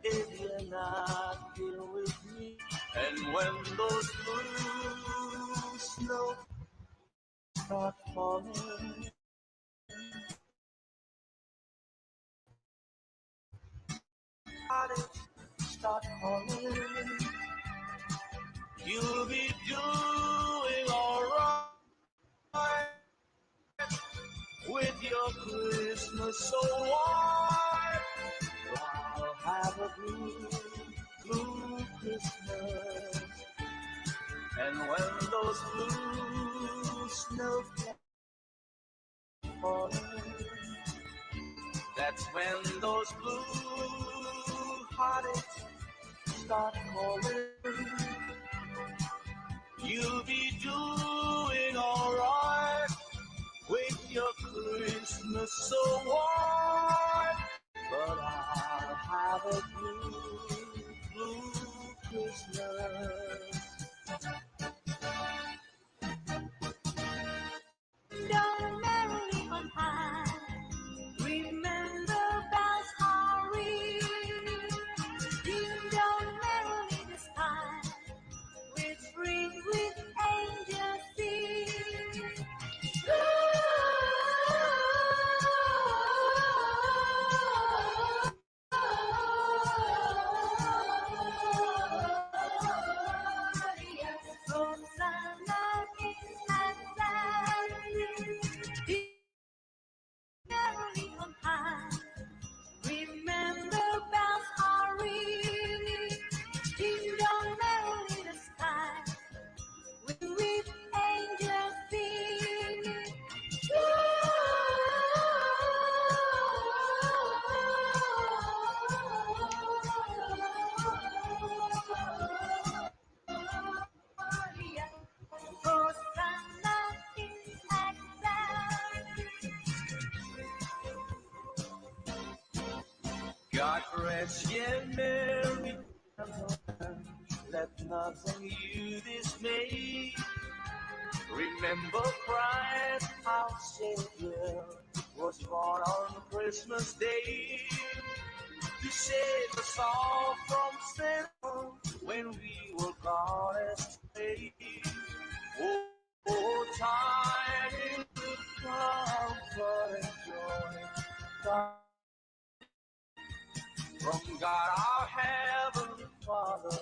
if you're not here with me. And when those blue snow start falling, start calling, you'll be doing alright with your Christmas so white. I'll have a blue Christmas. And when those blue snowflakes falling, that's when those blue heartaches start calling. You'll be doing alright with your Christmas so white. But I'll have a blue Christmas. Down merrily on high, remember bells are ringing. Ding dong merrily the sky, which ring with angels sing. Hosanna in Atlanta, merrily on high. Remember bells are ringing, ding dong merrily the sky, with angels singing. Hosanna in Atlanta. God rest ye merry, let nothing you dismay. Remember Christ our Savior was born on Christmas Day to save us all from sin when we were gone astray. Oh, time to comfort and joy from God our Heavenly Father,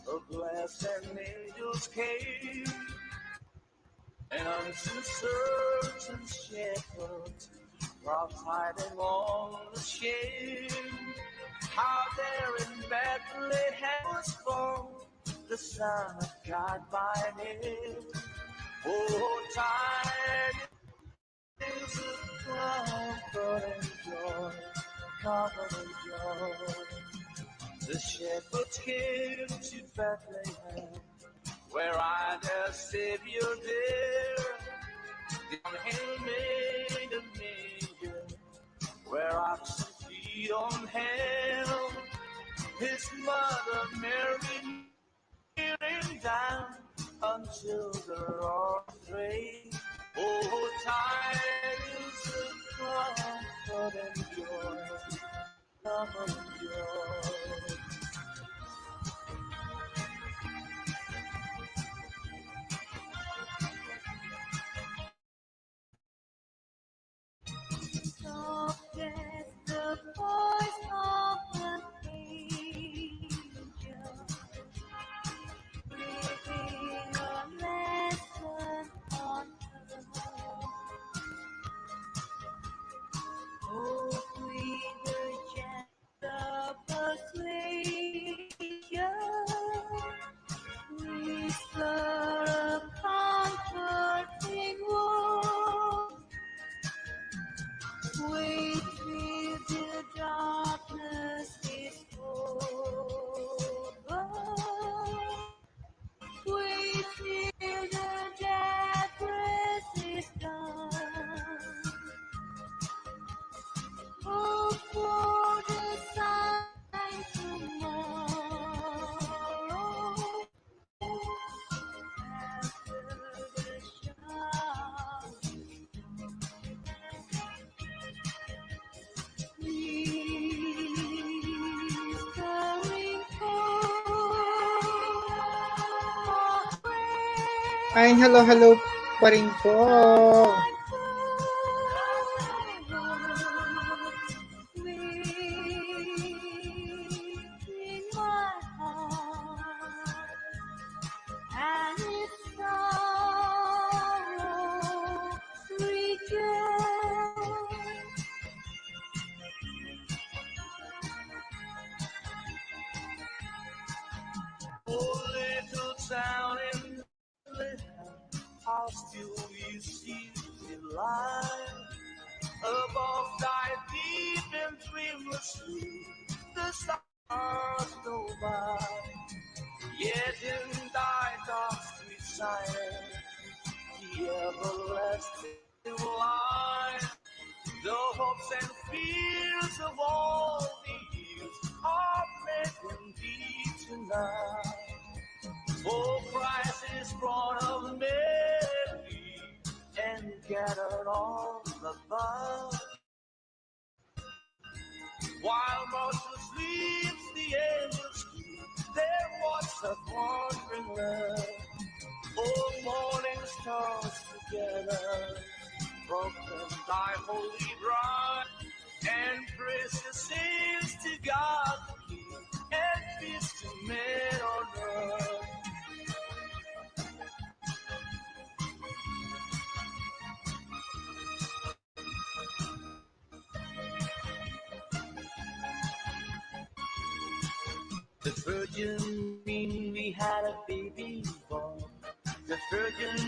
the blessed angels came, and unto certain shepherds brought tidings on the shame, how there in Bethlehem was born the Son of God by name. Oh, time is a comfort and joy, comfort and joy. The shepherds came to Bethlehem, where I their Savior there. Down Hill made a manger, where oxen feed on hell. His mother Mary kneeling down until the Lord prayed. Oh, tidings of comfort and joy, comfort and joy. Soft as the voice of an angel, reading a lesson on earth. Oh, sweet the gentle persuasion, whisper a comforting word. Wait till the darkness is over. Wait till the death rest is done. Hope for the sun tomorrow. After the shower. Ay, hello, hello pa rin po. Oh, little town in Bethlehem, how still we see the light above thy deep and dreamless sleep. The stars go by, yet in thy dark sweet silence, the everlasting light, the hopes and fears of all the years are met in thee tonight. Oh, Christ is born of Mary and gathered all above. While Moses sleeps, the angels keep their watch of wandering love. Oh, morning stars together, proclaim thy holy bride, and precious saints to God the King, and peace to men on earth. The Virgin we had a baby boy. The Virgin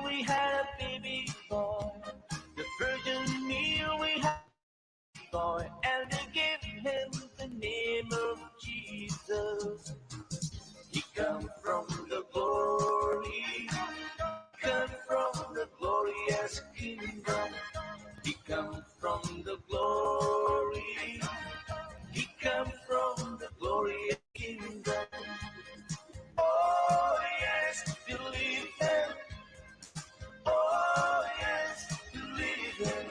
we had a baby boy. The Virgin we had a boy, and they gave him the name of Jesus. He come from the glory, come from the glorious kingdom. He come from the glory, he come from the glorious kingdom. Oh yes, believe him. Oh yes, believe him.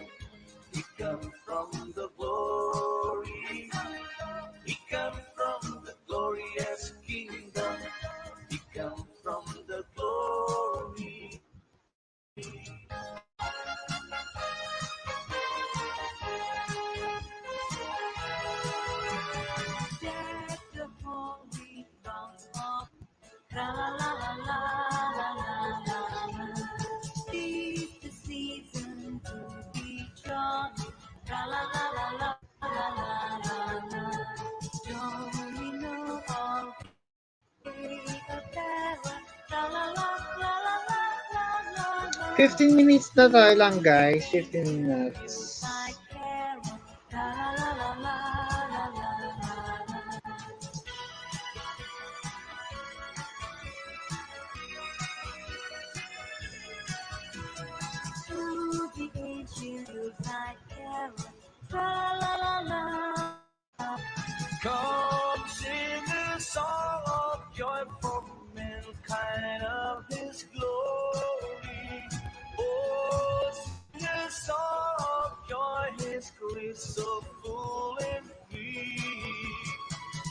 He come from the glory, 15 minutes na tayo lang, guys. 15 minutes. Yuletide carol, la la la la la la la la. To the ancient Yuletide carol, la la la la. Come sing a song of joy for mankind of His glory. Oh, sing a song of joy, His grace so full and free.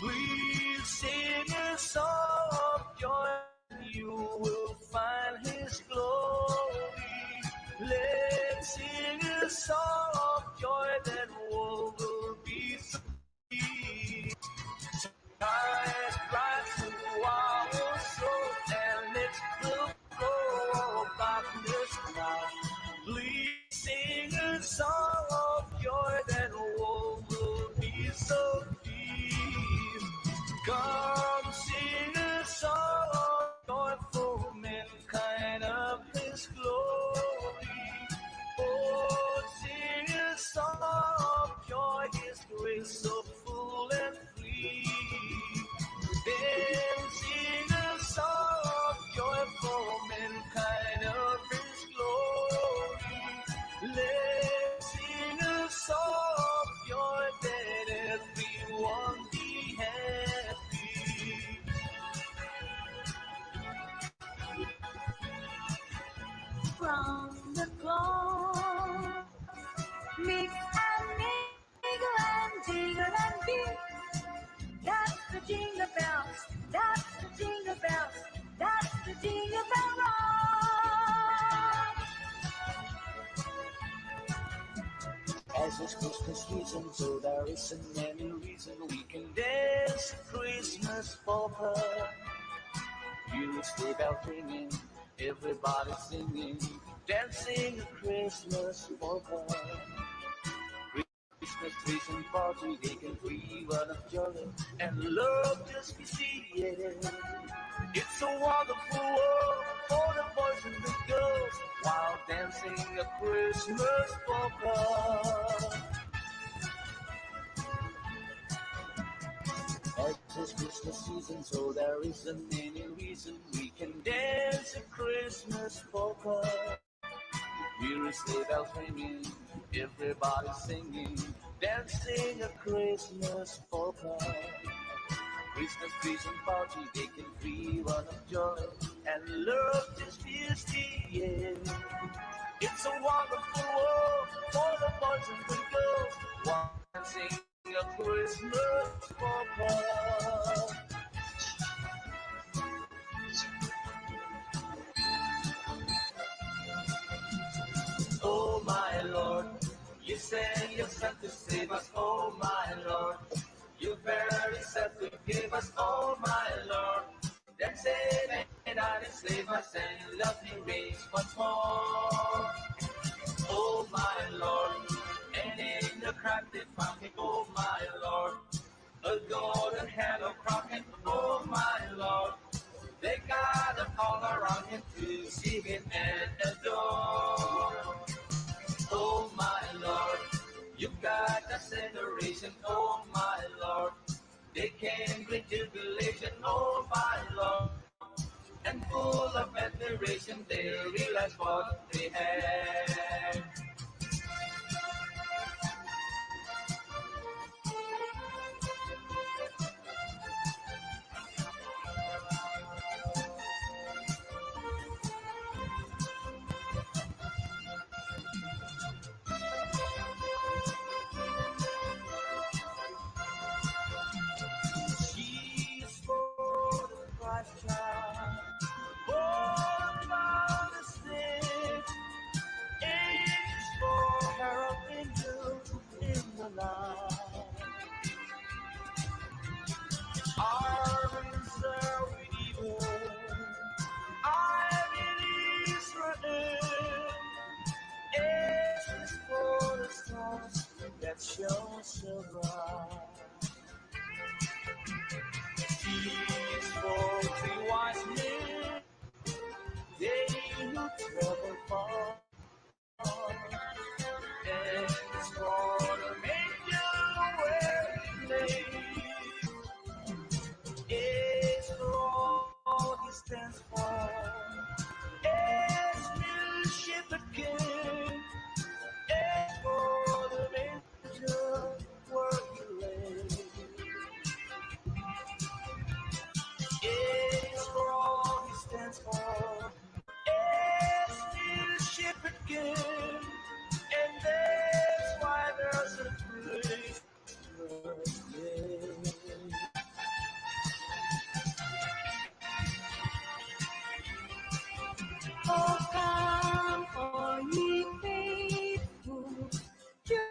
Please sing a song of joy, you will find His glory. Let's sing a song of joy, that world will be free. Eyes bright to our soul, and it's the flow of darkness now. Please sing a song of joy, that world will be so free. Come sing a song of joy for mankind of His glory. Oh, sing a song of joy, His grace so full and free. Then sing a song of joy for mankind of His glory. Let's sing a song of joy, that everyone be happy. From the clock, mix and mingle and jingle and beat. That's the jingle bells. That's the jingle bells. That's the jingle bell rock. As it's Christmas season, so there isn't any reason we can dance a Christmas polka. You sleigh bells ringing, everybody singing, dancing a Christmas polka. Christmas trees and party, they can free one of joy and love just be seeing. It's a wonderful world for the boys and the girls while dancing a Christmas polka. As it's Christmas season, so there isn't any reason we can dance a Christmas polka. We're sleigh bells ringing, everybody singing, dancing a Christmas polka. Christmas trees and party, they can free one of joy and love just is the end. It's a wonderful world for the boys and the girls while dancing a Christmas polka. Oh my Lord, you sent your Son to save us. Oh my Lord, you barely said to give us. Oh my Lord, then save and I did save us and love me raise once more. Oh my Lord, and in the crack they found me. Oh my Lord, a golden handle crockett. Oh my Lord, they got a all around him to see him and adore. Oh my Lord, you've got a generation. Oh my Lord, they can bring jubilation. Oh my Lord, and full of admiration, they realize what they have. never fall. And it's gonna make you wear it's all he stands for. It's leadership again. It's for the major where he lay. It's for all he stands for. It's leadership again. And that's why there's a place. Oh, come, all ye faithful, giant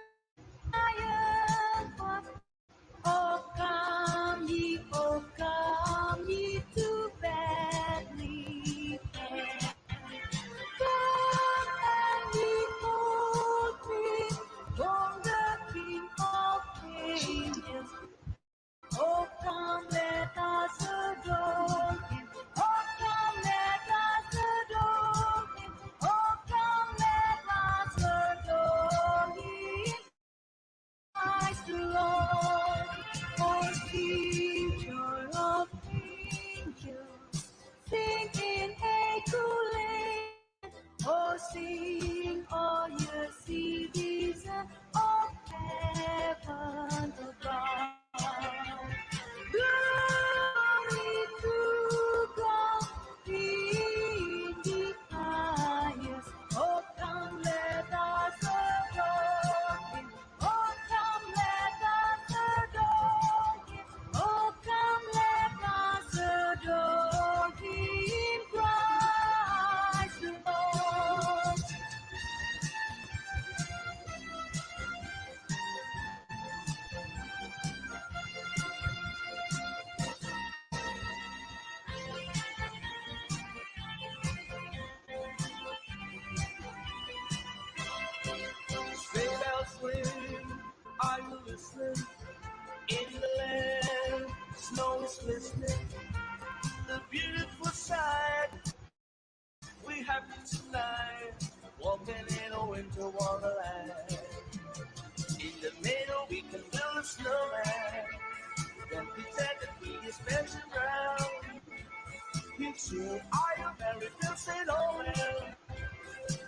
of oh, come ye to Bethlehem. Come and behold me, born the King of Kings. Oh, come, let us adore him. Oh, come, let us adore him. Oh, come, let us adore him. Christ the Lord, oh, teacher of angels, sing in echo land. Oh, sing, all you citizens of heaven above. Glory to God in the highest. Oh, come, let us adore him. Oh, come, let us adore him. Oh, come, let us adore him, Christ the Lord. Sleigh bells ring, are you listening? In the land, snow is glistening. The beautiful sight we have tonight, walking in a winter wonderland. In the middle, we can build a snowman. Then pretend that we is Benson Brown. You too, are you married? They'll say no, man.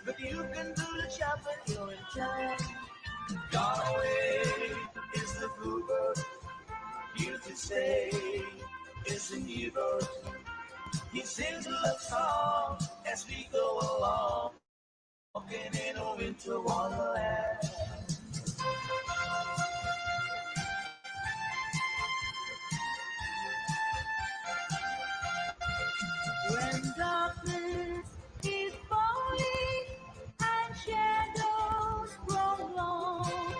But you can do the job when you're in town. Gone away is the bluebird. You could say is the new bird. He sings a love song as we go along, walking in a winter wonderland. When darkness is falling and shadows grow long,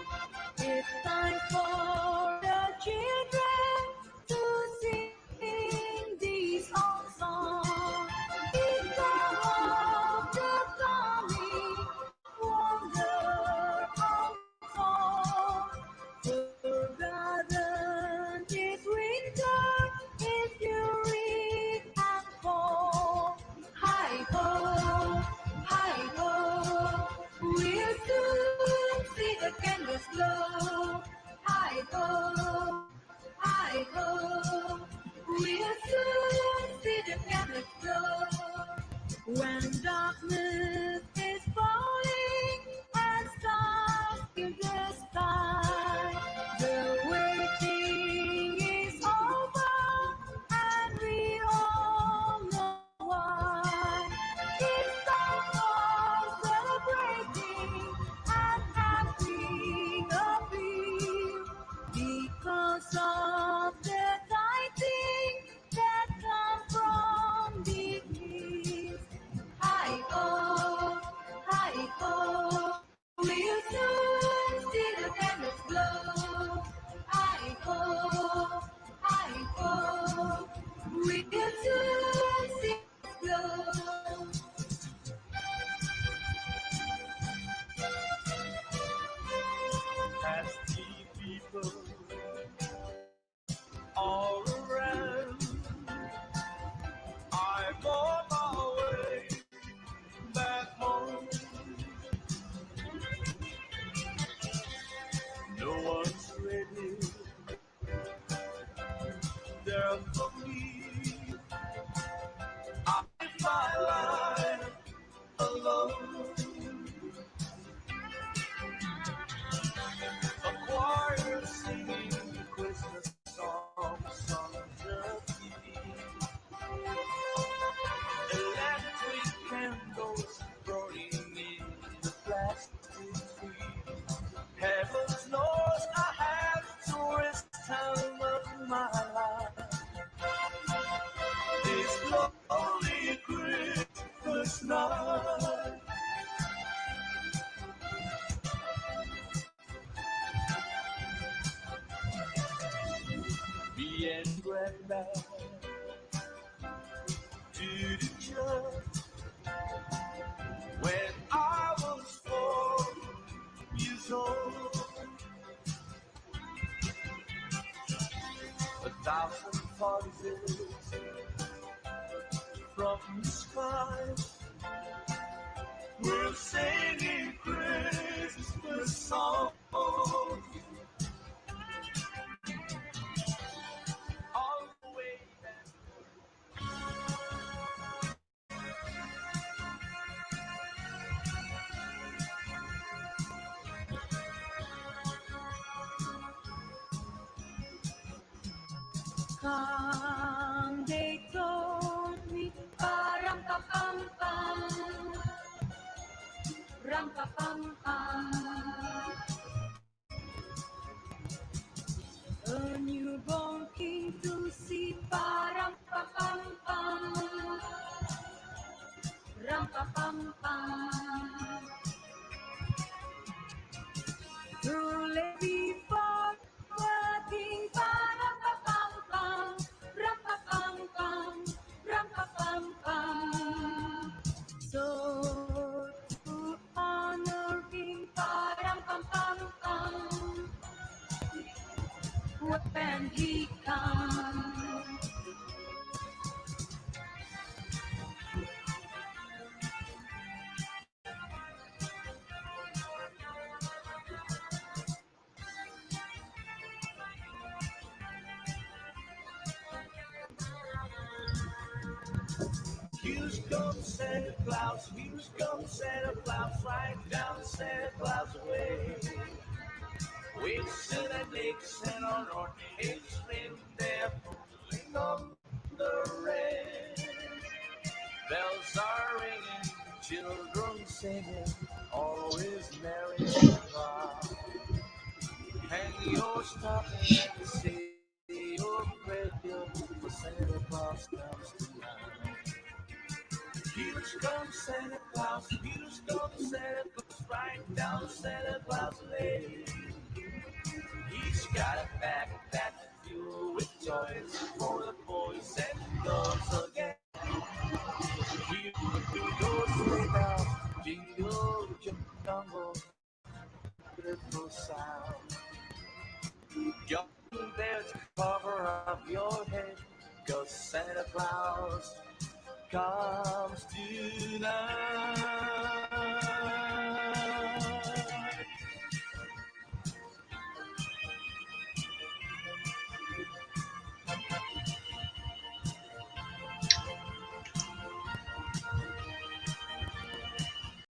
it's time for the children to sing these old songs. It's the of the coming wonder of song. Forgotten is winter, is fury and fall. Hi ho, we'll soon see the candles glow. Hi ho, we'll soon see the candles glow. When darkness is falling and stars fill the sky, the waiting is over and we all know why. It's time for celebrating and having a feel because of the time live my life alone. A choir singing Christmas songs, songs of peace. Electric candles burning in the plastic tree. Heaven knows I have to rest time of my life. This lonely Christmas night. Me and Granddad to the church when I was 4 years old. 1,000 voices from the sky were singing Christmas songs. All the way back. Come, they told me, ram pa pam pam, ram pa pam pam. A newborn king to see, ram pa pam pam, ram pa pam pam. Truly before the king, ram pa pam pam, ram pa pam pam, ram pa pam pam. So to honor him, ram pam pam pam, when he comes. Here comes Santa Claus, here comes Santa Claus, right down Santa Claus way. With Santa Nick and on our it's been there, pulling on the red. Bells are ringing, children singing, all is merry and bright. Hang your stocking and say your prayer, for Santa Claus comes tonight. Here comes Santa Claus, here comes Santa Claus, right down Santa Claus Lane. He's got a backpack filled with toys for the boys and girls again. Here goes sleigh bells, jingle, jungle, beautiful sound. Young bears, cover up your head, 'cause Santa Claus comes tonight.